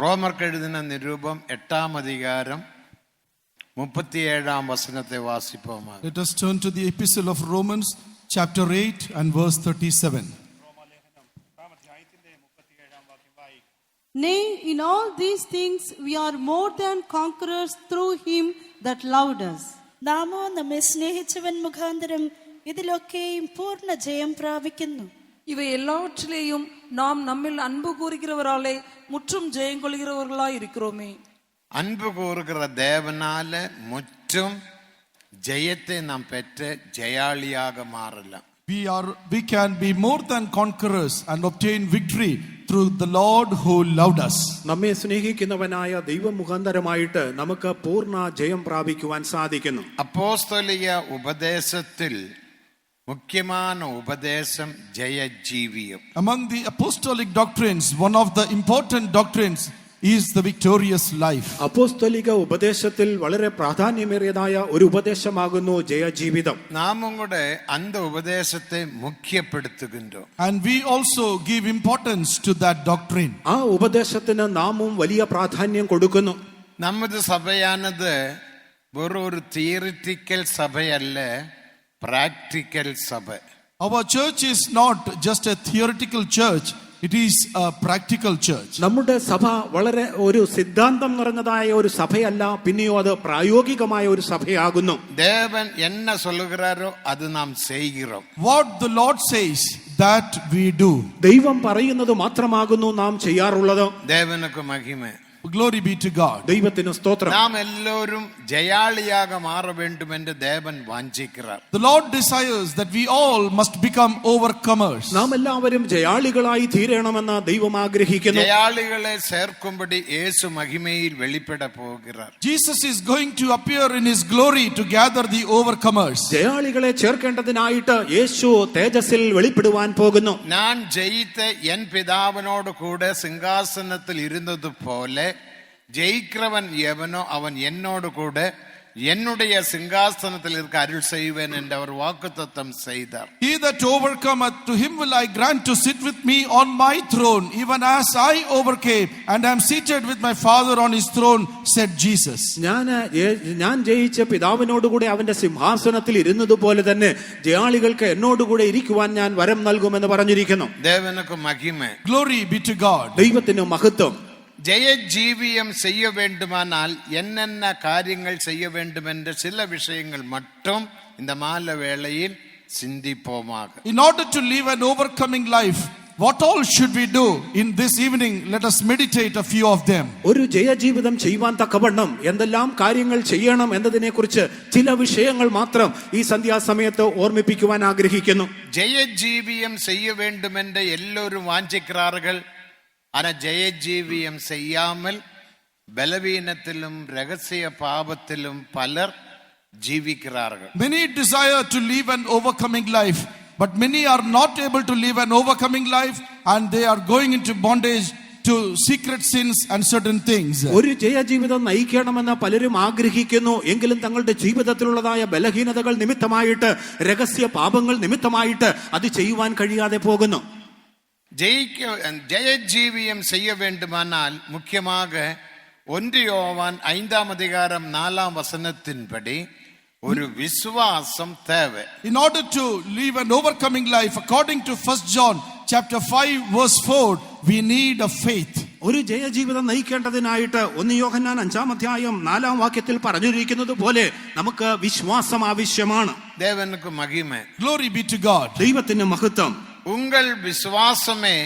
റോമർക്ക് എഴുതിന നിരൂപം 8-ാം അധികാരം 37-ാം വചനത്തെ വാസിപ്പോമാ. Let us turn to the epistle of Romans chapter 8 and verse 37. Nay, in all these things we are more than conquerors through him that loved us. നാമോ നമ്മെ സ്നേഹിച്ചവൻ മുഖാന്തരം ഇതിലൊക്കെയും പൂർണ്ണ ജയം പ്രാപിക്കുന്നു. இவை எல்லாவற்றிலேயும் நாம் நம்மில் அன்பு கூறுகிறவராலே முற்றும் ஜெயம் கொள்கிறவர்களாய் இருக்கிறோமே. அன்பு கூறுகிற தேவனால முற்றும் ஜெயத்தை நாம் பெற்று ஜெயாளியாக மாறலாம். We can be more than conquerors and obtain victory through the Lord who loved us. നമ്മെ സ്നേഹിക്കുന്നവനായ ദൈവം മുഖാന്തരമായിട്ട് നമുക്ക് പൂർണ്ണ ജയം പ്രാപിക്കുവാൻ സാധിക്കുന്നു. അപ്പോസ്തലിക ഉപദേശത്തിൽ മുഖ്യமான ഉപദേശം ജയജീവിയം. Among the apostolic doctrines, one of the important doctrines is the victorious life. അപ്പോസ്തലിക ഉപദേശത്തിൽ വളരെ പ്രാധാന്യമേറിയതായ ഒരു ഉപദേശമാകുന്നു ജയജീവിതം. നാമും കൂടെ அந்த ഉപദേശത്തെ മുഖ്യപ്പെടുത്തുകിன்றோம். And we also give importance to that doctrine. ആ ഉപദേശത്തിന് നാമും വലിയ പ്രാധാന്യം കൊടുക്കുന്നു. നമ്മുടെ സഭയാനത് വെറൊരു തിയറിറ്റിക്കൽ സഭയല്ല, പ്രാക്ടിക്കൽ സഭ. Our church is not just a theoretical church, it is a practical church. നമ്മുടെ സഭ വളരെ ഒരു സിദ്ധാന്തം നിറഞ്ഞതായ ഒരു സഭയല്ല, പിന്നെയോ അത് പ്രായോഗികമായ ഒരു സഭയാകുന്നു. ദേവൻ എന്ന சொல்லுகிறாரோ അത് നാം ചെയ്യുகிறோம். What the Lord says, that we do. ദൈവം പറയുന്നത് മാത്രമാകുന്നു നാം ചെയ്യാറുള്ളത്. ദേവനുക്ക് മഹിമ. Glory be to God. ദൈവത്തിന് സ്തോത്രം. നാം എല്ലാവരും ജയാളിയാക മാറ വേണ്ടുമെന്ന് ദേവൻ വാഞ്ചിക്கிறார். The Lord desires that we all must become overcomers. നാം എല്ലാവരും ജയാളികളായി തീരണമെന്ന് ദൈവം ആഗ്രഹിക്കുന്നു. ജയാളികളെ ചേർക്കുമ്പടി യേശു മഹിമയിൽ വെളിപ്പെട പോകുகிறார். Jesus is going to appear in his glory to gather the overcomers. ജയാളികളെ ചേർക്കേണ്ടതിനായിട്ട് യേശു തേജസ്സിൽ വെളിപ്പെടുവാൻ പോകുന്നു. ഞാൻ ജയിത്ത എൻ പിതാവിനോട് കൂടെ സിംഹാസനത്തിൽ ഇരുന്നതുപോലെ ஜெயிக்கிறவன் எவனோ அவன் என்னோடு கூட என்னுடைய சிங்காசனத்தில் இருக்க அருள் செய்வேன் என்று அவர் வாக்குத்தத்தம் செய்தார். He that overcometh, to him will I grant to sit with me on my throne, even as I overcame and am seated with my Father on his throne, said Jesus. ഞാൻ ജയിച്ച പിതാവിനോടുകൂടെ അവന്റെ സിംഹാസനത്തിൽ ഇരുന്നതുപോലെ തന്നെ ജയാളികൾക്ക് എന്നോടുകൂടെ ഇരിക്കുവാൻ ഞാൻ വരം നൽകുമെന്ന് പറഞ്ഞിരിക്കുന്നു. ദേവനുക്ക് മഹിമ. Glory be to God. ദൈവത്തിന് മഹത്വം. ஜெயஜீவியம் செய்ய வேண்டுமானால் என்னென்ன காரியங்கள் செய்ய வேண்டும் என்ற சில விஷயங்கள் மட்டும் இந்த மாலை வேளையில் சிந்திப்போமாக. In order to live an overcoming life, what all should we do? In this evening, let us meditate a few of them. ഒരു ജയജീവിതം ചെയ്യുവാൻ തക്കവണ്ണം എന്തെല്ലാം കാര്യങ്ങൾ ചെയ്യണം എന്നതിനെ കുറിച്ച് ചില വിഷയങ്ങൾ മാത്രം ഈ സന്ധ്യാസമയത്ത് ഓർമ്മിപ്പിക്കുവാൻ ആഗ്രഹിക്കുന്നു. ஜெயஜீவியம் செய்ய வேண்டும் என்று எல்லோரும் வாஞ்சிக்கிறார்கள். ஆனா ஜெயஜீவியம் செய்யாமல் பலவீனத்திலும் ரகசிய பாவத்திலும் பலர் ஜீவிக்கிறார்கள். Many desire to live an overcoming life, but many are not able to live an overcoming life, and they are going into bondage to secret sins and certain things. ഒരു ജയജീവിതം നയിക്കണമെന്ന് പലരും ആഗ്രഹിക്കുന്നു, എങ്കിലും തങ്ങളുടെ ജീവിതത്തിലുള്ളതായ ബലഹീനതകൾ നിമിത്തമായിട്ട്, രഹസ്യ പാപങ്ങൾ നിമിത്തമായിട്ട് അത് ചെയ്യുവാൻ കഴിയാതെ പോകുന്നു. ஜெயஜீவியம் செய்ய வேண்டுமானால் முக்கியமாக 1 யோவான் 5-ாம் அதிகாரம் 4-ாம் வசனத்தின்படி ஒரு விசுவாசம் தேவை. In order to live an overcoming life, according to 1 John chapter 5 verse 4, we need a faith. ഒരു ജയജീവിതം നയിക്കേണ്ടതിനായിട്ട് 1 യോഹന്നാൻ 5-ാം അധ്യായം 4-ാം വാക്യത്തിൽ പറഞ്ഞിരിക്കുന്നത് പോലെ നമുക്ക് വിശ്വാസം ആവശ്യമാണ്. ദേവനുക്ക് മഹിമ. Glory be to God. ദൈവത്തിന് മഹത്വം. உங்கள் விசுவாசமே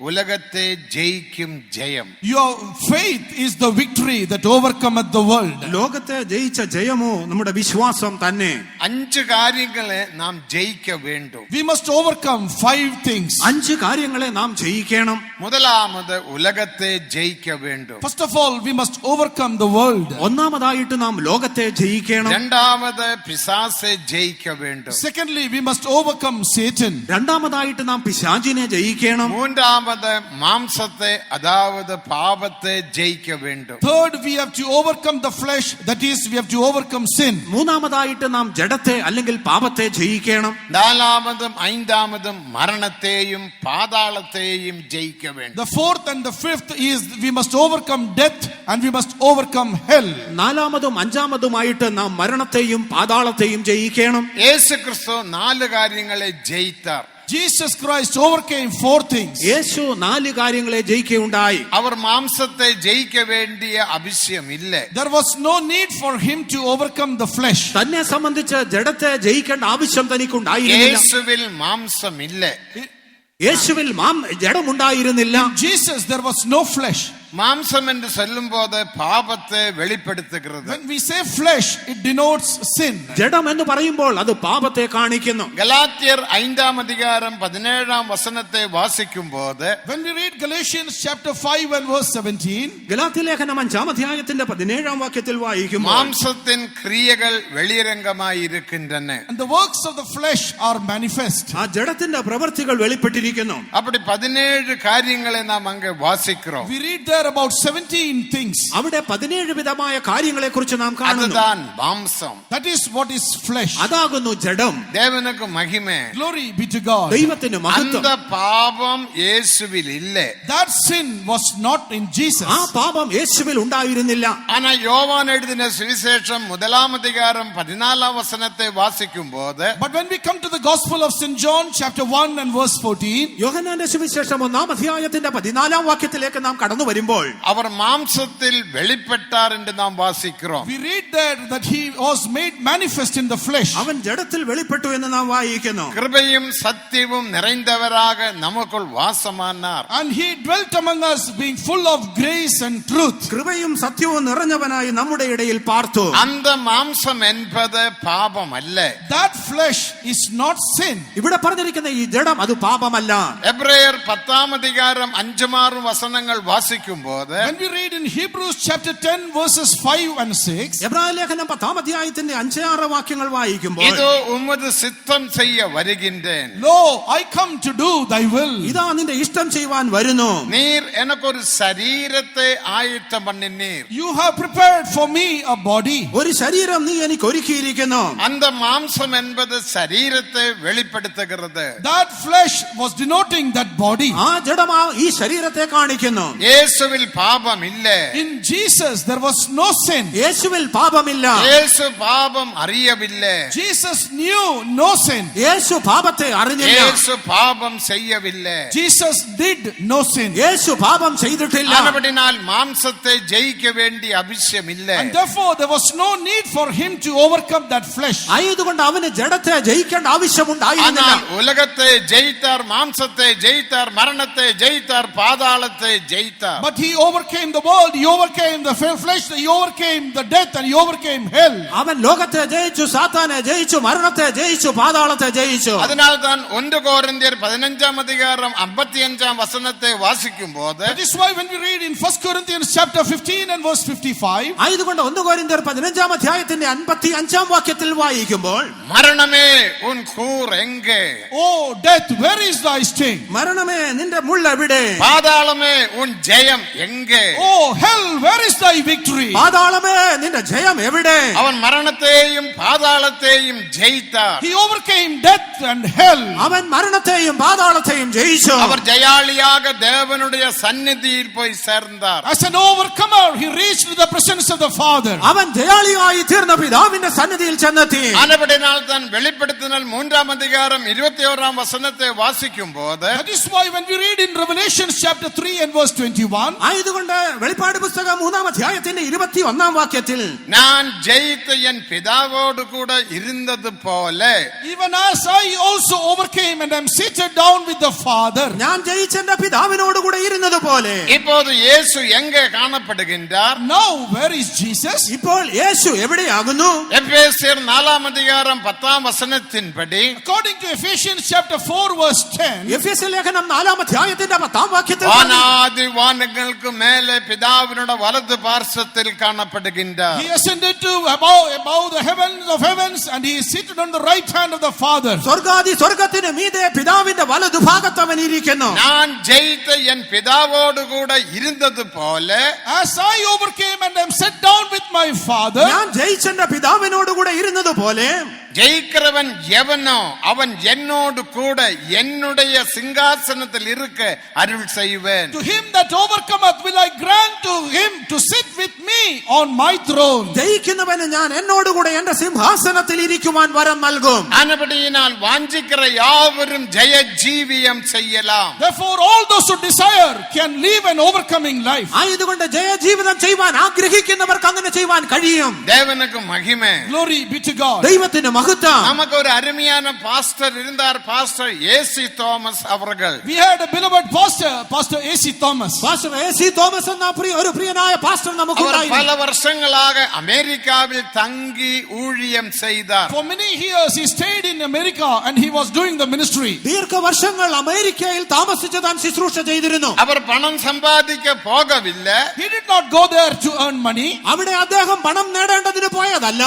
உலகத்தை ஜெயிக்கும் ஜெயம். Your faith is the victory that overcometh the world. ലോകത്തെ ജയിച്ച ജയമോ നമ്മുടെ വിശ്വാസം തന്നെ. 5 കാര്യങ്ങളെ നാം ജയിക്ക வேண்டும். We must overcome 5 things. 5 കാര്യങ്ങളെ നാം ജയിക്കണം. முதலாவது உலகத்தை ஜெயிக்க வேண்டும். First of all, we must overcome the world. ഒന്നാമതായിട്ട് നാം ലോകത്തെ ജയിക്കണം. இரண்டாவது பிசாசை ஜெயிக்க வேண்டும். Secondly, we must overcome Satan. രണ്ടാമതായിട്ട് നാം പിശാചിനെ ജയിക്കണം. மூன்றாவது முதலாவது மாம்சத்தை அதாவது பாவத்தை ஜெயிக்க வேண்டும். Third, we have to overcome the flesh, that is, we have to overcome sin. മൂന്നാമതായിട്ട് നാം ജഡത്തെ അല്ലെങ്കിൽ പാപത്തെ ജയിക്കണം. நாலாவதும் ஐந்தாவதும் மரணத்தையும் பாதாளத்தையும் ஜெயிக்க வேண்டும். The fourth and the fifth is we must overcome death and we must overcome hell. നാലാമതും അഞ്ചാമതുമായിട്ട് നാം മരണത്തെയും പാതാളത്തെയും ജയിക്കണം. യേശു ക്രിസ്തു 4 കാര്യങ്ങളെ ജയിത്താർ. Jesus Christ overcame 4 things. യേശു 4 കാര്യങ്ങളെ ജയിക്കുകയുണ്ടായി. அவர் மாம்சத்தை ஜெயிக்க வேண்டிய அவசியம் இல்லை. There was no need for him to overcome the flesh. തന്നെ സംബന്ധിച്ച് ജഡത്തെ ജയിക്കേണ്ട ആവശ്യം തനിക്കുണ്ടായിരുന്നില്ല. യേശുവിൽ മാംസം இல்லை. യേശുവിൽ ജഡമുണ്ടായിരുന്നില്ല. Jesus there was no flesh. மாம்சம் என்று சொல்லும் போது பாவத்தை வெளிப்படுத்துகிறது. When we say flesh, it denotes sin. ജഡം എന്ന് പറയുമ്പോൾ അത് പാപത്തെ കാണിക്കുന്നു. ഗലാത്യർ 5-ാം അധികാരം 17-ാം വചനത്തെ വാസിക്കുമ്പോൾ When we read Galatians chapter 5 and verse 17, Galatia ലേഖനം 5-ാം അധ്യായത്തിന്റെ 17-ാം വാക്യത്തിൽ വായിക്കുമ്പോൾ മാംസത്തിൻ ക്രിയകൾ വെളിരംഗമായി ഇരിക്കിன்றன. and the works of the flesh are manifest. ആ ജഡത്തിന്റെ പ്രവൃത്തികൾ വെളിപ്പെട്ടിരിക്കുന്നു. அப்படி 17 കാര്യങ്ങളെ നാം അങ്ങ് വാസിக்கிறோம். We read there about 17 things. അവിടെ 17 വിധമായ കാര്യങ്ങളെ കുറിച്ച് നാം കാണുന്നു. அதுதான் மாம்சம். That is what is flesh. അതാകുന്നു ജഡം. தேவனுக்கு மகிமை. Glory be to God. ദൈവത്തിന് മഹത്വം. அந்த பாவம் இயேசுவில் இல்லை. That sin was not in Jesus. ആ പാപം യേശുവിൽ ഉണ്ടായിരുന്നില്ല. ஆனா யோவான் எழுதின சுவிசேஷம் 1-ாம் அதிகாரம் 14-ாம் வசனத்தை வாசிக்கும்போது But when we come to the Gospel of St. John chapter 1 and verse 14, യോഹന്നാന്റെ സുവിശേഷം 1-ാം അധ്യായത്തിന്റെ 14-ാം വാക്യത്തിലേക്ക് നാം കടന്നു വരുമ്പോൾ அவர் மாம்சத்தில் வெளிப்பட்டார் என்று நாம் வாசிக்கிறோம். we read there that he was made manifest in the flesh. അവൻ ജഡത്തിൽ വെളിപ്പെട്ടു എന്ന് നാം വായിക്കുന്നു. கிருபையும் சத்தியமும் நிறைந்தவராக நமக்குள் வாசமானார். And he dwelt among us being full of grace and truth. കൃപയും സത്യവും നിറഞ്ഞവനായി നമ്മുടെ ഇടയിൽ പാർത്തു. அந்த மாம்சம் என்பது பாபம் அல்ல. That flesh is not sin. ഇവിടെ പറഞ്ഞിരിക്കുന്ന ഈ ജഡം അത് പാപമല്ല. എബ്രായർ 10-ാം അധികാരം 5-6 വസനങ്ങൾ വാസിക്കുമ്പോൾ When we read in Hebrews chapter 10 verses 5 and 6, എബ്രായ ലേഖനം 10-ാം അധ്യായത്തിന്റെ 5-6 വാക്യങ്ങൾ വായിക്കുമ്പോൾ இதோ உமது சித்தம் செய்ய வருகின்றேன். lo, I come to do thy will. ഇതാ നിന്റെ ഇഷ്ടം ചെയ്യുവാൻ വരുന്നു. நீர் எனக்கு ஒரு சரீரத்தை ஆயத்தம் பண்ணினீர். You have prepared for me a body. ഒരു ശരീരം നീ എനിക്ക് ഒരുക്കിയിരിക്കുന്നു. அந்த மாம்சம் என்பது சரீரத்தை வெளிப்படுத்துகிறது. That flesh was denoting that body. ആ ജഡം ഈ ശരീരത്തെ കാണിക്കുന്നു. இயேசுவில் பாபம் இல்லை. In Jesus there was no sin. യേശുവിൽ പാപമില്ല. இயேசு பாபம் அறியவில்லை. Jesus knew no sin. യേശു പാപത്തെ അറിഞ്ഞില്ല. இயேசு பாபம் செய்யவில்லை. Jesus did no sin. യേശു പാപം ചെയ്തിട്ടില്ല. ஆனபடினால் மாம்சத்தை ஜெயிக்க வேண்டிய அவசியம் இல்லை. And therefore there was no need for him to overcome that flesh. ആയതുകൊണ്ട് അവന് ജഡത്തെ ജയിക്കേണ്ട ആവശ്യമുണ്ടായിരുന്നില്ല. ஆனால் உலகத்தை ஜெயித்தார், மாம்சத்தை ஜெயித்தார், மரணத்தை ஜெயித்தார், பாதாளத்தை ஜெயித்தார். But he overcame the world, he overcame the flesh, he overcame the death, and he overcame hell. അവൻ ലോകത്തെ ജയിച്ചു, സാത്താനെ ജയിച്ചു, മരണത്തെ ജയിച്ചു, പാതാളത്തെ ജയിച്ചു. அதனால்தான் 1 கொரிந்தியர் 15-ാം അധികാരം 55-ാം വസനത്തെ വാസിക്കുമ്പോൾ That is why when we read in 1 Corinthians chapter 15 and verse 55, ആയതുകൊണ്ട് 1 കൊരിന്ത്യർ 15-ാം അധ്യായത്തിന്റെ 55-ാം വാക്യത്തിൽ വായിക്കുമ്പോൾ மரணமே உன் கூர் எங்கே? oh death, where is thy sting? മരണമേ നിന്റെ മുള്ള എവിടെ? பாதாளமே உன் ஜெயம் எங்கே? Oh hell, where is thy victory? പാതാളമേ നിന്റെ ജയം എവിടെ? அவன் மரணத்தையும் பாதாளத்தையும் ஜெயித்தார். He overcame death and hell. അവൻ മരണത്തെയും പാതാളത്തെയും ജയിച്ചു. அவர் ஜெயாளியாக தேவனுடைய சந்நிதியில் போய் சேர்ந்தார். As an overcomer, he reached the presence of the Father. അവൻ ജയാളിയായി തീർന്ന പിതാവിന്റെ സന്നിധിയിൽ ചെന്നെത്തി. ஆனபடினால் தான் வெளிப்படுத்தினல் 3-ാം അധികാരം 21-ാം വസനത്തെ വാസിക്കുമ്പോൾ That is why when we read in Revelation chapter 3 and verse 21, ആയതുകൊണ്ട് വെളിപ്പാട് പുസ്തകം 3-ാം അധ്യായത്തിന്റെ 21-ാം വാക്യത്തിൽ நான் ஜெயித்த என் பிதாவோடு கூட இருந்தது போல even as I also overcame and am seated down with the Father. ഞാൻ ജയിച്ച എന്റെ പിതാവിനോട് കൂടെ ഇരുന്നത് പോലെ இப்போது இயேசு எங்கே காணப்படுகின்றார். Now, where is Jesus? ഇപ്പോൾ യേശു എവിടെയാകുന്നു? എഫേസ്യർ 4:10 According to Ephesians chapter 4 verse 10, എഫേസ്യ ലേഖനം 4:10 வானாதி வானங்களுக்கு மேலே பிதாவினுடைய வலது பார்சத்தில் காணப்படுகின்றார். he ascended to above the heavens of heavens, and he is seated on the right hand of the Father. സ്വർഗാദി സ്വർഗത്തിന് മീതെ പിതാവിന്റെ വലതുഭാഗത്ത് അവൻ ഇരിക്കുന്നു. நான் ஜெயித்த என் பிதாவோடு கூட இருந்தது போல As I overcame and am set down with my Father, ഞാൻ ജയിച്ചെന്റെ പിതാവിനോട് കൂടെ ഇരുന്നത് പോലെ ஜெயிக்கிறவன் எவனோ அவன் என்னோடு கூட என்னுடைய சிங்காசனத்தில் இருக்க அருள் செய்வேன். to him that overcometh will I grant to him to sit with me on my throne. ജയിക്കുന്നവന് ഞാൻ എന്നോട് കൂടെ എന്റെ സിംഹാസനത്തിൽ ഇരിക്കുവാൻ വരം നൽകും. ஆனபடியினால் வாஞ்சிக்கிற யாவரும் ஜெய ஜீவியம் செய்யலாம். Therefore all those who desire can live an overcoming life. ആയതുകൊണ്ട് ജയജീവിതം ചെയ്യുവാൻ ആഗ്രഹിക്കുന്നവർക്ക് അങ്ങനെ ചെയ്യുവാൻ കഴിയും. தேவனுக்கு மகிமை. Glory be to God. ദൈവത്തിന് മഹത്വം. நமக்கு ஒரு அருமையான பாஸ்டர் இருந்தார், பாஸ்டர் ஏசி തോമസ് அவர்கள். We had a beloved pastor AC Thomas. Pastor AC Thomas എന്ന ഒരു പ്രിയനായ പാസ്റ്റർ அவர் നമുക്കുണ്ടായിരുന്നു. பல வருஷங்களாக அமெரிக்காவில் தங்கி ஊழியம் செய்தார். For many years he stayed in America and he was doing the ministry. ദീർഘവർഷങ്ങൾ അമേരിക്കയിൽ താമസിച്ച് താൻ ശുശ്രൂഷ ചെയ്തിരുന്നു. அவர் பணம் சம்பாதிக்க போகவில்லை. He did not go there to earn money. അവിടെ അദ്ദേഹം പണം നേടേണ്ടതിന് പോയതല്ല.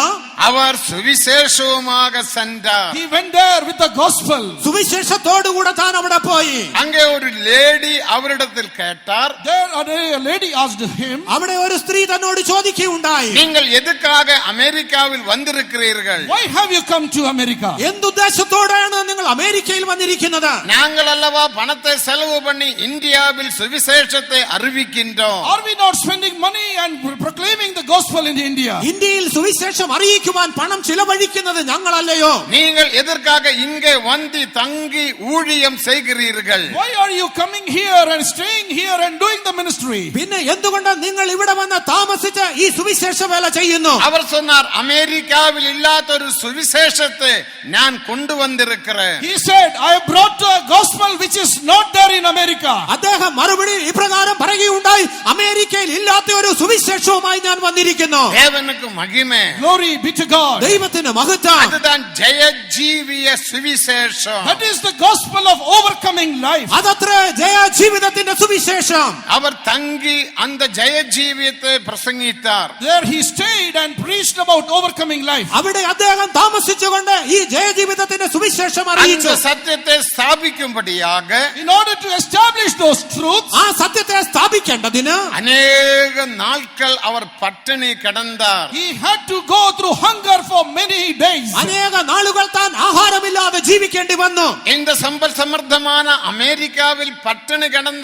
அவர் சுவிசேஷமாக சென்றார். He went there with the gospel. സുവിശേഷത്തോടുകൂടെ താൻ അവിടെ പോയി. அங்கே ஒரு லேடி அவரிடத்தில் கேட்டார், There a lady asked him, അവിടെ ഒരു സ്ത്രീ തന്നോട് ചോദിക്കുകയുണ്ടായി, நீங்கள் எதுக்காக அமெரிக்காவில் வந்திருக்கிறீர்கள்? why have you come to America? എന്തുദ്ദേശത്തോടെയാണ് നിങ്ങൾ അമേരിക്കയിൽ വന്നിരിക്കുന്നത്? நாங்கள் அல்லவா பணத்தை செலவு பண்ணி இந்தியாவில் சுவிசேஷத்தை அறிவிக்கின்றோம். Are we not spending money and proclaiming the gospel in India? ഇന്ത്യയിൽ സുവിശേഷം അറിയിക്കുവാൻ പണം ചിലവഴിക്കുന്നത് ഞങ്ങളല്ലയോ? நீங்கள் எதற்காக இங்கே வந்து தங்கி ஊழியம் செய்கிறீர்கள்? Why are you coming here and staying here and doing the ministry? പിന്നെ എന്തുകൊണ്ട് നിങ്ങൾ ഇവിടെ വന്ന് താമസിച്ച് ഈ സുവിശേഷ വേല ചെയ്യുന്നു? அவர் சொன்னார், அமெரிக்காவில் இல்லாத ஒரு சுவிசேஷத்தை நான் கொண்டு வந்திருக்கிறேன். He said, I have brought a gospel which is not there in America. അദ്ദേഹം മറുപടി ഇപ്രകാരം പറയുകയുണ്ടായി, അമേരിക്കയിൽ ഇല്ലാത്ത ഒരു സുവിശേഷവുമായി ഞാൻ വന്നിരിക്കുന്നു. தேவனுக்கு மகிமை. Glory be to God. ദൈവത്തിന് മഹത്വം. அதுதான் ஜெயஜீவிய சுவிசேஷம். That is the gospel of overcoming life. അതത്ര ജയ ജീവിതത്തിന്റെ സുവിശേഷം. அவர் தங்கி அந்த ஜெயஜீவியத்தை பிரசங்கித்தார். There he stayed and preached about overcoming life. അവിടെ അദ്ദേഹം താമസിച്ചുകൊണ്ട് ഈ ജയജീവിതത്തിന്റെ സുവിശേഷം അറിയിച്ചു. அந்த சத்தியத்தை ஸ்தாபிக்கும்படியாக In order to establish those truths, ആ സത്യത്തെ സ്ഥാപിക്കേണ്ടതിന് அநேக நாட்கள் அவர் பட்டினி கிடந்தார். he had to go through hunger for many days. അനേക നാളുകൾ താൻ ആഹാരമില്ലാതെ ജീവിക്കേണ്ടി വന്നു. இந்த சம்பல் சமர்த்தமான அமெரிக்காவில் பட்டினி கிடந்த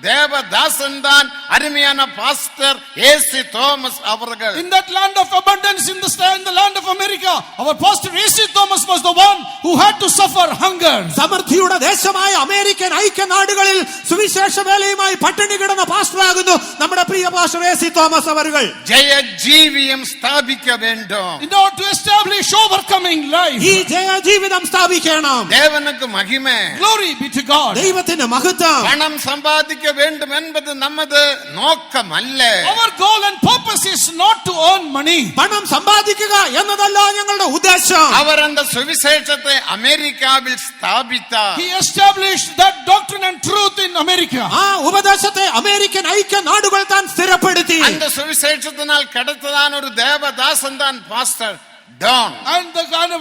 தேவதாசன் தான் அருமையான பாஸ்டர் ஏசி தோமஸ் அவர்கள். In that land of abundance, in the land of America, our pastor AC Thomas was the one who had to suffer hunger. സമൃദ്ധിയുടെ ദേശമായ അമേരിക്കൻ ഐക്യനാടുകളിൽ സുവിശേഷ വേലയുമായി പട്ടിണി കിടന്ന പാസ്റ്ററാകുന്നു നമ്മുടെ പ്രിയ പാസ്റ്റർ എസി തോമസ് അവர்கள். ജയ ജീവിയം സ്ഥാപിക്ക வேண்டும். In order to establish overcoming life. ഈ ജയ ജീവിതം സ്ഥാപിക്കണം. தேவனுக்கு மகிமை. Glory be to God. ദൈവത്തിന് മഹത്വം. பணம் சம்பாதிக்க வேண்டும் என்பது நமது நோக்கம் அல்ல. Our goal and purpose is not to earn money. പണം സമ്പാദിക്കുക എന്നതല്ല ഞങ്ങളുടെ ഉദ്ദേശം. அவர் அந்த சுவிசேஷத்தை அமெரிக்காவில் ஸ்தாபித்தார். He established that doctrine and truth in America. ആ ഉപദേശത്തെ അമേരിക്കൻ ഐക്യനാടുകൾ താൻ സ്ഥിരപ്പെടുത്തി. அந்த சுவிசேஷத்தினால் கிடைத்ததான ஒரு தேவதாசன் தான் pastor Don. And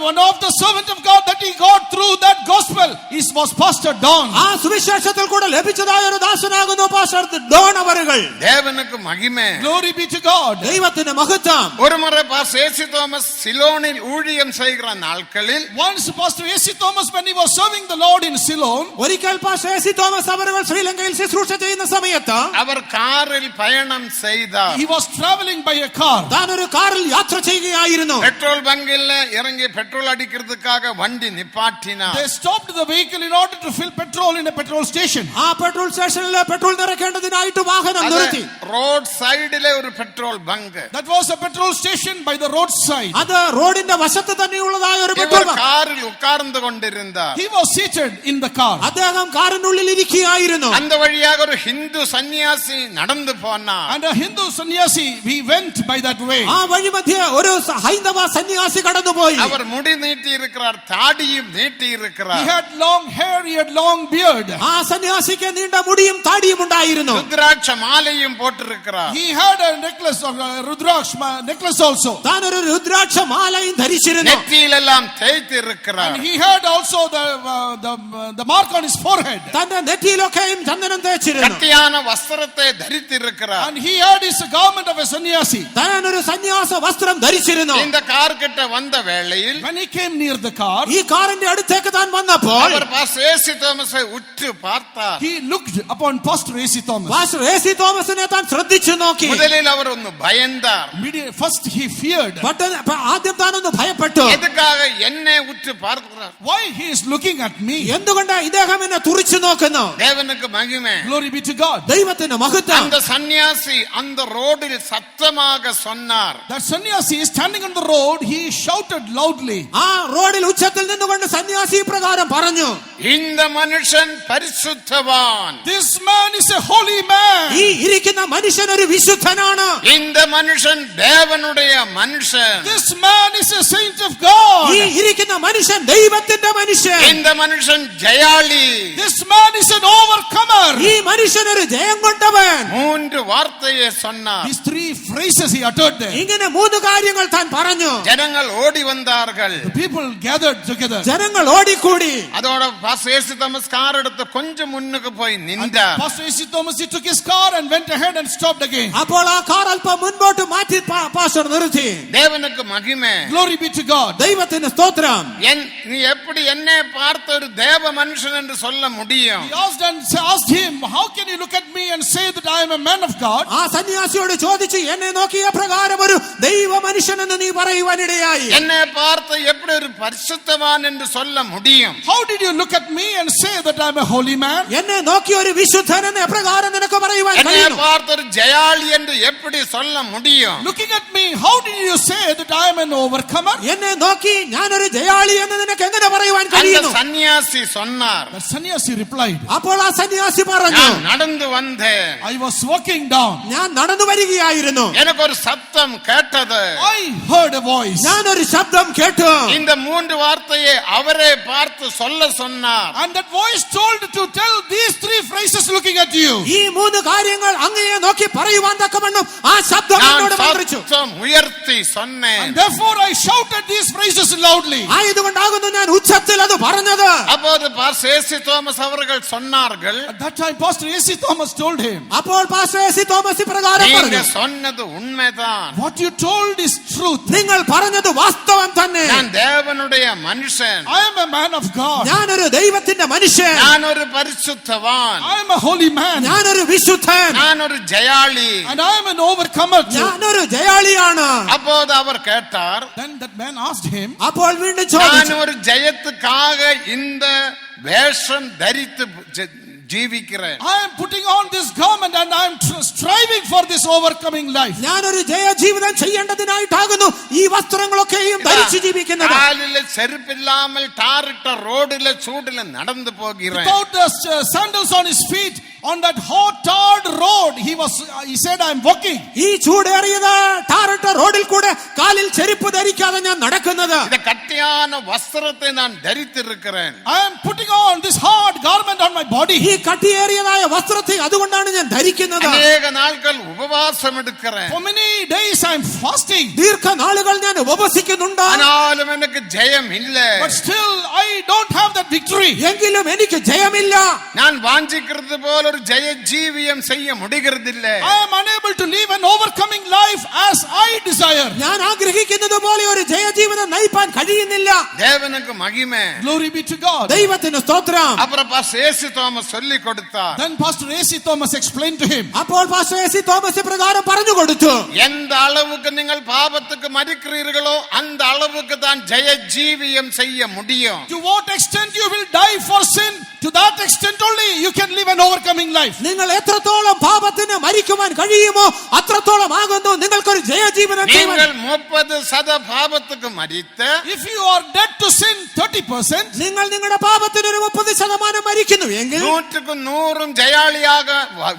one of the servant of God that he got through that gospel was Pastor Don. ആ സുവിശേഷത്തിൽ കൂടെ ലഭിച്ചതായ ഒരു ദാസനാകുന്നു പാസ്റ്റർ ഡോൺ അവர்கள். தேவனுக்கு மகிமை. Glory be to God. ദൈവത്തിന് മഹത്വം. ஒரு முறை பாஸ்டர் ஏசி தோமஸ் சிலோனில் ஊழியம் செய்கிற நாட்களில் Once Pastor AC Thomas, when he was serving the Lord in Ceylon, ഒരിക്കൽ പാസ്റ്റർ എസി തോമസ് അവர்கள் ശ്രീലങ്കയിൽ ശുശ്രൂഷ ചെയ്യുന്ന സമയത്ത് அவர் காரில் பயணம் செய்தார். he was traveling by a car. താൻ ഒരു കാറിൽ യാത്ര ചെയ്യുകയായിരുന്നു. பெட்ரோல் பங்கில் இறங்கி பெட்ரோல் அடிக்கிறதுக்காக வண்டி நிப்பாட்டினா. They stopped the vehicle in order to fill petrol in a petrol station. ആ പെട്രോൾ സ്റ്റേഷനിൽ പെട്രോൾ നിറയ്ക്കേണ്ടതിനായിട്ട് വാഹനം നിർത്തി. റോഡ് സൈഡിലെ ഒരു petrol bunk. That was a petrol station by the roadside. അത് റോഡിന്റെ വശത്ത് തന്നെയുള്ളതായ ഒരു പെട്രോൾ ബങ്ക്. കാറിൽ ഉட்கார்ந்து கொண்டிருந்தார். He was seated in the car. അദ്ദേഹം കാറിനുള്ളിൽ ഇരിക്കുകയായിരുന്നു. அந்த வழியாக ஒரு ஹிந்து சன்னியாசி நடந்து போனார். And a Hindu sannyasi, he went by that way. ആ വഴി മധ്യേ ഒരു ഹൈന്ദവ സന്യാസി കടന്നുപോയി. அவர் മുടി നീട്ടി இருக்கிறார், தாடியும் நீட்டி இருக்கிறார். He had long hair, he had long beard. ആ സന്യാസിക്ക് നീണ്ട മുടിയും താടിയും ഉണ്ടായിരുന്നു. രുദ്രാക്ഷ മാലയും പോട്ടിருக்கிறார். He had a necklace of Rudraksh necklace also. താൻ ഒരു രുദ്രാക്ഷ മാലയും ധരിച്ചിരുന്നു. നെറ്റിയിലെല്ലാം തേയ്ത്തി இருக்கிறார். And he had also the mark on his forehead. തന്റെ നെറ്റിയിലൊക്കെയും ചന്ദനം തേച്ചിരുന്നു. கட்டியான வஸ்திரத்தை தரித்திருக்கிறார். And he had his garment of a sannyasi. താൻ ഒരു സന്യാസ വസ്ത്രം ധരിച്ചിരുന്നു. இந்த கார் கிட்ட வந்த வேளையில் When he came near the car, ഈ കാറിന്റെ അടുത്തേക്ക് താൻ വന്നപ്പോൾ அவர் பாஸ்டர் ஏசி തോമஸை உற்று பார்த்தார். he looked upon Pastor A.C. Thomas. Pastor AC. തോമസിനെ താൻ ശ്രദ്ധിച്ചു നോക്കി. முதலில் அவர் ഒന്ന് ഭയந்தார். First he feared. ആദ്യം താൻ ഒന്ന് ഭയപ്പെട്ടു. எதுக்காக என்னை உற்று பார்க்கிறார்? Why he is looking at me? എന്തുകൊണ്ട് ഇദ്ദേഹം എന്നെ തുറിച്ചു നോക്കുന്നു? தேவனுக்கு மகிமை. Glory be to God. ദൈവത്തിന് മഹത്വം. அந்த சன்னியாசி அந்த ரோடில் சத்தமாக சொன்னார். That sannyasi is standing on the road, he shouted loudly. ആ റോഡിൽ ഉച്ചത്തിൽ നിന്നുകൊണ്ട് സന്യാസി പ്രകാരം പറഞ്ഞു, இந்த மனுஷன் பரிசுத்தவான். This man is a holy man. ഈ ഇരിക്കുന്ന മനുഷ്യൻ ഒരു വിശുദ്ധനാണ്. இந்த மனுஷன் தேவனுடைய மனுஷன். This man is a saint of God. ഈ ഇരിക്കുന്ന മനുഷ്യൻ ദൈവത്തിന്റെ മനുഷ്യൻ. இந்த മനുഷ്യൻ ജയാളി. This man is an overcomer. ഈ മനുഷ്യൻ ഒരു ജയം കൊണ്ടവൻ. மூன்று வார்த்தையை சொன்னார். These three phrases he uttered there. ഇങ്ങനെ മൂന്ന് കാര്യങ്ങൾ താൻ പറഞ്ഞു. ஜனங்கள் ஓடி வந்தார்கள். The people gathered together. ജനങ്ങൾ ഓടിക്കൂടി. அதோட பாஸ்டர் ஏசி தாமஸ் கார் எடுத்து கொஞ்சம் முன்னுக்கு போய் நின்றார். Pastor A.C. Thomas, he took his car and went ahead and stopped again. അപ്പോൾ ആ കാർ അല്പം മുൻപോട്ട് മാറ്റി പാസ്റ്റർ നിർത്തി. தேவனுக்கு மகிமை. Glory be to God. ദൈവത്തിന് സ്തോത്രം. நீ எப்படி என்னை பார்த்த ஒரு தேவ மனுஷன் என்று சொல்ல முடியும்? He asked him, how can you look at me and say that I am a man of God? ആ സന്യാസിയോട് ചോദിച്ചു, എന്നെ നോക്കിയ പ്രകാരം ഒരു ദൈവ മനുഷ്യൻ എന്ന് നീ പറയുവാനിടയായി. என்னை பார்த்து எப்படி ஒரு பரிசுத்தவான் என்று சொல்ல முடியும்? How did you look at me and say that I am a holy man? എന്നെ നോക്കിയ ഒരു വിശുദ്ധൻ എന്ന് എപ്രകാരം നിനക്ക് പറയുവാൻ என்னை കഴിയുന്നു? பார்த்து ஒரு ஜெயாளி என்று எப்படி சொல்ல முடியும்? Looking at me, how did you say that I am an overcomer? എന്നെ നോക്കി ഞാനൊരു ജയാളി എന്ന് നിനക്ക് എങ്ങനെ പറയുവാൻ அந்த കഴിയുന്നു? சன்னியாசி சொன்னார், The sannyasi replied, അപ്പോൾ ആ സന്യാസി പറഞ്ഞു, நான் நடந்து வந்தேன். I was walking down. ഞാൻ നടന്നു വരികയായിരുന്നു. எனக்கு ஒரு சத்தம் கேட்டது. I heard a voice. ഞാനൊരു ശബ്ദം കേട്ടു. இந்த மூன்று வார்த்தையை அவரே பார்த்து சொல்ல சொன்னார். And that voice told to tell these three phrases looking at you. ഈ മൂന്ന് കാര്യങ്ങൾ അങ്ങയെ നോക്കി പറയുവാൻ തക്കവണ്ണം ആ ശബ്ദം நான் എന്നോട് മന്ത്രിച്ചു. சத்தம் உயர்த்தி சொன்னேன். And therefore I shouted these phrases loudly. ആയതുകൊണ്ടാകുന്നു ഞാൻ ഉച്ചത്തിൽ അത് പറഞ്ഞത്. அப்போது பாஸ்டர் ஏசி തോമസ് அவர்கள் சொன்னார்கள், At that time Pastor A.C. Thomas told him, അപ്പോൾ പാസ്റ്റർ എ.സി. തോമസ് പ്രകാരം நீங்க പറഞ്ഞു, சொன்னது உண்மைதான். what you told is truth. നിങ്ങൾ പറഞ്ഞത് വാസ്തവം തന്നെ. நான் தேவனுடைய மனுஷன். I am a man of God. ഞാനൊരു ദൈവത്തിന്റെ മനുഷ്യൻ. நான் ஒரு பரிசுத்தவான். I am a holy man. ഞാനൊരു വിശുദ്ധൻ. நான் ஒரு ஜெயாளி. And I am an overcomer too. ഞാനൊരു ജയാളിയാണ്. அப்போது அவர் கேட்டார், Then that man asked him, അപ്പോൾ വീണ്ടും நான் ചോദിച്ചു, ஒரு ஜெயத்துக்காக இந்த வேஷம் தரித்து ജീവിக்கிறேன். I am putting on this garment and I am striving for this overcoming life. ഞാനൊരു ജയ ജീവിതം ചെയ്യേണ്ടതിനായിട്ടാകുന്നു ഈ വസ്ത്രങ്ങളൊക്കെയും ധരിച്ചു ജീവിക്കുന്നത്. കാലിലെ ചെരുപ്പില്ലാமல் ടാറിട്ട റോഡിലെ ചൂടിലെ നടന്നു പോകുகிறேன். Without the sandals on his feet on that hot tarred road, he said, I am walking. ഈ ചൂടേറിയത് ടാറിട്ട റോഡിൽ കൂടെ കാലിൽ ചെരുപ്പ് ധരിക്കാതെ ഞാൻ നടക്കുന്നത്. இந்த கட்டியான வஸ்திரத்தை நான் தரித்திருக்கிறேன். I am putting on this hard garment on my body. ഈ കട്ടിയേറിയതായ വസ്ത്രത്തെ അതുകൊണ്ടാണ് ഞാൻ ധരിക്കുന്നത്. അനേക നാളുകൾ ഉപവാസം എടുக்கிறேன். For many days I am fasting. ദീർഘനാളുകൾ ഞാൻ ഉപവസിക്കുന്നുണ്ട്. ആനാലും എനിക്ക് ജയമില്ല. But still I don't have that victory. എങ്കിലും എനിക്ക് ജയമില്ല. ഞാൻ വാഞ്ചിക്കുന്നത് പോലെ ഒരു ജയജീവിയം ചെയ്യാൻ முடிகிறதில்லை. I am unable to live an overcoming life as I desire. ഞാൻ ആഗ്രഹിക്കുന്ന നയിക്കുന്നത് പോലെ ഒരു ജയജീവിതം നയിപ്പാൻ കഴിയുന്നില്ല. தேவனுக்கு மகிமை. Glory be to God. ദൈവത്തിന് സ്തോത്രം. அப்புறம் பாஸ்டர் ஏசு தோமஸ் சொல்லி கொடுத்தார். Then Pastor A.C. Thomas explained to him. അപ്പോൾ പാസ്റ്റർ എ.സി. തോമസ് പ്രകാരം പറഞ്ഞു കൊടുത്തു. எந்த அளவுக்கு நீங்கள் பாவத்துக்கு மரிக்கிறீர்களோ அந்த அளவுக்கு தான் ஜெய ஜீவியம் செய்ய முடியும். To what extent you will die for sin, to that extent only you can live an overcoming life. നിങ്ങൾ എത്രത്തോളം പാപത്തിന് മരിക്കുവാൻ കഴിയുമോ അത്രത്തോളം ആകുന്നു നിങ്ങൾക്കൊരു ജയജീവിതം ചെയ്യുവാൻ. நீங்கள் 30% பாவத்துக்கு மரித்து If you are dead to sin 30%, നിങ്ങൾ നിങ്ങളുടെ പാപത്തിന് ഒരു 30% മരിക്കുന്നു എങ്കിൽ 100% ஜெயாளியாக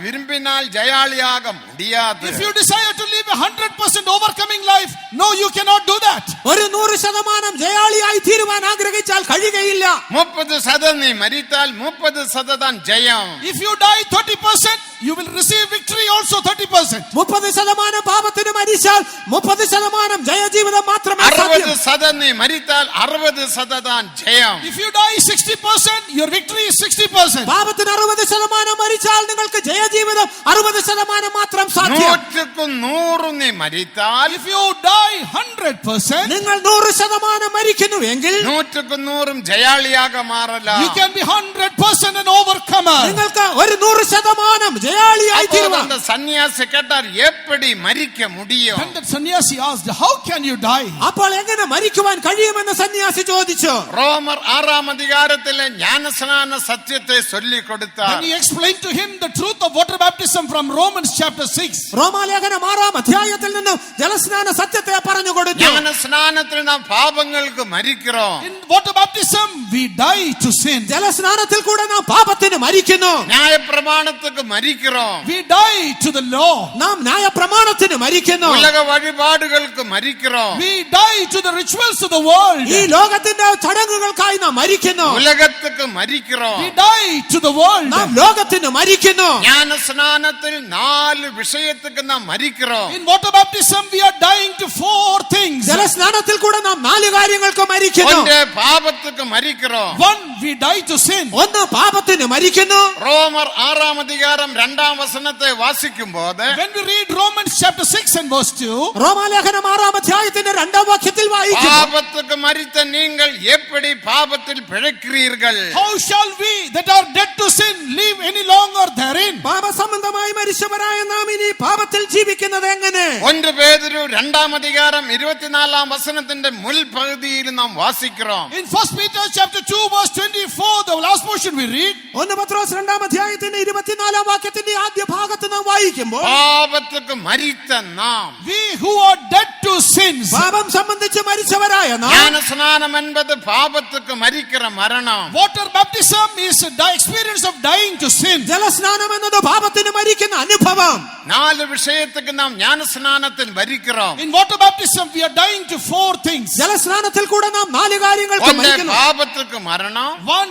விரும்பினால் ஜெயாளியாக முடியாது. if you desire to live 100% overcoming life, no, you cannot do that. ഒരു 100% ജയാളിയായി തീരുവാൻ ആഗ്രഹിച്ചാൽ കഴിയുകയില്ല. 30% நீ மரித்தால் 30% தான் ஜெயம். If you die 30%, you will receive victory also 30%. 30% പാപത്തിന് മരിച്ചാൽ 30% ജയജീവിതം മാത്രമേ സാധ്യം. 60% നീ മരിത്താൽ 60% தான் ஜெயம். If you die 60%, your victory is 60%. പാപത്തിന് 60% മരിച്ചാൽ നിങ്ങൾക്ക് ജയജീവിതം 60% മാത്രം സാധ്യം. 100% നീ മരിത്താൽ If you die 100%, നിങ്ങൾ 100% മരിക്കുന്നു എങ്കിൽ 100% ജയാളിயாக മാറலாம். you can be 100% an overcomer. നിങ്ങൾക്ക് ഒരു 100% ജയാളിയായി തീരുവാൻ. அந்த சன்னியாசி கேட்டார் எப்படி மரிக்க முடியும்? Then that sannyasi asked, how can you die? അപ്പോൾ എങ്ങനെ മരിക്കുവാൻ കഴിയുമെന്ന് സന്യാസി ചോദിച്ചു. ரோமர் 6 அதிகாரத்திலே ஞானஸ்நான சத்தியத்தை சொல்லி Then கொடுத்தார். he explained to him the truth of water baptism from Romans chapter 6. റോമാലേഖനം 6 അധ്യായത്തിൽ നിന്ന് ജലസ്നാന സത്യത്തെ പറഞ്ഞു കൊടുത്തു. ஞானஸ்நானத்தில் நாம் பாவங்களுக்கு மரிக்கிறோம். In water baptism, we die to sin. ജലസ്നാനത്തിൽ കൂടെ നാം പാപത്തിന് മരിക്കുന്നു. நியாயப்பிரமாணத்துக்கு மரிக்கிறோம். We die to the law. നാം ന്യായപ്രമാണത്തിന് മരിക്കുന്നു. உலக வழிபாடுகளுக்கு மரிக்கிறோம். We die to the rituals of the world. ഈ ലോകത്തിന്റെ ചടങ്ങുകൾക്കായി നാം മരിക്കുന്നു. உலகத்துக்கு மரிக்கிறோம். We die to the world. നാം ലോകത്തിന് മരിക്കുന്നു. ஞானஸ்நானத்தில் 4 விஷயத்துக்கு நாம் மரிக்கிறோம். In water baptism, we are dying to 4 things. ജലസ്നാനത്തിൽ കൂടെ നാം 4 കാര്യങ്ങൾക്ക് മരിക്കുന്നു. ஒன்று பாவத்துக்கு மரிக்கிறோம். 1, we die to sin. ഒന്ന് പാപത്തിന് മരിക്കുന്നു. ரோமர் 6 அதிகாரம் 2 வசனத்தை வாசிக்கும் போது When we read Romans chapter 6 and verse 2, റോമാലേഖനം 6 അധ്യായത്തിന്റെ 2 വാക്യത്തിൽ വായിക്കുന്നു. பாவத்துக்கு மரித்த நீங்கள் எப்படி பாவத்தில் பிழைக்கிறீர்கள்? how shall we that are dead to sin live any longer therein? പാപസംബന്ധമായി മരിച്ചവരായ നാം ഇനി പാപത്തിൽ ജീവിക്കുന്നത് എങ്ങനെ? 1 പേതുരു 2 அதிகாரம் 24 വസനത്തിന്റെ മുൽപകുതിയിൽ നാം വാസിக்கிறோம். In 1 Peter chapter 2 verse 24, the last portion we read, 1 പത്രോസ് 2 അധ്യായത്തിന്റെ 24 വാക്യത്തിന്റെ ആദ്യ ഭാഗത്ത് നാം വായിക്കുമ്പോൾ பாவத்துக்கு மரித்த நாம் we who are dead to sins. പാപം സംബന്ധിച്ച് മരിച്ചവരായ നാം ஞானஸ்நானம் என்பது பாவத்துக்கு மரிக்கிற மரணம். Water baptism is the experience of dying to sin. ജലസ്നാനം എന്നത് പാപത്തിന് മരിക്കുന്ന അനുഭവം. 4 விஷயத்துக்கு நாம் ஞானஸ்நானத்தில் மரிக்கிறோம். In water baptism, we are dying to 4 things. ജലസ്നാനത്തിൽ കൂടെ നാം 4 കാര്യങ്ങൾക്ക് ஒன்று മരിക്കുന്നു. பாவத்துக்கு மரணம். 1,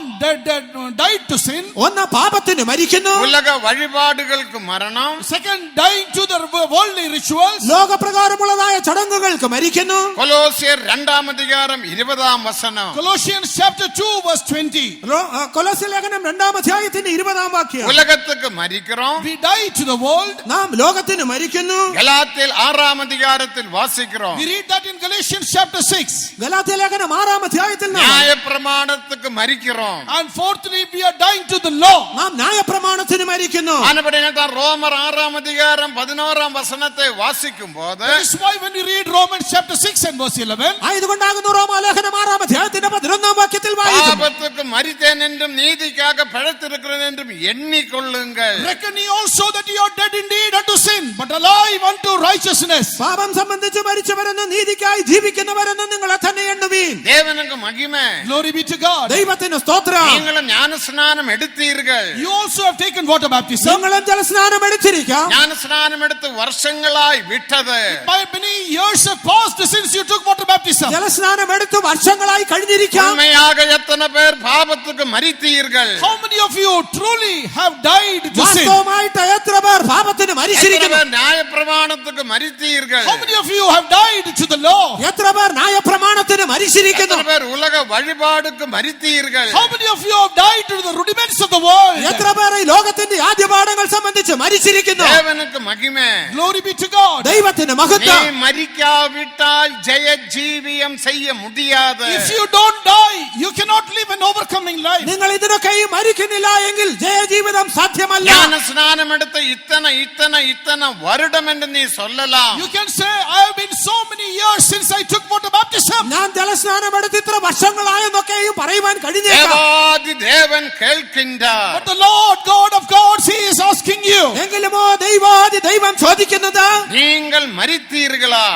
died to sin. ഒന്ന് പാപത്തിന് മരിക്കുന്നു. உலக வழிபாடுகளுக்கு மரணம். 2, dying to the worldly rituals. ലോകപ്രകാരമുള്ളതായ ചടങ്ങുകൾക്ക് മരിക്കുന്നു. கொலோசியர் 2 அதிகாரம் 20 வசனம். Colossians chapter 2 verse 20. കൊലോസ്യ ലേഖനം 2 അധ്യായത്തിന്റെ 20 വാക്യം. உலகத்துக்கு மரிக்கிறோம். We die to the world. നാം ലോകത്തിന് മരിക്കുന്നു. கலாத்தியர் 6 அதிகாரத்தில் வாசிக்கிறோம். We read that in Galatians chapter 6. Galatia ലേഖനം 6 അധ്യായത്തിൽ നാം நியாயப்பிரமாணத்துக்கு மரிக்கிறோம். And fourthly, we are dying to the law. നാം ന്യായപ്രമാണത്തിന് മരിക്കുന്നു. ஆனபடியால் ரோமர் 6 அதிகாரம் 11 வசனத்தை வாசிக்கும் போது That is why when we read Romans chapter 6 and verse 11, ആയതുകൊണ്ടാകുന്നു റോമാലേഖനം 6 അധ്യായത്തിന്റെ 11 വാക്യത്തിൽ വായിക്കുന്നു. பாவத்துக்கு மரித்தேன் என்றும் நீதிக்காக பிழைத்திருக்கிறேன் என்றும் எண்ணிக்கொள்ளுங்கள். reckon ye also that you are dead indeed unto sin, but alive unto righteousness. പാപം സംബന്ധിച്ച് മരിച്ചവരെന്ന് നീതിക്കായി ജീവിക്കുന്നവരെന്ന് നിങ്ങളെ തന്നെ എണ്ണുവീൻ. தேவனுக்கு மகிமை. Glory be to God. ദൈവത്തിന് സ്തോത്രം. நீங்களும் ஞானஸ்நானம் எடுத்தீர்கள். You also have taken water baptism. നിങ്ങളും ജലസ്നാനം എടുത്തിരിക്കാം. ஞானஸ்நானம் எடுத்து வருஷங்களாய் விட்டது. By many years have passed since you took water baptism. ജലസ്നാനം എടുത്ത് വർഷങ്ങളായി കഴിഞ്ഞിരിക്കാം. உண்மையாக எத்தனை பேர் பாவத்துக்கு மரித்தீர்கள்? How many of you truly have died to sin? വാസ്തവമായിട്ട് എത്ര പേർ പാപത്തിന് எத்தனை മരിച്ചിരിക്കുന്നു? பேர் நியாயப்பிரமாணத்துக்கு மரித்தீர்கள்? How many of you have died to the law? എത്ര പേർ ന്യായപ്രമാണത്തിന് മരിച്ചിരിക്കുന്നു? எத்தனை பேர் உலக வழிபாடுக்கு மரித்தீர்கள்? How many of you have died to the rudiments of the world? എത്ര പേർ ഈ ലോകത്തിന്റെ ആദ്യപാഠങ്ങൾ സംബന്ധിച്ച് മരിച്ചിരിക്കുന്നു? தேவனுக்கு மகிமை. Glory be to God. ദൈവത്തിന് நீ മഹത്വം. மரிக்காத இல்லாவிட்டால் ஜெய ஜீவியம் செய்ய முடியாது. If you don't die, you cannot live an overcoming life. നിങ്ങൾ ഇതിനൊക്കെയും മരിക്കുന്നില്ല എങ്കിൽ ജയജീവിതം സാധ്യമല്ല. ஞான ஸ்நானம் எடுத்து இத்தனை வருடம் என்று நீ சொல்லலாம். You can say, I have been so many years since I took water baptism. ഞാൻ ജലസ്നാനം എടുത്ത് ഇത്ര വർഷങ്ങളായെന്നൊക്കെയും പറയുവാൻ കഴിഞ്ഞേക്കാം. தேவாதி தேவன் கேட்கின்றார். But the Lord God of gods, He is asking you, എങ്കിലുമോ ദൈവാദി ദൈവം ചോദിക്കുന്നത്, நீங்கள் மரித்தீர்களா?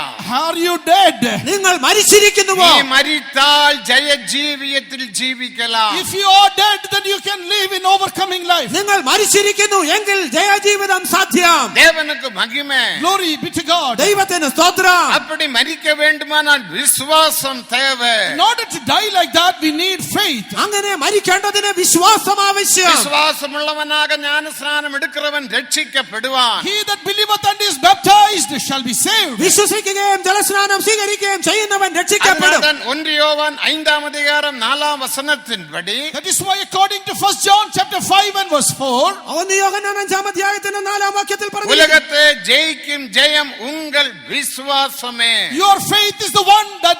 are you dead? നിങ്ങൾ മരിച്ചിരിക്കുന്നുവോ? நீ மரித்தால் ஜெய ஜீவியத்தில் ஜீவிக்கலாம். If you are dead, then you can live in overcoming life. നിങ്ങൾ മരിച്ചിരിക്കുന്നു എങ്കിൽ ജയജീവിതം സാധ്യം. தேவனுக்கு மகிமை. Glory be to God. ദൈവത്തിന് സ്തോത്രം. அப்படி மரிக்க வேண்டுமானால் விசுவாசம் தேவை. In order to die like that, we need faith. അങ്ങനെ മരിക്കേണ്ടതിന് വിശ്വാസം ആവശ്യം. விசுவாசமுள்ளவனாக ஞானஸ்நானம் எடுக்கிறவன் ரட்சிக்கப்படுவான். He that believeth and is baptized shall be saved. വിശ്വസിക്കുകയും ജലസ്നാനം സ്വീകരിക്കുകയും ചെയ്യുന്നവൻ രക്ഷിക്കപ്പെടും. அதனால்தான் 1 யோவான் 5ஆம் அதிகாரம் 4ஆம் வசனத்தின்படி That is why according to 1 John chapter 5 and verse 4, 1 യോഹന്നാൻ 5-ാം അധ്യായത്തിന്റെ 4-ാം വാക്യത്തിൽ പറഞ്ഞു, உலகத்தை ஜெயிக்கும் ஜெயம் உங்கள் விசுவாசமே. your faith is the one that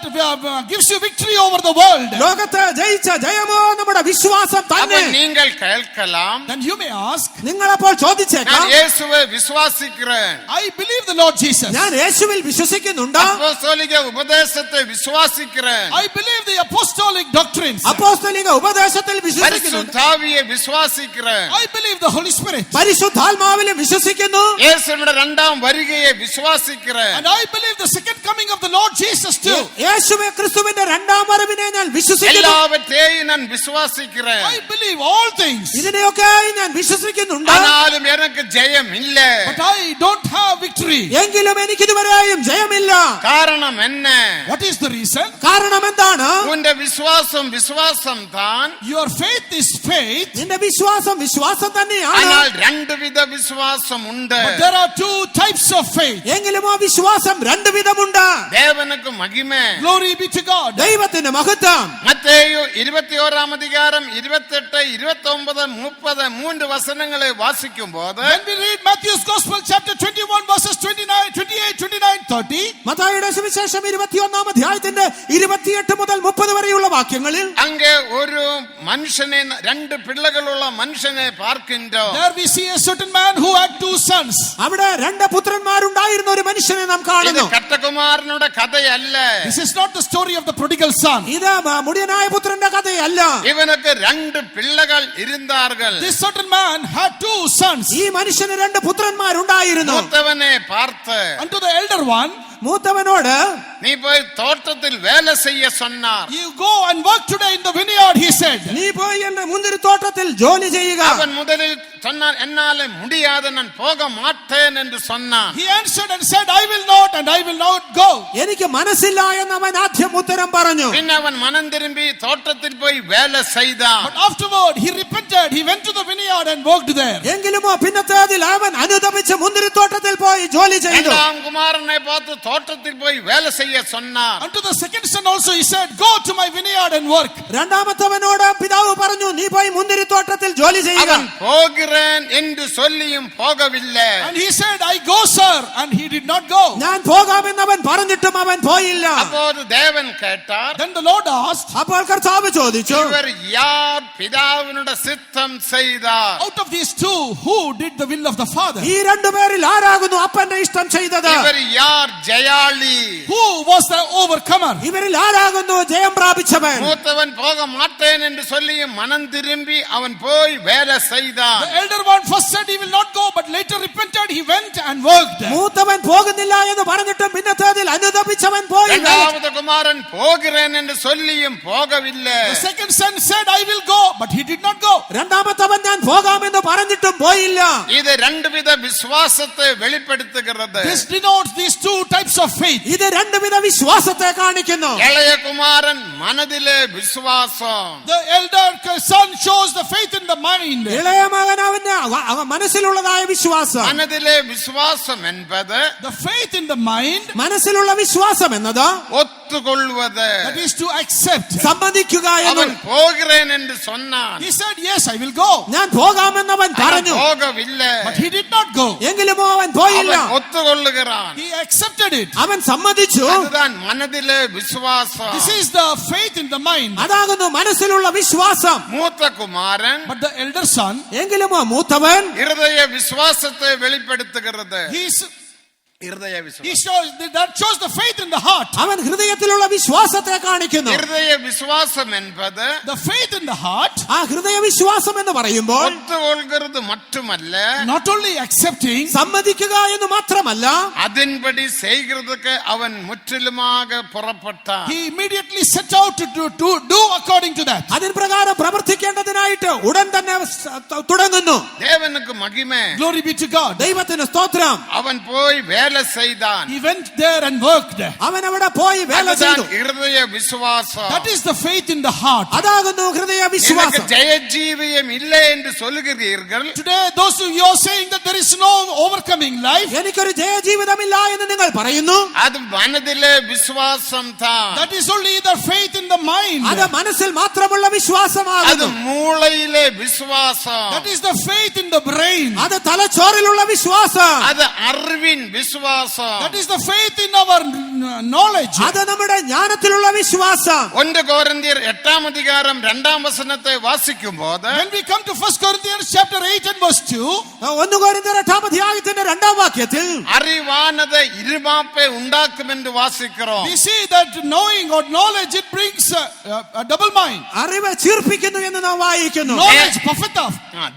gives you victory over the world. ലോകത്തെ ജയിച്ച ജയമോ നമ്മുടെ വിശ്വാസം തന്നെ. அப்ப நீங்கள் கேட்கலாம், Then you may ask, നിങ്ങളപ്പോൾ ചോദിച്ചേക്കാം, நான் இயேசுவை விசுவாசிக்கிறேன், I believe the Lord Jesus. ഞാൻ യേശുവിൽ വിശ്വസിക്കുന്നുണ്ടോ? அப்போஸ்தலிக உபதேசத்தை விசுவாசிக்கிறேன், I believe the apostolic doctrines. അപ്പോസ്തലിക ഉപദേശത്തിൽ വിശ്വസിക്കുന്നുണ്ട്. பரிசுத்தாவியை விசுவாசிக்கிறேன், I believe the Holy Spirit. പരിശുദ്ധാത്മാവിലും വിശ്വസിക്കുന്നു. இயேசுவின் 2ஆம் வருகையை விசுவாசிக்கிறேன். And I believe the second coming of the Lord Jesus too. യേശുവേ ക്രിസ്തുവിന്റെ രണ്ടാം വരവിനെ ഞാൻ വിശ്വസിക്കുന്നു. எல்லாவற்றையும் நான் விசுவாசிக்கிறேன். I believe all things. ഇതിനെയൊക്കെ ഞാൻ വിശ്വസിക്കുന്നുണ്ട്. ஆனாலும் எனக்கு ஜெயம் இல்ல. But I don't have victory. എങ്കിലും എനിക്കിതുവരെയും ജയമില്ല. காரணம் என்ன? What is the reason? കാരണം എന്താണ്? உன்னுடைய விசுவாசம் தான். Your faith is faith. നിന്റെ വിശ്വാസം വിശ്വാസം തന്നെയാണ്. ஆனால் ரெண்டு வித விசுவாசம் உண்டு. But there are two types of faith. എങ്കിലും ആ വിശ്വാസം രണ്ട് വിധമുണ്ട്. தேவனுக்கு மகிமை. Glory be to God. ദൈവത്തിന് മഹത്വം. மத்தேயு 21ஆம் அதிகாரம் 28, 29, 30 மூன்று வசனங்களை வாசிக்கும் போது When we read Matthew's Gospel chapter 21 verses 29, 28, 29, 30, മത്തായിയുടെ സുവിശേഷം 21-ാം അധ്യായത്തിന്റെ 28 മുതൽ 30 വരെയുള്ള വാക്യങ്ങളിൽ அங்கே ஒரு மனுஷனை ரெண்டு பிள்ளைகளுள்ள மனுஷனை பார்க்கின்றோம். there we see a certain man who had two sons. അവിടെ രണ്ട് പുത്രന്മാരുണ്ടായിരുന്ന ഒരു മനുഷ്യനെ നാം இது കാണുന്നു. கட்டகுமாரனுடைய கதை அல்ல. This is not the story of the prodigal son. ഇത് മുടിയനായ പുത്രന്റെ കഥയല്ല. இவனுக்கு ரெண்டு பிள்ளைகள் இருந்தார்கள். This certain man had two sons. ഈ മനുഷ്യന് രണ്ട് പുത്രന്മാരുണ്ടായിരുന്നു. மூத்தவனை பார்த்து, Unto the elder one, മൂത്തവനോട് நீ போய் தோட்டத்தில் வேலை செய்ய சொன்னார். you go and work today in the vineyard, he said. നീ പോയി എന്റെ മുന്തിരിത്തോട്ടത്തിൽ ജോലി ചെയ്യുക. அவன் முதலில் சொன்னான், என்னால முடியாது, நான் போக மாட்டேன் என்று சொன்னான். He answered and said, I will not and I will not go. എനിക്ക് മനസ്സില്ല എന്ന് അവൻ ആദ്യം ഉത്തരം പറഞ്ഞു. பின் அவன் மனம் திரும்பி தோட்டத்தில் போய் வேலை செய்தான். But afterward he repented. He went to the vineyard and worked there. എങ്കിലുമോ പിന്നത്തേതിൽ അവൻ അനുദപിച്ച് മുന്തിരിത്തോട്ടത്തിൽ പോയി ജോലി ചെയ്തു. இரண்டாம் குமாரனை பார்த்து தோட்டத்தில் போய் வேலை செய்ய சொன்னார். Unto the second son also he said, go to my vineyard and work. രണ്ടാമത്തവനോട് പിതാവ് പറഞ്ഞു, നീ പോയി മുന്തിരിത്തോട്ടത്തിൽ ജോലി ചെയ്യുക. அவன் போகிறேன் என்று சொல்லியும் போகவில்லை. And he said, I go, sir, and he did not go. ഞാൻ പോകാമെന്ന് അവൻ പറഞ്ഞിട്ടും അവൻ പോയില്ല. அப்போது தேவன் கேட்டார், Then the Lord asked, അപ്പോൾ കർത്താവ് ചോദിച്ചു, இவர் யார் பிதாவினுடைய சித்தம் செய்தார்? out of these two, who did the will of the Father? ഈ രണ്ടുപേരിൽ ആരാകുന്നു അപ്പന്റെ ഇഷ്ടം ചെയ്തത്? இவர் யார் ஜெயாளி? Who was the overcomer? ഇവരിൽ ആരാകുന്നു ജയം പ്രാപിച്ചവൻ? மூத்தவன் போக மாட்டேன் என்று சொல்லியும் மனம் திரும்பி அவன் போய் வேலை செய்தான். The elder one first said he will not go, but later repented, he went and worked. മൂത്തവൻ പോകുന്നില്ല എന്ന് പറഞ്ഞിട്ടും പിന്നത്തേതിൽ അനുദപിച്ചവൻ പോയി. இரண்டாவது குமாரன் போகிறேன் என்று சொல்லியும் போகவில்லை. The second son said, I will go, but he did not go. രണ്ടാമത്തവൻ ഞാൻ പോകാമെന്ന് പറഞ്ഞിട്ടും പോയില്ല. இது ரெண்டு வித விசுவாசத்தை வெளிப்படுத்துகிறது. This denotes these two types of faith. ഇത് രണ്ടുവിധ വിശ്വാസത്തെ കാണിക്കുന്നു. இளைய குமாரன் மனதிலே விசுவாசம், The elder son shows the faith in the mind. ഇളയ മകൻ അവന്റെ മനസ്സിലുള്ളതായ വിശ്വാസം. மனதிலே விசுவாசம் என்பது The faith in the mind മനസ്സിലുള്ള വിശ്വാസം എന്നത് ஒத்த ஒத்துக்கொள்வது. That is to accept. സമ്മതിക്കുക அவன் എന്ന് போகிறேன் என்று சொன்னான். He said, yes, I will go. ഞാൻ പോകാമെന്ന് അവൻ அவன் പറഞ്ഞു. போகவில்லை. But he did not go. എങ്കിലുമോ അവൻ പോയില്ല. அவன் ஒத்துக்கொள்ளுகிறான். He accepted it. അവൻ സമ്മതിച്ചു. அதுதான் மனதிலே விசுவாசம். This is the faith in the mind. അതാകുന്നു മനസ്സിലുള്ള വിശ്വാസം. மூத்த குமாரன் But the elder son, എങ്കിലുമോ മൂത്തവൻ இருதய விசுவாசத்தை வெளிப்படுத்துகிறது. இருதய he விசுவாசம். shows that shows the faith in the heart. അവൻ ഹൃദയത്തിലുള്ള വിശ്വാസത്തെ കാണിക്കുന്നു. இருதய விசுவாசம் என்பது The faith in the heart, ആ ഹൃദയ വിശ്വാസം എന്ന് പറയുമ്പോൾ ஒத்துக்கொள்கிறது மட்டுமல்ல, not only accepting, സമ്മതിക്കുക എന്ന് മാത്രമല്ല, அதன்படி செய்கிறதுக்கு அவன் முற்றிலுமாக புறப்பட்டான். he immediately set out to do according to that. അതിൻ പ്രകാരം പ്രവർത്തിക്കേണ്ടതിനായിട്ട് ഉടൻ തന്നെ തുടങ്ങുന്നു. தேவனுக்கு மகிமை. Glory be to God. ദൈവത്തിന് സ്തോത്രം. அவன் போய் வேலை செய்தான். He went there and worked. അവൻ അവിടെ പോയി വേല அதுதான் ചെയ്തു. இருதய விசுவாசம். That is the faith in the heart. അതാകുന്നു ഹൃദയ எனக்கு വിശ്വാസം. ஜெயஜீவியம் இல்லை என்று சொல்லுகிறீர்கள். Today, those who you are saying that there is no overcoming life, എനിക്കൊരു ജയജീവിതമില്ല എന്ന് നിങ്ങൾ പറയുന്നു. அது மனதிலே விசுவாசம் தான். that is only the faith in the mind. അത് മനസ്സിൽ മാത്രമുള്ള அது വിശ്വാസമാകുന്നു. மூளையிலே விசுவாசம். That is the faith in the brain. അത് തലച്ചോറിലുള്ള വിശ്വാസം. அது அறிவின் விசுவாசம். That is the faith in our knowledge. അത് നമ്മുടെ ജ്ഞാനത്തിലുള്ള വിശ്വാസം. 1 கொரிந்தியர் 8 அதிகாரம் 2 வசனத்தை வாசிக்கும் போது When we come to 1 Corinthians chapter 8 and verse 2, 1 കൊരിന്ത്യർ 8 അധ്യായത്തിന്റെ 2 വാക്യത്തിൽ அறிவானதை இருமாப்பை உண்டாக்கும் என்று வாசிக்கிறோம். we see that knowing or knowledge, it brings a double mind. അറിവ് ചീർപ്പിക്കുന്നു എന്ന് നാം വായിക്കുന്നു. Knowledge puffeth up.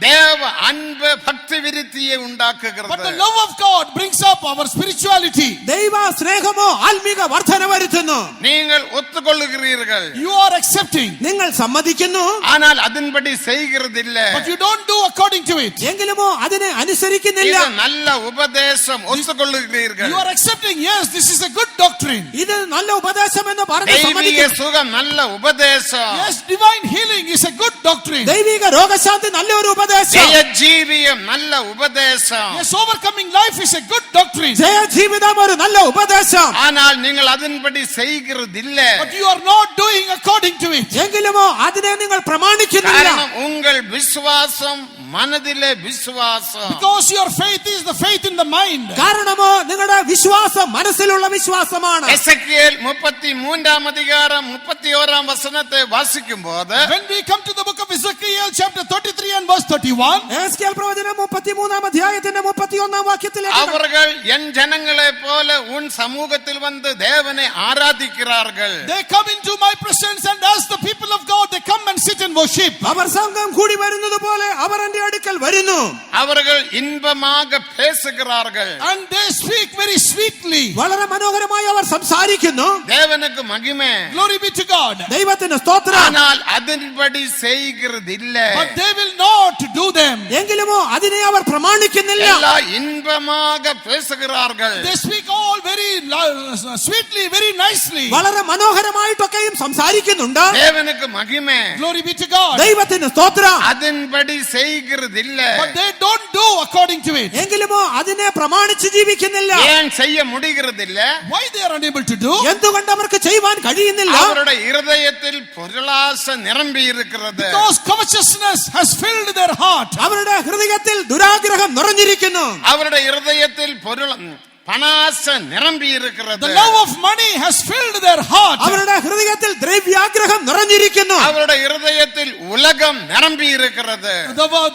தேவ அன்பு பக்தி விருத்தியை But the உண்டாக்குகிறது. love of God brings up our spirituality. ദൈവ സ്നേഹമോ ആത്മീക വർധന വരുത്തുന്നു. நீங்கள் ஒத்துக்கொள்ளுகிறீர்கள், You are accepting, നിങ്ങൾ സമ്മതിക്കുന്നു. ஆனால் அதன்படி செய்கிறதில்ல. but you don't do according to it. എങ്കിലുമോ അതിനെ അനുസരിക്കുന്നില്ല. இது நல்ல உபதேசம், ஒத்துக்கொள்ளுகிறீர்கள். You are accepting, yes, this is a good doctrine. ഇത് നല്ല ഉപദേശം എന്ന് പറഞ്ഞ് தெய்வீக സമ്മതിക്കുന്നു. சுகம் நல்ல உபதேசம். Yes, divine healing is a good doctrine. ദൈവിക രോഗശാന്തി നല്ലൊരു ഉപദേശം. ஜெயஜீவியம் நல்ல உபதேசம். Yes, overcoming life is a good doctrine. ജയജീവിതം ഒരു നല്ല ഉപദേശം. ஆனால் நீங்கள் அதன்படி செய்கிறதில்ல. But you are not doing according to it. എങ്കിലുമോ അതിനെ നിങ്ങൾ പ്രമാണിക്കുന്നില്ല. காரணம் உங்கள் விசுவாசம் மனதிலே விசுவாசம். Because your faith is the faith in the mind. കാരണമോ നിങ്ങളുടെ വിശ്വാസം മനസ്സിലുള്ള വിശ്വാസമാണ്. எசேக்கியேல் 33 அதிகாரம் 31 வசனத்தை வாசிக்கும் போது When we come to the book of Ezekiel chapter 33 and verse 31, Ezekiel പ്രവചനം 33 അധ്യായത്തിന്റെ 31 വാക്യത്തിലേക്ക് அவர்கள் என் ஜனங்களை போல உன் சமூகத்தில் வந்து தேவனை ஆராதிக்கிறார்கள். they come into my presence, and as the people of God, they come and sit and worship. അവർ സംഘം കൂടി വരുന്നത് പോലെ അവർ എന്റെ അടുക്കൽ വരുന്നു. அவர்கள் இன்பமாக பேசுகிறார்கள். And they speak very sweetly. വളരെ മനോഹരമായി അവർ സംസാരിക്കുന്നു. தேவனுக்கு மகிமை. Glory be to God. ദൈവത്തിന് സ്തോത്രം. ஆனால் அதன்படி செய்கிறதில்ல. But they will not do them. എങ്കിലുമോ അതിനെ അവർ പ്രമാണിക്കുന്നില്ല. எல்லாம் இன்பமாக பேசுகிறார்கள். They speak all very sweetly, very nicely. വളരെ മനോഹരമായിട്ടൊക്കെയും സംസാരിക്കുന്നുണ്ട്. தேவனுக்கு மகிமை. Glory be to God. ദൈവത്തിന് സ്തോത്രം. அதன்படி செய்கிறதில்ல. But they don't do according to it. എങ്കിലുമോ അതിനെ പ്രമാണിച്ച് ജീവിക്കുന്നില്ല. ஏன் செய்ய முடிகிறதில்ல? Why they are unable to do? എന്തുകൊണ്ട് അവർക്ക് ചെയ്യുവാൻ കഴിയുന്നില്ല? அவருடைய இருதயத்தில் பொருளாசை நிரம்பி இருக்கிறது. Because covetousness has filled their heart. അവരുടെ ഹൃദയത്തിൽ ദുരാഗ്രഹം നിറഞ്ഞിരിക്കുന്നു. அவருடைய இருதயத்தில் பணாசை நிரம்பி The இருக்கிறது. love of money has filled their heart. അവരുടെ ഹൃദയത്തിൽ ദ്രവ്യാഗ്രഹം നിറഞ്ഞിരിക്കുന്നു. அவருடைய இருதயத்தில் உலகம் நிரம்பி இருக்கிறது.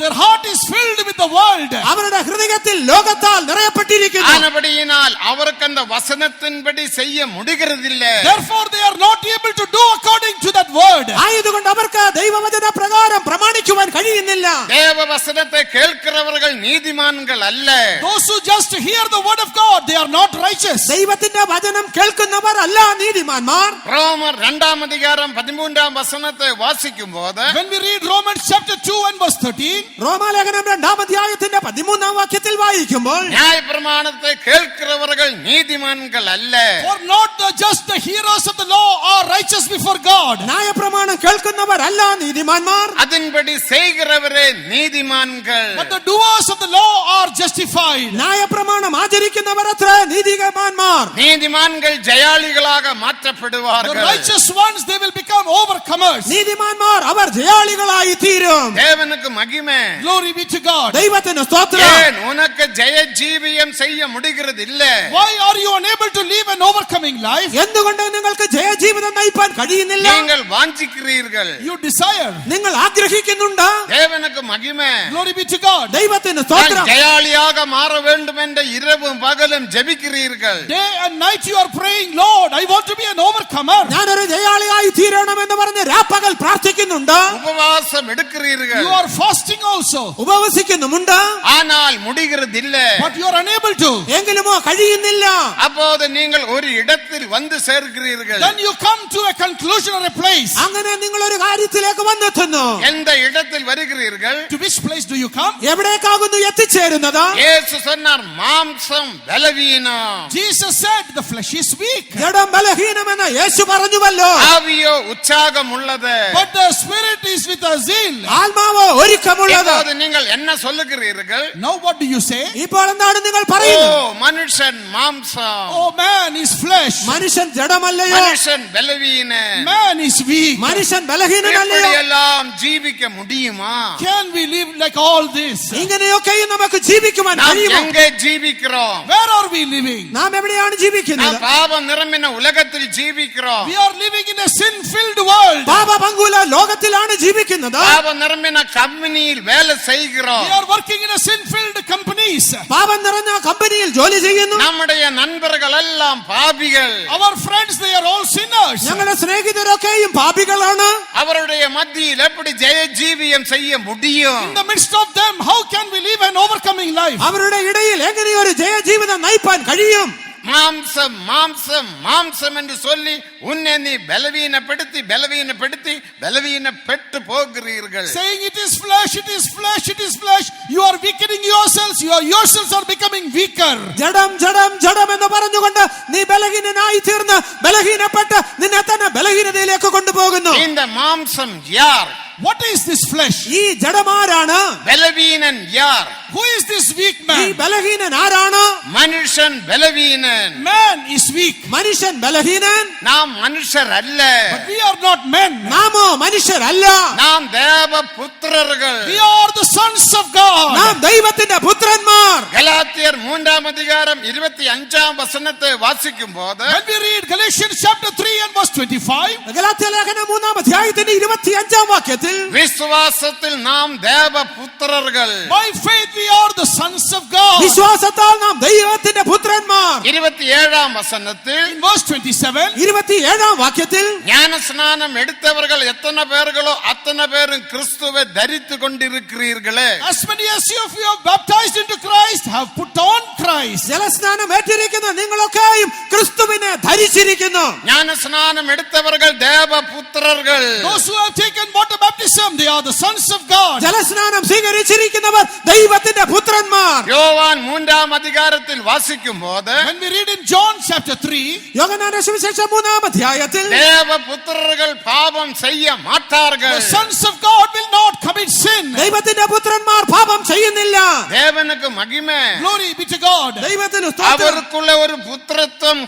Their heart is filled with the world. അവരുടെ ഹൃദയത്തിൽ ലോകത്താൽ നിറയപ്പെട്ടിരിക്കുന്നു. ஆனபடியினால் அவருக்கு அந்த வசனத்தின்படி செய்ய முடிகிறதில்ல. Therefore they are not able to do according to that word. ആയതുകൊണ്ട് അവർക്ക് ദൈവവചന പ്രകാരം പ്രമാണിക്കുവാൻ കഴിയുന്നില്ല. தேவ வசனத்தை கேட்கிறவர்கள் நீதிமான்கள் அல்ல. Those who just hear the word of God, they are not righteous. ദൈവത്തിന്റെ വചനം കേൾക്കുന്നവർ അല്ല നീതിമാന്മാർ. ரோமர் 2 அதிகாரம் 13 வசனத்தை வாசிக்கும் போது When we read Romans chapter 2 and verse 13, റോമാലേഖനം 2 അധ്യായത്തിന്റെ 13 വാക്യത്തിൽ വായിക്കുമ്പോൾ நியாயப்பிரமாணத்தை கேட்கிறவர்கள் நீதிமான்கள் அல்ல. for not just the hearers of the law are righteous before God. ന്യായപ്രമാണം കേൾക്കുന്നവർ അല്ല നീതിമാന്മാർ. அதன்படி செய்கிறவரே நீதிமான்கள். But the doers of the law are justified. ന്യായപ്രമാണം ആചരിക്കുന്നവർ അത്ര നീതിമാന്മാർ. நீதிமான்கள் ஜெயாளிகளாக The மாற்றப்படுவார்கள். righteous ones, they will become overcomers. നീതിമാന്മാർ അവർ ജയാളികളായി തീരും. தேவனுக்கு மகிமை. Glory be to God. ദൈവത്തിന് സ്തോത്രം. ஏன் உனக்கு ஜெய ஜீவியம் செய்ய முடிகிறது இல்ல? Why are you unable to live an overcoming life? എന്തുകൊണ്ട് നിങ്ങൾക്ക് ജയജീവിതം നയിപ്പാൻ കഴിയുന്നില്ല? நீங்கள் வாஞ்சிக்கிறீர்கள். You desire. നിങ്ങൾ ആഗ്രഹിക്കുന്നുണ്ട്. தேவனுக்கு மகிமை. Glory be to God. ദൈവത്തിന് நான் സ്തോത്രം. ஜெயாளியாக மாற வேண்டும் என்ற இரவும் பகலும் ஜெபிக்கிறீர்கள். Day and night you are praying, Lord, I want to be an overcomer. ഞാനൊരു ജയാളിയായി തീരണമെന്ന് പറഞ്ഞ് രാപ്പകൽ പ്രാർത്ഥിക്കുന്നുണ്ട്. உபவாசம் எடுக்கிறீர்கள். You are fasting also. ഉപവസിക്കുന്നുമുണ്ട്. ஆனால் முடிகிறது இல்ல. But you are unable to. എങ്കിലുമോ കഴിയുന്നില്ല. அப்போது நீங்கள் ஒரு இடத்தில் வந்து சேர்க்கிறீர்கள். Then you come to a conclusion or a place. അങ്ങനെ നിങ്ങൾ ഒരു കാര്യത്തിലേക്ക് വന്നെത്തുന്നു. எந்த இடத்தில் வருகிறீர்கள்? To which place do you come? എവിടേക്കാകുന്നു എത്തിച്ചേരുന്നത്? இயேசு சொன்னார் மாம்சம் பலவீனம். Jesus said the flesh is weak. ജഡം ബലഹീനമെന്ന് യേശു പറഞ്ഞുവല്ലോ. ஆவியோ உற்சாகம் உள்ளது. But the spirit is with a zeal. ആത്മാവോ ഒരുക്കമുള്ളത്. இப்போது நீங்கள் என்ன சொல்லுகிறீர்கள்? Now what do you say? ഇപ്പോൾ എന്താണ് നിങ്ങൾ ஓ പറയുന്നത്? மனுஷன் மாம்சம். Oh, man is flesh. മനുഷ്യൻ ജഡമല്ലയോ? மனுஷன் பலவீனன். Man is weak. മനുഷ്യൻ ബലഹീനനല്ലയോ? இப்படியெல்லாம் ஜீவிக்க முடியுமா? Can we live like all this? ഇങ്ങനെയൊക്കെയും നമുക്ക് ജീവിക്കുവാൻ நாம் കഴിയുമോ? எங்கே ஜீவிக்கிறோம்? Where are we living? നാം എവിടെയാണ് நாம் ജീവിക്കുന്നത്? பாவம் நிரம்பின உலகத்தில் ஜீவிக்கிறோம். We are living in a sin-filled world. പാപപങ്കുല ലോകത്തിലാണ് ജീവിക്കുന്നത്. பாவம் நிரம்பின கம்பெனியில் வேலை செய்கிறோம். We are working in a sin-filled companies. പാപം നിറഞ്ഞ കമ്പനിയിൽ ജോലി ചെയ്യുന്നു. நம்முடைய நண்பர்கள் எல்லாம் பாவிகள். Our friends, they are all sinners. ഞങ്ങളുടെ സ്നേഹിതരൊക്കെയും പാപികളാണ്. அவருடைய மத்தியில் எப்படி ஜெய ஜீவியம் செய்ய முடியும்? In the midst of them, how can we live an overcoming life? അവരുടെ ഇടയിൽ എങ്ങനെ ഒരു ജയജീവിതം നയിപ്പാൻ കഴിയും? மாம்சம் மாம்சம் மாம்சம் என்று சொல்லி உன்னை நீ பலவீனப்படுத்தி பலவீனப்படுத்தி பலவீனப்பட்டு போகிறீர்கள். Saying it is flesh, it is flesh, it is flesh. You are weakening yourselves. Yourselves are becoming weaker. ജഡം ജഡം ജഡം എന്ന് പറഞ്ഞുകൊണ്ട് നീ ബലഹീനനായി തീർന്ന് ബലഹീനപ്പെട്ട് നിന്നെ തന്നെ ബലഹീനതയിലേക്ക് കൊണ്ടുപോകുന്നു. இந்த மாம்சம் யார்? What is this flesh? ഈ ജഡമാരാണ്? பலவீனன் யார்? Who is this weak ഈ man? ബലഹീനൻ ആരാണ്? மனுஷன் பலவீனன். Man is weak. മനുഷ്യൻ ബലഹീനൻ. நாம் மனுஷர் அல்ல. But we are not men. നാമോ മനുഷ്യരല്ല. நாம் தேவ புத்திரர்கள். We are the sons of God. നാം ദൈവത്തിന്റെ പുത്രന്മാർ. கலாத்தியர் 3:25 வசனத்தை வாசிக்கும் போது When we read Galatians chapter 3 and verse 25, Galatia ലേഖനം 3-ാം അധ്യായത്തിന്റെ 25-ാം വാക്യത്തിൽ விசுவாசத்தில் நாம் தேவ புத்திரர்கள். by faith we are the sons of God. വിശ്വാസത്താൽ നാം ദൈവത്തിന്റെ പുത്രന്മാർ. 27 வசனத்தில் In verse 27, 27-ാം വാക്യത്തിൽ ஞான ஸ்நானம் எடுத்தவர்கள் எத்தனை பேர்களோ அத்தனை பேரும் கிறிஸ்துவை தரித்து கொண்டிருக்கிறீர்களே. as many as you have baptized into Christ have put on Christ. ജലസ്നാനം ഏറ്റിരിക്കുന്ന നിങ്ങളൊക്കെയും ക്രിസ്തുവിനെ ധരിച്ചിരിക്കുന്നു. ஞான ஸ்நானம் எடுத்தவர்கள் தேவ புத்திரர்கள். Those who have taken water baptism, they are the sons of God. ജലസ്നാനം സ്വീകരിച്ചിരിക്കുന്നവർ ദൈവത്തിന്റെ പുത്രന്മാർ. யோவான் 3:அதிகாரத்தில் வாசிக்கும் போது When we read in John chapter 3, യോഹന്നാന്റെ സുവിശേഷം 3-ാം അധ്യായത്തിൽ தேவ புத்திரர்கள் பாவம் செய்ய மாட்டார்கள். the sons of God will not commit sin. ദൈവത്തിന്റെ പുത്രന്മാർ പാപം ചെയ്യുന്നില്ല. தேவனுக்கு மகிமை. Glory be to God. ദൈവത്തിന് സ്തോത്രം. அவருக்குள்ள ஒரு புத்திரத்துவம்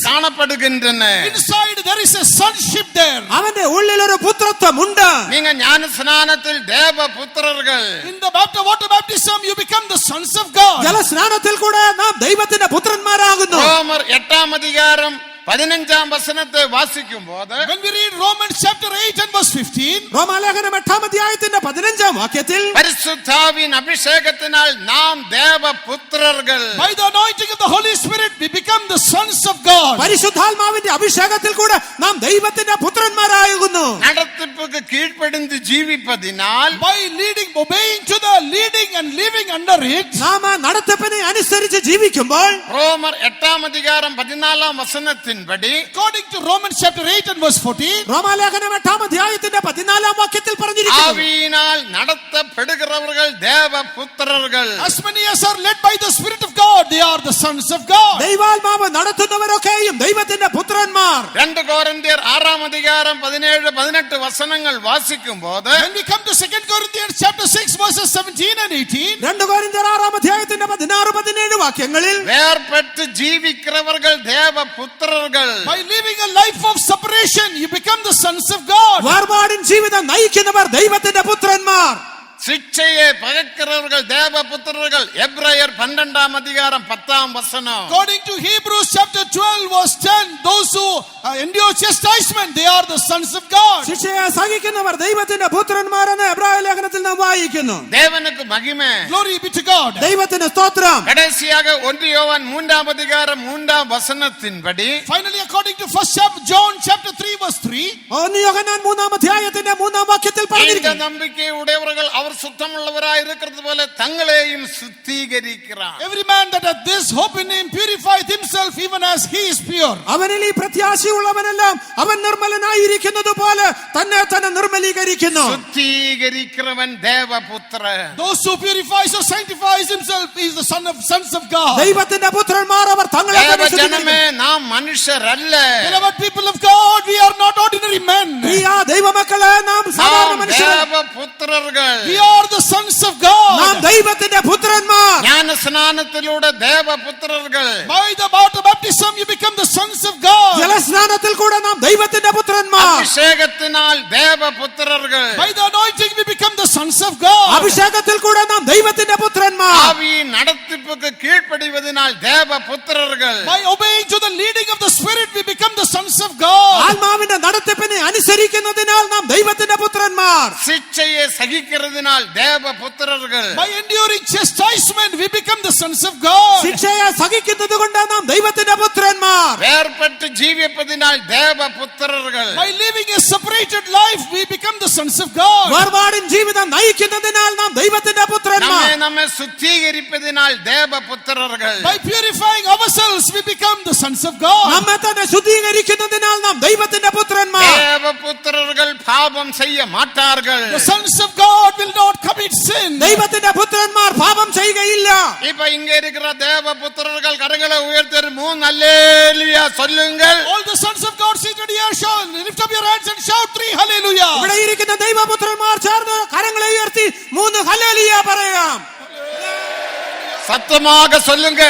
കാണപ്പെടുகின்றன. Inside there is a sonship there. അവന്റെ ഉള്ളിൽ ഒരു പുത്രത്വം ഉണ്ട്. நீங்க ஞான ஸ்நானத்தில் தேவ புத்திரர்கள். In the water baptism you become the sons of God. ജലസ്നാനത്തിൽ കൂടെ നാം ദൈവത്തിന്റെ പുത്രന്മാരാകുന്നു. ரோமர் 8:15 வசனத்தை வாசிக்கும் போது When we read Romans chapter 8 and verse 15, റോമാലേഖനം 8-ാം അധ്യായത്തിന്റെ 15-ാം വാക്യത്തിൽ பரிசுத்தாவின் அபிஷேகத்தினால் நாம் தேவ புத்திரர்கள். by the anointing of the Holy Spirit we become the sons of God. പരിശുദ്ധാത്മാവിന്റെ അഭിഷേകത്തിൽ കൂടെ നാം ദൈവത്തിന്റെ പുത്രന്മാരാകുന്നു. நடத்திப்புக்கு கீழ்ப்படிந்து ஜீவிப்பதினால் By obeying to the leading and living under it, നാം ആ നടത്തിപ്പിനെ അനുസരിച്ച് ജീവിക്കുമ്പോൾ ரோமர் 8:14 വചനത്തിൻപടി according to Romans chapter 8 and verse 14, റോമാലേഖനം 8-ാം അധ്യായത്തിന്റെ 14-ാം വാക്യത്തിൽ പറഞ്ഞിരിക്കുന്നു, ஆவியினால் நடத்தப்படுகிறவர்கள் தேவ புத்திரர்கள். as many as are led by the Spirit of God, they are the sons of God. ദൈവാത്മാവ് നടത്തുന്നവരൊക്കെയും ദൈവത്തിന്റെ പുത്രന്മാർ. 2 കൊരിന്ത്യർ 6:16 17-18 വസനങ്ങൾ വാസിക്കുമ്പോൾ When we come to 2 Corinthians chapter 6 verses 17 and 18, 2 കൊരിന്ത്യർ 6 അധ്യായത്തിന്റെ 16-17 വാക്യങ്ങളിൽ വേർപെട്ട് ജീവിக்கிறவர்கள் ദേവപുത്രர்கள். by living a life of separation, you become the sons of God. വേർപാടിൻ ജീവിതം നയിക്കുന്നവർ ദൈവത്തിന്റെ പുത്രന്മാർ. ശിക്ഷയെ പകக்கிறவர்கள் ദേവപുത്രர்கள். എബ്രായർ 12-ാം അധികാരം 10-ാം വസനം. According to Hebrews chapter 12 verse 10, those who endure chastisement, they are the sons of God. ശിക്ഷയെ സഹിക്കുന്നവർ ദൈവത്തിന്റെ പുത്രന്മാരെന്ന് എബ്രായ ലേഖനത്തിൽ നാം വായിക്കുന്നു. தேவனுக்கு மகிமை. Glory be to God. ദൈവത്തിന് സ്തോത്രം. கடைசியாக 1 யோவான் 3-ாம் அதிகாரம் 3-ாம் வசனத்தின்படி Finally, according to 1 John chapter 3 verse 3, 1 യോഹന്നാൻ 3-ാം അധ്യായത്തിന്റെ 3-ാം വാക്യത്തിൽ இந்த പറഞ്ഞിരിക്കുന്നു, நம்பிக்கை உடையவர்கள் அவர் சுத்தமுள்ளவராய் இருக்கிறது போல தங்களையும் சுத்திகரிக்கிறார். every man that hath this hope in him purifieth himself even as he is pure. അവനിൽ ഈ പ്രത്യാശയുള്ളവനെല്ലാം അവൻ നിർമ്മലനായിരിക്കുന്നത് പോലെ തന്നെ തന്നെ നിർമ്മലീകരിക്കുന്നു. சுத்திகரிக்கிறவன் தேவபுத்திரன். Those who purifies or sanctifies himself is the sons of God. ദൈവത്തിന്റെ പുത്രന്മാർ അവർ തങ്ങളെ തന്നെ தேவஜனமே ശുദ്ധീകരിക്കുന്നു. நாம் மனுஷர் அல்ல. Beloved people of God, we are not ordinary men. പ്രിയ ദൈവമക്കളെ, നാം സാധാരണ நாம் മനുഷ്യരല്ല. தேவபுத்திரர்கள். We are the sons of God. നാം ദൈവത്തിന്റെ പുത്രന്മാർ. ஞானஸ்நானத்திலൂടെ தேவபுத்திரர்கள். By the water baptism you become the sons of God. ജലസ്നാനത്തിൽ കൂടെ നാം ദൈവത്തിന്റെ പുത്രന്മാർ. அபிஷேகத்தினால் தேவபுத்திரர்கள். By the anointing we become the sons of God. അഭിഷേകത്തിൽ കൂടെ നാം ദൈവത്തിന്റെ പുത്രന്മാർ. ஆவியின் நடத்திப்புக்கு கீழ்ப்படிவதனால் தேவபுத்திரர்கள். By obeying to the leading of the Spirit we become the sons of God. ആത്മാവിന്റെ നടത്തിപ്പിനെ അനുസരിക്കുന്നതിനാൽ നാം ദൈവത്തിന്റെ പുത്രന്മാർ. சிச்சையை சகிக்கிறதுனால் தேவபுத்திரர்கள். By enduring chastisement we become the sons of God. ശിക്ഷയെ സഹിക്കുന്നത് കൊണ്ട് നാം ദൈവത്തിന്റെ പുത്രന്മാർ. வேர்பட்டு ஜீவிப்பதினால் தேவபுத்திரர்கள். By living a separated life we become the sons of God. വേർപാടിൻ ജീവിതം നയിക്കുന്നതിനാൽ നാം ദൈവത്തിന്റെ പുത്രന്മാർ. நம்மை சுத்திகரிப்பதினால் தேவபுத்திரர்கள். By purifying ourselves we become the sons of God. നമ്മെ തന്നെ ശുദ്ധീകരിക്കുന്നതിനാൽ നാം ദൈവത്തിന്റെ പുത്രന്മാർ. தேவபுத்திரர்கள் பாவம் செய்ய மாட்டார்கள். The sons of God will not commit sin. ദൈവത്തിന്റെ പുത്രന്മാർ പാപം ചെയ്യുകയില്ല. இப்ப இங்க இருக்கிற தேவபுத்திரர்கள் கரங்களை உயர்த்தி 3 அல்லேலூயா சொல்லுங்கள். All the sons of God seated here shall lift up your hands and shout 3 hallelujah. ഇവിടെ ഇരിക്കുന്ന ദൈവപുത്രന്മാർ ചേർന്ന് കരങ്ങളെ ഉയർത്തി 3 ഹല്ലേലൂയ പറയാം. சத்தமாக சொல்லுங்க.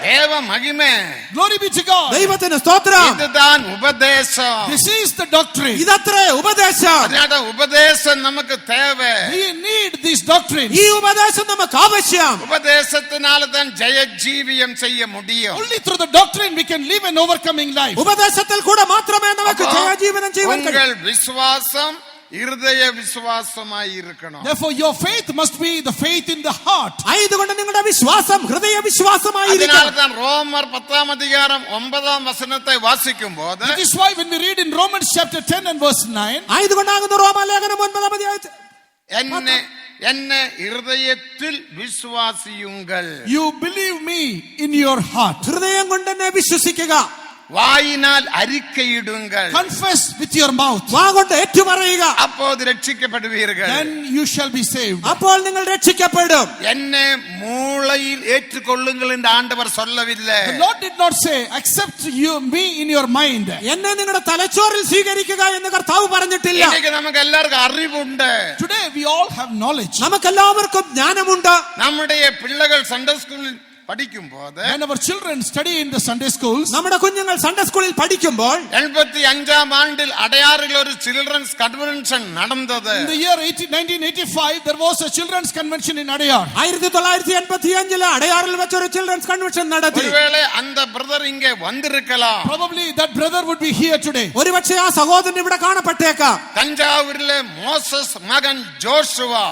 தேவ மகிமை. Glory be to God. ദൈവത്തിന് സ്തോത്രം. இதுதான் உபதேசம். This is the doctrine. ഇതത്രേ ഉപദേശം. அதனால உபதேசம் நமக்கு தேவை. We need this doctrine. ഈ ഉപദേശം നമുക്ക് ആവശ്യം. உபதேசத்தினால தான் ஜெயஜீவியம் செய்ய முடியும். Only through the doctrine we can live an overcoming life. ഉപദേശത്തിൽ കൂടെ മാത്രമേ നമുക്ക് ജയജീവനം ചെയ്യാൻ കഴിയൂ. உங்கள் விசுவாசம் இருதய விசுவாசமாய் இருக்கணும். Therefore your faith must be the faith in the heart. ആയതുകൊണ്ട് നിങ്ങളുടെ വിശ്വാസം ഹൃദയ വിശ്വാസമായിരിക്കണം. அதனால தான் ரோமர் 10-ாம் அதிகாரம் 9-ாம் வசனத்தை வாசிக்கும்போது That is why when we read in Romans chapter 10 and verse 9, ആയതുകൊണ്ടാകുന്നു റോമാലേഖനം 9-ാം അധ്യായത്തിൽ என்ன இருதயத்தில் விசுவாசியுங்கள். you believe me in your heart. ഹൃദയം കൊണ്ട് തന്നെ വിശ്വസിക്കുക. வாயினால் அறிக்கையிடுங்கள். Confess with your mouth. വാ കൊണ്ട് ഏറ്റുപറയുക. அப்போது ரட்சிக்கப்படுவீர்கள். Then you shall be saved. അപ്പോൾ നിങ്ങൾ രക്ഷിക്കപ്പെടും. என்னை மூளையில் ஏற்றுக்கொள்ளுங்கள் என்று ஆண்டவர் சொல்லவில்லை. The Lord did not say accept you me in your mind. എന്നെ നിങ്ങളുടെ തലച്ചോറിൽ സ്വീകരിക്കുക എന്ന് കർത്താവ് പറഞ്ഞിട്ടില്ല. இன்னைக்கு நமக்கு எல்லாருக்கும் அறிவுண்டு. Today we all have knowledge. നമുക്കെല്ലാവർക്കും ജ്ഞാനമുണ്ട്. நம்முடைய பிள்ளைகள் சண்டே ஸ்கூலில் படிக்கும்போது When our children study in the Sunday schools, നമ്മുടെ കുഞ്ഞുങ്ങൾ സൺഡേ സ്കൂളിൽ പഠിക്കുമ്പോൾ 85-ാം ആണ്ടിൽ അടയാറിൽ ഒരു ചിൽഡ്രൻസ് കൺവെൻഷൻ നടന്നത്. in the year 1985 there was a children's convention in Adayar. 1985 അടയാറിൽ വെച്ച് ഒരു ചിൽഡ്രൻസ് കൺവെൻഷൻ നടത്തി. ஒருவேளை அந்த பிரதர் இங்கே வந்திருக்கலாம். Probably that brother would be here today. ഒരുപക്ഷേ ആ സഹോദരൻ ഇവിടെ കാണപ്പെട്ടേക്കാം. தஞ்சாவூரிலே மோசஸ் மகன் Joshua.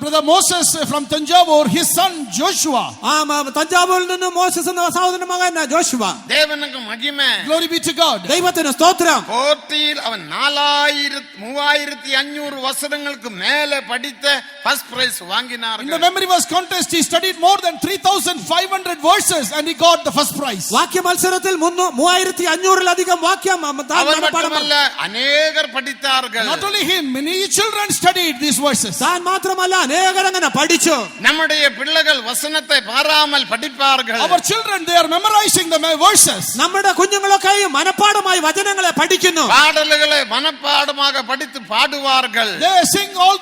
Brother Moses from Tanjavur, his son Joshua. തഞ്ചാവൂരിൽ നിന്ന് മോശസ് എന്ന സഹോദരന്റെ മകൻ ജോഷുവ. தேவனுக்கு மகிமை. Glory be to God. ദൈവത്തിന് സ്തോത്രം. போட்டியில் அவன் 3500 வசனங்களுக்கு மேல படித்த first prize In the வாங்கினார்கள். memory verse contest he studied more than 3500 verses and he got the first prize. വാക്യ മത്സരത്തിൽ 3500-ലധികം വാക്യം அவன் மட்டுமல்ல அநேகர் படித்தார்கள். Not only him, many children studied these verses. താൻ മാത്രമല്ല അനേകർ അങ്ങനെ പഠിച്ചു. நம்முடைய பிள்ளைகள் வசனத்தை பாராமல் விடாமல் படிப்பார்கள். Our children, they are memorizing the verses. നമ്മുടെ കുഞ്ഞുങ്ങളൊക്കെയും മനപ്പാടമായി വചനങ്ങളെ പഠിക്കുന്നു. பாடல்களை மனப்பாடமாக படித்து பாடுவார்கள்.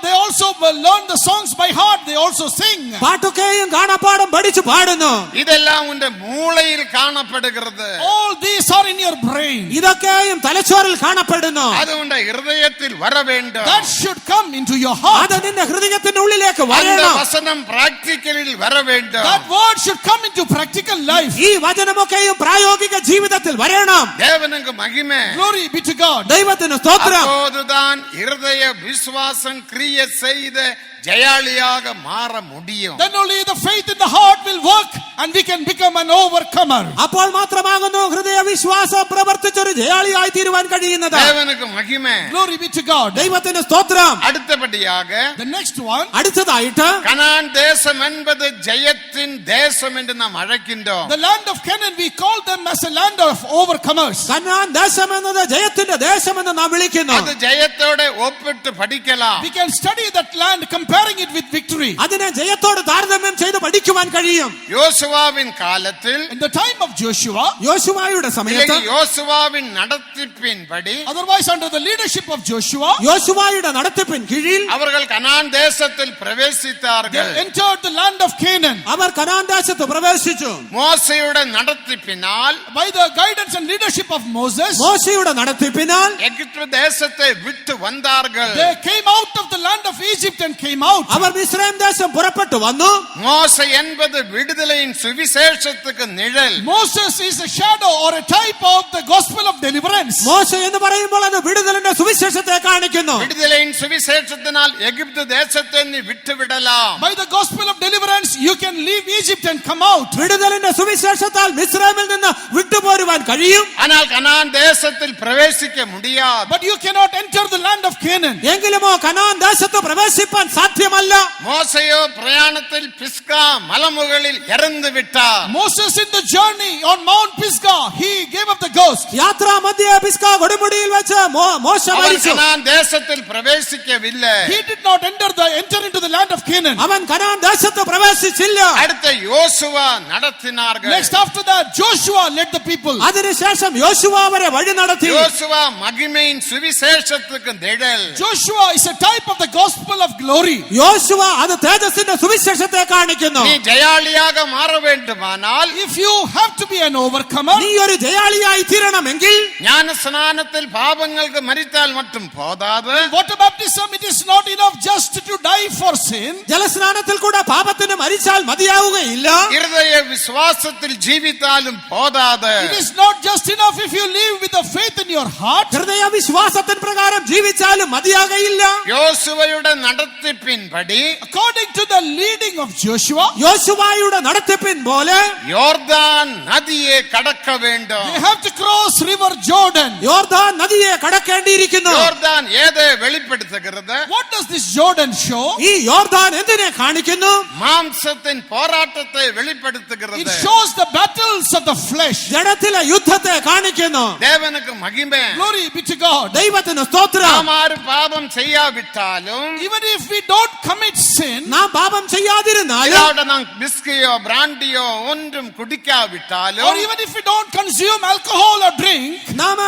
They also learn the songs by heart. They also sing. പാട്ടൊക്കെയും കാണാപ്പാടം പഠിച്ചു പാടുന്നു. இதெல்லாம் உங்க மூளையில் காணப்படுகிறது. All these are in your brain. ഇതൊക്കെയും തലച്ചോറിൽ കാണപ്പെടുന്നു. அது உங்க இதயத்தில் வர வேண்டும். That should come into your heart. അത് നിന്റെ ഹൃദയത്തിന്റെ ഉള്ളിലേക്ക് அந்த വരണം. வசனம் பிராக்டிகலில் வர வேண்டும். That word should come into practical life. ഈ വചനമൊക്കെയും പ്രായോഗിക ജീവിതത്തിൽ വരണം. தேவனுக்கு மகிமை. Glory be to God. ദൈവത്തിന് സ്തോത്രം. அப்போதுதான் இருதய விசுவாசம் கிரியை செய்த ஜெயாளியாக மாற முடியும். Then only the faith in the heart will work and we can become an overcomer. അപ്പോൾ മാത്രമാകുന്നു ഹൃദയ വിശ്വാസം പ്രവർത്തിച്ചൊരു ജയാളിയായി തീരുവാൻ കഴിയുന്നത്. தேவனுக்கு மகிமை. Glory be to God. ദൈവത്തിന് സ്തോത്രം. அடுத்தபடியாக The next one, അടുത്തതായിട്ട് கனான் தேசம் என்பது ஜெயத்தின் தேசம் என்று நாம் அழைக்கின்றோம். the land of Canaan, we call them as a land of overcomers. Canaan ദേശം എന്നത് ജയത്തിന്റെ ദേശമെന്ന് നാം വിളിക്കുന്നു. அது ஜெயத்தோட ஒப்பிட்டு படிக்கலாம். We can study that land comparing it with victory. അതിനെ ജയത്തോട് താരതമ്യം ചെയ്ത് പഠിക്കുവാൻ കഴിയും. யோசுவாவின் காலத்தில் In the time of Joshua, യോശുവായുടെ സമയത്ത് யோசுவாவின் நடத்திப்பின்படி otherwise under the leadership of Joshua, യോശുവായുടെ നടത്തിപ്പിൻ കീഴിൽ அவர்கள் கனான் தேசத்தில் they பிரவேசித்தார்கள். entered the land of Canaan. അവർ കനാൻ ദേശത്ത് പ്രവേശിച്ചു. மோசேயோட நடத்திப்பினால் By the guidance and leadership of Moses, മോശയുടെ നടത്തിപ്പിനാൽ எகிப்து தேசத்தை விட்டு வந்தார்கள். they came out of the land of Egypt and came out. അവർ മിസ്രൈം ദേശം പുറപ്പെട്ടു വന്നു. மோசே என்பது விடுதலையின் சுவிசேஷத்துக்கு நிழல். Moses is a shadow or a type of the gospel of deliverance. മോശ എന്ന് പറയുമ്പോൾ അത് വിടുതലിന്റെ സുവിശേഷത്തെ കാണിക്കുന്നു. விடுதலையின் சுவிசேஷத்தினால் எகிப்து தேசத்தை நீ விட்டு விடலாம். By the gospel of deliverance, you can leave Egypt and come out. വിടുതലിന്റെ സുവിശേഷത്താൽ മിസ്രൈമിൽ നിന്ന് വിട്ടുപോരുവാൻ കഴിയും. ஆனால் கனான் தேசத்தில் பிரவேசிக்க முடியாது. But you cannot enter the land of Canaan. എങ്കിലുമോ കനാൻ ദേശത്ത് പ്രവേശിപ്പാൻ സാധ്യമല്ല. மோசேயோ பிரயாணத்தில் பிஸ்கா மலமுகளில் இறந்து விட்டார். Moses in the journey on Mount Pisgah, he gave up the ghost. യാത്രാ മധ്യേ പിസ്കാ കൊടുമുടിയിൽ വെച്ച് മോശ அவன் മരിച്ചു. கனான் தேசத்தில் பிரவேசிக்கவில்லை. He did not enter into the land of Canaan. അവൻ കനാൻ ദേശത്ത് പ്രവേശിച്ചില്ല. அடுத்த யோசுவா நடத்தினார்கள். Next after that, Joshua led the people. അതിനുശേഷം യോശുവ അവരെ വഴി നടത്തി. யோசுவா மகிமையின் சுவிசேஷத்துக்கு நிழல். Joshua is a type of the gospel of glory. യോശുവ അത് തേജസ്സിന്റെ സുവിശേഷത്തെ കാണിക്കുന്നു. நீ ஜெயாளியாக மாற வேண்டுமானால் If you have to be an overcomer, നീ ഒരു ജയാളിയായി തീരണമെങ്കിൽ ஞான ஸ்நானத்தில் பாவங்களுக்கு மரித்தால் மட்டும் போதாது. water baptism, it is not enough just to die for sin. ജലസ്നാനത്തിൽ കൂടെ പാപത്തിന് മരിച്ചാൽ മതിയാവുകയില്ല. இருதய விசுவாசத்தில் ஜீவித்தாலும் போதாது. It is not just enough if you live with the faith in your heart. ഹൃദയ വിശ്വാസത്തിൻ പ്രകാരം ജീവിച്ചാലും മതിയാകയില്ല. யோசுவையோட நடத்திப்பின்படி According to the leading of Joshua, യോശുവായുടെ നടത്തിപ്പിൻ പോലെ யோர்தான் நதியை கடக்க வேண்டும். they have to cross river Jordan. യോർദാൻ നദിയെ കടക്കേണ്ടിയിരിക്കുന്നു. யோர்தான் ஏதை வெளிப்படுத்துகிறது? What does this Jordan show? ഈ യോർദാൻ എന്തിനെ കാണിക്കുന്നു? மாம்சத்தின் போராட்டத்தை It வெளிப்படுத்துகிறது. shows the battles of the flesh. ജഡത്തിലെ യുദ്ധത്തെ കാണിക്കുന്നു. தேவனுக்கு மகிமை. Glory be to God. ദൈവത്തിന് സ്തോത്രം. நாம் ஆறு பாவம் செய்யாவிட்டாலும் Even if we don't commit sin, നാം പാപം ചെയ്യാതിരുന്നാലും இதோட நாம் பிஸ்கியோ பிராண்டியோ ஒன்றும் or குடிக்காவிட்டாலும் even if we don't consume alcohol or drink, നാം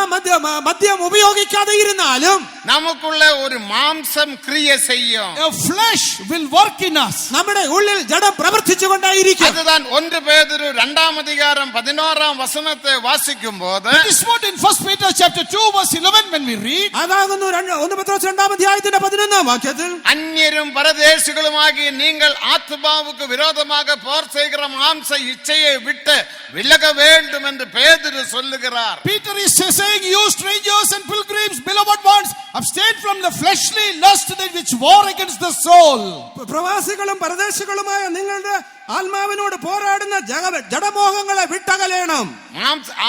മദ്യം ഉപയോഗിക്കാതെ ഇരുന്നാലും நமக்குள்ள ஒரு மாம்சம் கிரியை செய்யும். a flesh will work in us. നമ്മുടെ ഉള്ളിൽ ജഡം പ്രവർത്തിച്ചുകൊണ്ടേയിരിക്കും. அதுதான் 1 பேதுரு 2:11 வாசிக்கும் போது It is what in 1 Peter chapter 2 verse 11 when we read, അതാകുന്നു 1 പത്രോസ് 2-ാം അധ്യായത്തിന്റെ 11-ാം വാക്യത്തിൽ அந்நியரும் பரதேசிகளுமாகிய நீங்கள் ஆத்துமாவுக்கு விரோதமாக போர் செய்கிற மாம்ச இச்சையை விட்டு விலக வேண்டும் என்று பேதுரு சொல்லுகிறார். Peter is saying, you strangers and pilgrims, beloved ones, abstain from the fleshly lust that which war against the soul. പ്രവാസികളും പരദേശികളുമായ നിങ്ങളുടെ ആത്മാവിനോട് പോരാടുന്ന ജഡമോഹങ്ങളെ വിട്ടകലേണം.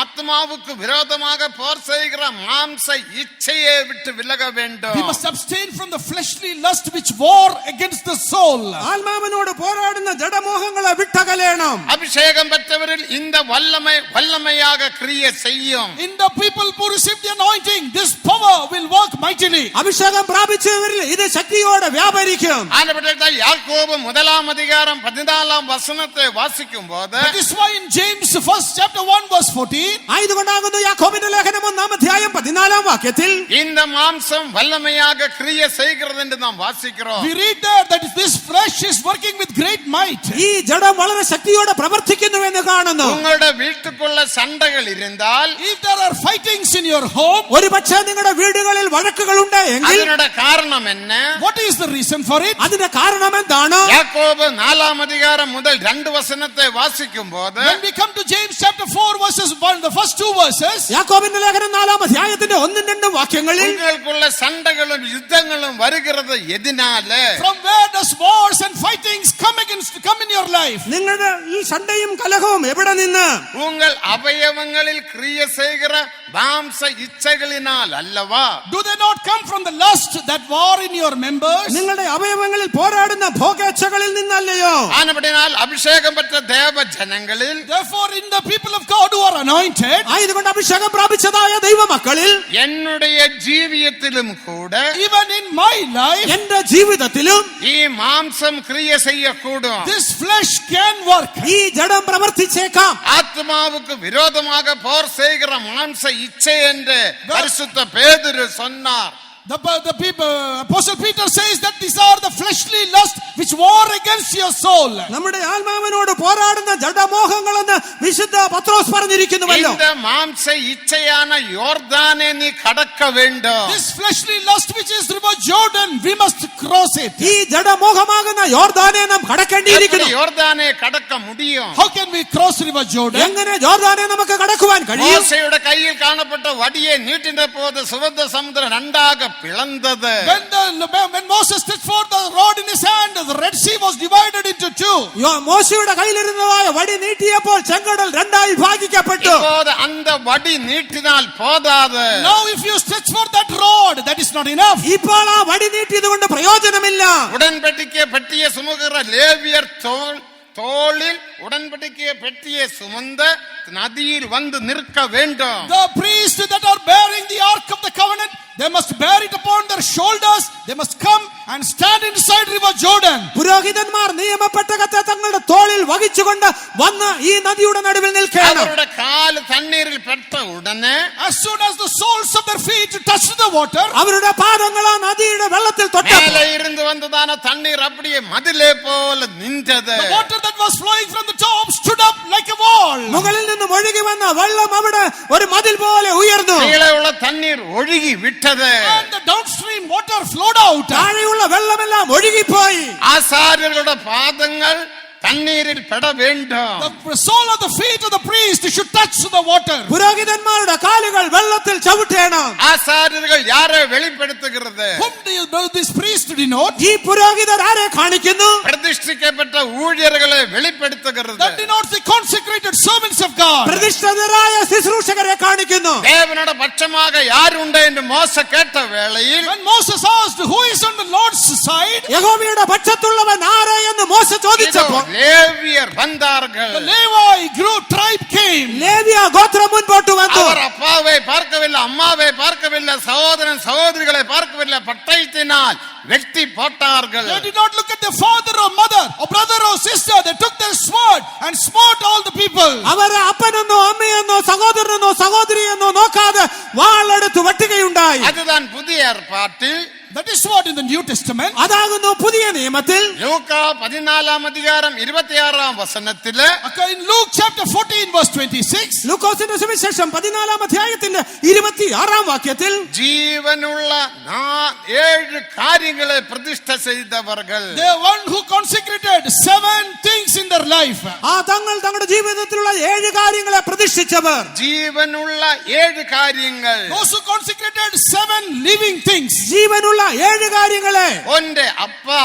ஆத்மாவுக்கு விரோதமாக போர் செய்கிற மாம்ச இச்சையை விட்டு விலக வேண்டும். We must abstain from the fleshly lust which war against the soul. ആത്മാവിനോട് പോരാടുന്ന ജഡമോഹങ്ങളെ വിട്ടകലേണം. அபிஷேகம் பெற்றவரில் இந்த வல்லமையாக கிரியை செய்யும். In the people who receive the anointing, this power will work mightily. അഭിഷേകം പ്രാപിച്ചവരിൽ ഇത് ശക്തിയോടെ വ്യാപരിക്കും. ஆனபடியால் யாக்கோபு 1-ாம் அதிகாரம் 14-ாம் വസനത്തെ വാസിക്കുമ്പോൾ That is why in James, first chapter 1 verse 14, ആയതുകൊണ്ടാകുന്നു യാക്കോബിന്റെ ലേഖനം 1-14 இந்த மாம்சம் வல்லமையாக கிரியை செய்கிறது என்று நாம் வாசிக்கிறோம். we read there that this flesh is working with great might. ഈ ജഡം വളരെ ശക്തിയോടെ പ്രവർത്തിക്കുന്നു എന്ന് കാണുന്നു. உங்களுடைய வீட்டுக்குள்ள சண்டைகள் இருந்தால், If there are fightings in your home, ഒരു പക്ഷേ നിങ്ങളുടെ വീടുകളിൽ വഴക്കുകൾ ഉണ്ട് എങ്കിൽ அதனோட காரணம் என்ன? what is the reason for it? അതിന്റെ കാരണം എന്താണ്? யாக்கோபு 4 அதிகாரம் முதல் 2 வசனத்தை வாசிக்கும்போது When we come to James chapter 4 verses 1, the first 2 verses, യാക്കോബിന്റെ ലേഖനം 4-ന്റെ 1-2 വാക്യങ്ങളിൽ உங்களுக்குள்ள சண்டைகளும் யுத்தங்களும் வருகிறது எதினால? from where does wars and fightings come in your life? നിങ്ങളുടെ ഈ സണ്ടയും കലഹവും എവിടെ നിന്ന്? உங்கள் அவயவங்களில் கிரியை செய்கிற மாம்ச இச்சைகளினால் அல்லவா? Do they not come from the lust that war in your members? നിങ്ങളുടെ അവയവങ്ങളിൽ പോരാടുന്ന ഭോഗേച്ഛകളിൽ നിന്നല്ലയോ? ஆனபடினால் அபிஷேகம் பெற்ற தேவ ஜனங்களில், Therefore, in the people of God who are anointed, ആയതുകൊണ്ട് അഭിഷേകം പ്രാപിച്ചതായ ദൈവമക്കളിൽ என்னுடைய ஜீவியத்திலும் கூட even in my life, എന്റെ ജീവിതത്തിലും ഈ മാംസം ക്രിയ செய்யக்கூடும். this flesh can work. ഈ ജഡം പ്രവർത്തിച്ചേക്കാം. ஆத்மாவுக்கு விரோதமாக போர் செய்கிற மாம்ச இச்சை என்று பரிசுத்த பேதுரு சொன்னார். The people, Apostle Peter says that these are the fleshly lust which war against your soul. നമ്മുടെ ആത്മാവിനോട് പോരാടുന്ന ജഡമോഹങ്ങളെന്ന് വിശുദ്ധ പത്രോസ് പറഞ്ഞിരിക്കുന്നുവല്ലോ. இந்த மாம்ச இச்சையான யோர்தானை நீ கடக்க வேண்டும். This fleshly lust which is river Jordan, we must cross it. ഈ ജഡമോഹമാകുന്ന യോർദാനെ നാം കടക്കേണ്ടിയിരിക്കുന്നു. எப்படி யோர்தானை கடக்க முடியும்? How can we cross river Jordan? എങ്ങനെ യോർദാനെ നമുക്ക് കടക്കുവാൻ കഴിയും? மோசேயுடைய கையில் காணப்பட்ட வடியை நீட்டின போது சுவந்த சமுத்திரம் ரெண்டாக பிளந்தது. When Moses stretched forth the rod in his hand, the Red Sea was divided into two. മോശയുടെ കയ്യിലിരുന്നതായ വടി നീട്ടിയപ്പോൾ ചെങ്കടൽ രണ്ടായി ഭാഗിക്കപ്പെട്ടു. இப்போது அந்த வடி நீட்டினால் போதாது. Now if you stretch forth that rod, that is not enough. ഇപ്പോൾ ആ വടി നീട്ടിയത് കൊണ്ട് പ്രയോജനമില്ല. உடன்படிக்கை பெட்டியை சுமக்கிற லேவியர் தோளில் உடன்படிக்கை பெட்டியை சுமந்த நதியில் வந்து நிற்க வேண்டும். The priests that are bearing the ark of the covenant, they must bear it upon their shoulders. They must come and stand inside river Jordan. പുരോഹിതന്മാർ നിയമപ്പെട്ടകത്തെ തങ്ങളുടെ തോളിൽ വഹിച്ചുകൊണ്ട് വന്ന് ഈ നദിയുടെ നടുവിൽ നിൽക്കണം. அவருடைய கால் தண்ணீரில் பட்ட உடனே, As soon as the soles of their feet touched the water, അവരുടെ പാദങ്ങൾ ആ നദിയുടെ വെള്ളത്തിൽ തൊട്ടപ്പോൾ மேலே இருந்து வந்ததான தண்ணீர் அப்படியே மதிலே போல நின்றது. the water that was flowing from the top stood up like a wall. മുകളിൽ നിന്ന് ഒഴുകി വന്ന വെള്ളം അവിടെ ഒരു മതിൽ പോലെ ഉയർന്നു. கீழே உள்ள தண்ணீர் ஒழுகி விட்டது. And the downstream water flowed out. താഴെയുള്ള വെള്ളമെല്ലാം ഒഴുകിപ്പോയി. ஆசாரியர்களுடைய பாதங்கள் தண்ணீரில் பட வேண்டும். The sole of the feet of the priest should touch the water. പുരോഹിതന്മാരുടെ കാലുകൾ വെള്ളത്തിൽ ചവിട്ടേണം. ஆசாரியர்கள் யாரை வெளிப்படுத்துகிறது? Whom do this priest denote? ഈ പുരോഹിതർ ആരെ കാണിക്കുന്നു? பிரதிஷ்டிக்கப்பட்ட ஊழியர்களை வெளிப்படுத்துகிறது. That denotes the consecrated servants of God. പ്രതിഷ്ഠിതരായ ശുശ്രൂഷകരെ കാണിക്കുന്നു. தேவனோட பட்சமாக யார் உண்டு என்று மோசே கேட்ட வேளையில், When Moses asked who is on the Lord's side, യഹോവയുടെ പക്ഷത്തുള്ളവൻ ആരെ എന്ന് മോശ ചോദിച്ചപ്പോൾ லேவியர் வந்தார்கள். the Levi tribe came. ലേവ്യ ഗോത്രം മുൻപോട്ട് വന്നു. அவர் அப்பாவை பார்க்கவில்லை, அம்மாவை பார்க்கவில்லை, சகோதரன் சகோதரிகளை பார்க்கவில்லை, பட்டயத்தினால் வெட்டி போட்டார்கள். They did not look at their father or mother or brother or sister. They took their sword and smote all the people. അവർ അപ്പനെന്നോ അമ്മയെന്നോ സഹോദരനെന്നോ സഹോദരിയെന്നോ നോക്കാതെ വാളെടുത്ത് വെട്ടുകയുണ്ടായി. அதுதான் புதிய ஏற்பாட்டில். That is what in the New Testament. അതാകുന്നു പുതിയ നിയമത്തിൽ. லூக்கா 14 அதிகாரம் 26 வசனத்திலே, In Luke chapter 14 verse 26, ലൂക്കോസിന്റെ സുവിശേഷം 14 അധ്യായത്തിന്റെ 26 വാക്യത്തിൽ ஜீவனுள்ள 7 காரியங்களை பிரதிஷ்டை செய்தவர்கள். the one who consecrated 7 things in their life. ആ തങ്ങൾ തങ്ങളുടെ ജീവിതത്തിലുള്ള 7 കാര്യങ്ങളെ പ്രതിഷ്ഠിച്ചവർ. ஜீவனுள்ள 7 காரியங்கள். Those who consecrated 7 living things. ജീവനുള്ള 7 കാര്യങ്ങളെ. ஒன்று அப்பா,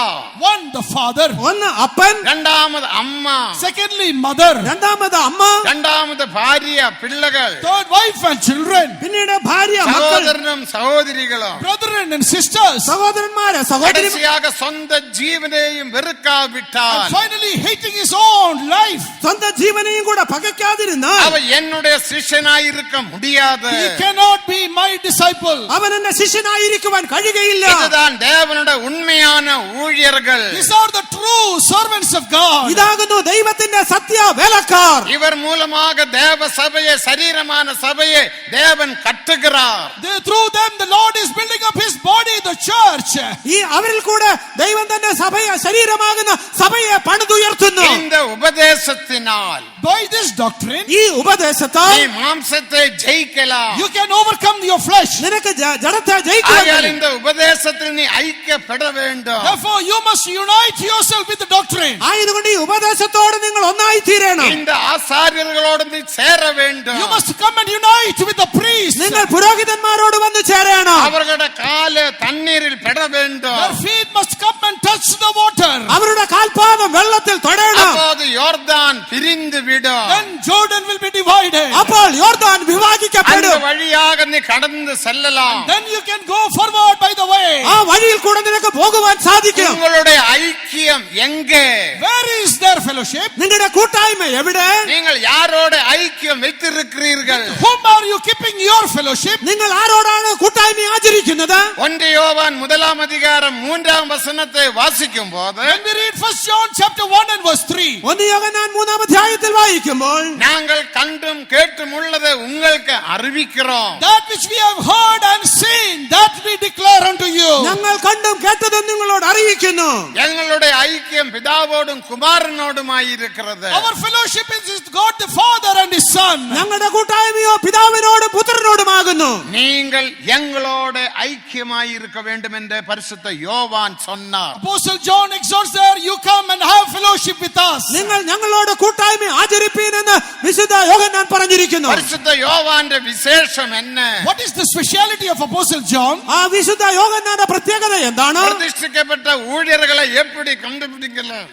One, the father. ഒന്ന് അപ്പൻ, இரண்டாவது அம்மா, Secondly, mother. രണ്ടാമത് അമ്മ, இரண்டாவது பாரியா பிள்ளைகள், Third, wife and children. പിന്നീട് ഭാര്യ, മക്കൾ, சகோதரனும் சகோதரிகளும், Brethren and sisters. സഹോദരന്മാരെ, സഹോദരി. கடைசியாக சொந்த ஜீவனையும் வெறுக்காவிட்டால், And finally, hating his own life. സ്വന്തം ജീവനെയും കൂടെ പകയ്ക്കാതിരുന്നാൽ அவன் என்னுடைய சிஷ்யனாயிருக்க முடியாது. He cannot be my disciple. അവൻ എന്റെ ശിഷ്യനായിരിക്കുവാൻ കഴിയുകയില്ല. இதுதான் தேவனுடைய உண்மையான ஊழியர்கள். These are the true servants of God. ഇതാകുന്നു ദൈവത്തിന്റെ സത്യ വേലക്കാർ. இவர் மூலமாக தேவ சபையை, சரீரமான சபையை தேவன் கட்டுகிறார். Through them the Lord is building up his body, the church. ഈ അവരിൽ കൂടെ ദൈവം തന്റെ സഭയെ, ശരീരമാകുന്ന സഭയെ പണിതുയർത്തുന്നു. இந்த உபதேசத்தினால், By this doctrine ഈ ഉപദേശത്താൽ நீ மாம்சத்தை ஜெயிக்கலாம். you can overcome your flesh. നിനക്ക് ജഡത്തെ ജയിക്കാൻ ஆகையால் കഴിയും. இந்த உபதேசத்தில் நீ ஐக்கியப்பட வேண்டும். Therefore you must unite yourself with the doctrine. ആയതുകൊണ്ട് ഈ ഉപദേശത്തോട് നിങ്ങൾ ഒന്നായി തീരണം. இந்த ആസാര്യர்களോട് നീ சேர வேண்டும். You must come and unite with the priests. നിങ്ങൾ പുരോഹിതന്മാരോട് വന്ന് ചേരണം. அவர்களுடைய கால தண்ணீரில் பெட வேண்டும். Their feet must come and touch the water. അവരുടെ കാൽപാദം വെള്ളത്തിൽ തൊടണം. அப்போது யோர்தான் பிரிந்து விடும். Then Jordan will be divided. അപ്പോൾ യോർദാൻ அந்த വിഭാഗിക്കപ്പെടും. வழியாக நீ கடந்து செல்லலாம். Then you can go forward by the way. ആ വഴിയിൽ കൂടെ നിനക്ക് പോകുവാൻ സാധിക്കും. உங்களுடைய ஐக்கியம் எங்கே? Where is their fellowship? നിങ്ങളുടെ കൂട്ടായ്മ എവിടെ? நீங்கள் யாரோட ஐக்கியம் வைத்திருக்கிறீர்கள்? Whom are you keeping your fellowship? നിങ്ങൾ ആരോടാണ് കൂട്ടായ്മ ആചരിക്കുന്നത്? 1 யோவான் 1:3 வாசிக்கும் போது When we read 1 John chapter 1 and verse 3. 1 യോഹന്നാൻ 3-ാം അധ്യായത്തിൽ വായിക്കുമ്പോൾ நாங்கள் கண்டும் கேட்டும் உள்ளதை உங்களுக்கு அறிவிக்கிறோம். That which we have heard and seen, that we declare unto you. ഞങ്ങൾ കണ്ടും കേട്ടതും നിങ്ങളോട് അറിയിക്കുന്നു. எங்களுடைய ஐக்கியம் பிதாவோடும் குமாரனோடுமாய் இருக்கிறது. Our fellowship is with God the Father and His Son. ഞങ്ങളുടെ കൂട്ടായ്മയോ പിതാവിനോടും പുത്രനോടുമാകുന്നു. நீங்கள் எங்களோட ஐக்கியமாய் இருக்க வேண்டும் என்று பரிசுத்த யோவான் சொன்னார். Apostle John exhorts there, you come and have fellowship with us. നിങ്ങൾ ഞങ്ങളോട് കൂട്ടായ്മ ആചരിപ്പീൻ എന്ന് വിശുദ്ധ യോഹന്നാൻ പറഞ്ഞിരിക്കുന്നു. பரிசுத்த யோவாന്റെ விசேஷம் என்ன? What is the speciality of Apostle John? ആ വിശുദ്ധ യോഹന്നാന്റെ പ്രത്യേകത എന്താണ്? பிரதிஷ்டிக்கப்பட்ட ஊழியர்களை எப்படி கண்டுபிடிக்கலாம்?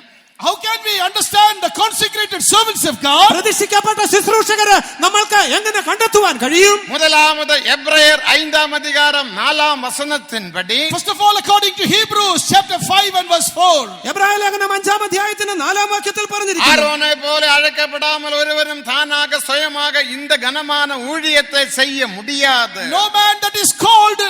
How can we understand the consecrated servants of God? പ്രതിഷ്ഠിക്കപ്പെട്ട ശുശ്രൂഷകരെ നമ്മൾക്ക് എങ്ങനെ കണ്ടെത്തുവാൻ കഴിയും? முதலாவது எபிரேயர் 5:4 First of all, according to Hebrews chapter 5 and verse 4. എബ്രായ ലേഖനം 5-ാം അധ്യായത്തിന്റെ 4-ാം വാക്യത്തിൽ പറഞ്ഞിരിക്കുന്നു. ஆரோனை போல அழைக்கப்படாமல் ஒருவரும் தானாக சுயமாக இந்த கனமான ஊழியத்தை செய்ய முடியாது. No man that is called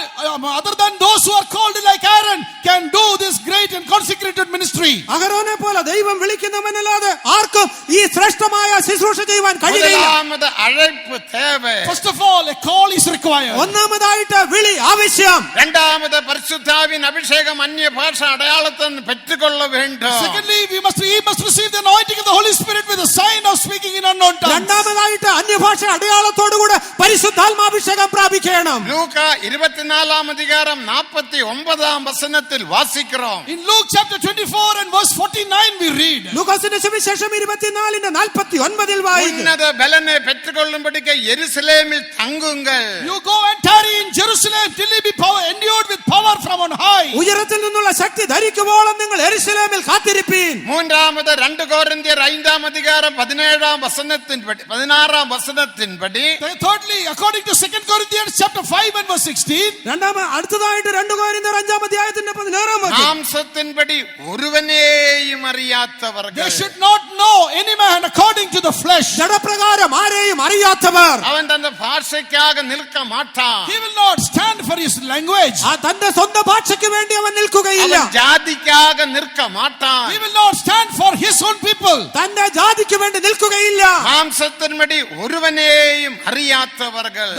other than those who are called like Aaron can do this great and consecrated ministry. അഹരോനെ പോലെ ദൈവം വിളിക്കുന്നവനല്ലാതെ ആർക്കും ഈ ശ്രേഷ്ഠമായ ശുശ്രൂഷ ചെയ്യുവാൻ കഴിയില്ല. முதலாவது அழைப்பு தேவை. First of all, a call is required. ഒന്നാമതായിട്ട് വിളി ആവശ്യം. இரண்டாவது பரிசுத்தாவின் அபிஷேகம் அந்நிய பாஷை அடையாளத்தை பெற்றுக்கொள்ள வேண்டும். Secondly, he must receive the anointing of the Holy Spirit with the sign of speaking in unknown tongues. രണ്ടാമതായിട്ട് അന്യഭാഷ അടയാളത്തോടുകൂടെ പരിശുദ്ധാത്മാഭിഷേകം പ്രാപിക്കണം. லூக்கா 24:49 வாசிக்கிறோம். In Luke chapter 24 and verse 49 we read. ലൂക്കോസിന്റെ സുവിശേഷം 24:49 വായിക്കുന്നു. உன்னத பலனை பெற்றுக்கொள்ளும்படிக்கு எருசலேமில் தங்குங்கள். You go and tarry in Jerusalem till you be endued with power from on high. ഉയരത്തിൽ നിന്നുള്ള ശക്തി ധരിക്കുവോളം നിങ്ങൾ യെരൂശലേമിൽ കാത്തിരിപ്പീൻ. மூன்றாவது 2 கொரிந்தியர் 5:16 Thirdly, according to 2 Corinthians chapter 5 and verse 16. അടുത്തതായിട്ട് 2 കൊരിന്ത്യർ 5-ാം അധ്യായത്തിന്റെ 16-ാം വാക്യം. மாம்சத்தின்படி ஒருவனேயும் அறியாதவர்கள். They should not know any man according to the flesh. ജഡപ്രകാരം ആരെയും അറിയാത്തവർ. அவன் தன் பாஷைக்காக நிற்க மாட்டான். He will not stand for his language. ആ തന്റെ സ്വന്തം ഭാഷയ്ക്ക് വേണ്ടി അവൻ നിൽക്കുകയില്ല. அவன் ஜாதிக்காக நிற்க மாட்டான். He will not stand for his own people. തന്റെ ജാതിക്ക് വേണ്ടി നിൽക്കുകയില്ല. மாம்சத்தின்படி ஒருவனேயும் அறியாதவர்கள்.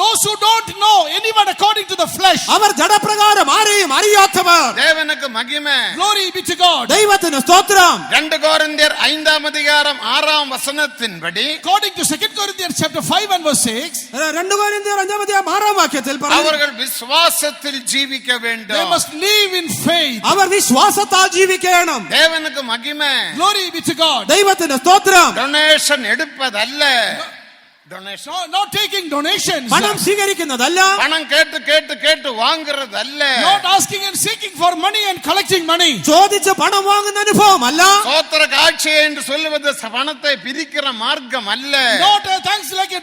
Those who don't know anyone according to the flesh. അവർ ജഡപ്രകാരം ആരെയും അറിയാത്തവർ. தேவனுக்கு மகிமை. Glory be to God. ദൈവത്തിന് സ്തോത്രം. 2 கொரிந்தியர் 5:6 According to 2 Corinthians chapter 5 and verse 6. 2 കൊരിന്ത്യർ 5-ാം അധ്യായം 6-ാം വാക്യത്തിൽ പറയുന്നു. அவர்கள் விசுவாசத்தில் ஜீவிக்க They வேண்டும். must live in faith. അവർ വിശ്വാസത്താൽ ജീവിക്കണം. தேவனுக்கு மகிமை. Glory be to God. ദൈവത്തിന് സ്തോത്രം. டொனேஷன் எடுப்பதல்ல. Donation Not taking donations. പണം സ്വീകരിക്കുന്നതല്ല. பணம் கேட்டு கேட்டு கேட்டு வாங்குறதல்ல. Not asking and seeking for money and collecting money. ചോദിച്ച് പണം വാങ്ങുന്ന അനുഭവമല്ല. சோத்திர காட்சி என்று சொல்லுவது பணத்தை பிரிக்கிற மார்க்கம் அல்ல. Not a thanks like a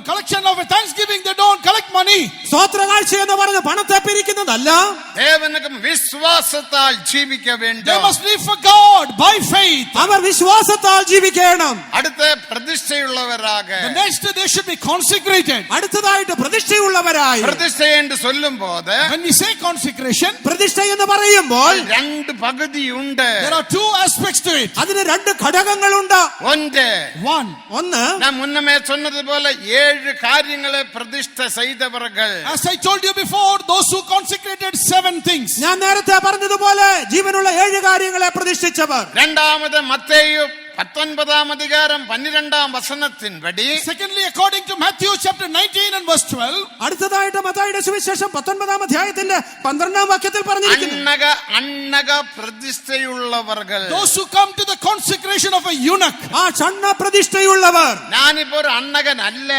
collection of a thanksgiving. They don't collect money. സ്തോത്രകാഴ്ച എന്ന് പറഞ്ഞ് പണത്തെ പിരിക്കുന്നതല്ല. தேவனுக்கு விசுவாசத்தால் ஜீவிக்க They வேண்டும். must live for God by faith. അവർ വിശ്വാസത്താൽ ജീവിക്കണം. அடுத்த பிரதிஷ்டையுள்ளவராக. The next Next, they should be consecrated. അടുത്തതായിട്ട് പ്രതിഷ്ഠയുള്ളവരായി. പ്രതിഷ്ഠ എന്ന് சொல்லும்போது When we say consecration, പ്രതിഷ്ഠ എന്ന് പറയുമ്പോൾ രണ്ട് പകുതിയുണ്ട്. there are two aspects to it. അതിന് രണ്ട് ഘടകങ്ങളുണ്ട്. ഒന്ന്, ഒന്ന്, ഞാൻ മുന്നമേ சொன்னதுപോലെ 7 കാര്യങ്ങളെ പ്രതിഷ്ഠ ചെയ്തവர்கள். As I told you before, those who consecrated 7 things. ഞാൻ നേരത്തെ പറഞ്ഞതുപോലെ ജീവനുള്ള 7 കാര്യങ്ങളെ പ്രതിഷ്ഠിച്ചവർ. രണ്ടാമത് മത്തേയു 19 അധികാരം 12 വചനത്തിൻപടി, Secondly, according to Matthew chapter 19 and verse 12, അടുത്തതായിട്ട് മത്തായിയുടെ സുവിശേഷം 19 അധ്യായത്തിന്റെ 12 വാക്യത്തിൽ പറഞ്ഞിരിക്കുന്നു, അന്നക പ്രതിഷ്ഠയുള്ളവர்கள். those who come to the consecration of a eunuch. ആ ഷണ്ഡ പ്രതിഷ്ഠയുള്ളവർ. ഞാനിപ്പോ ഒരു അന്നകനല്ല.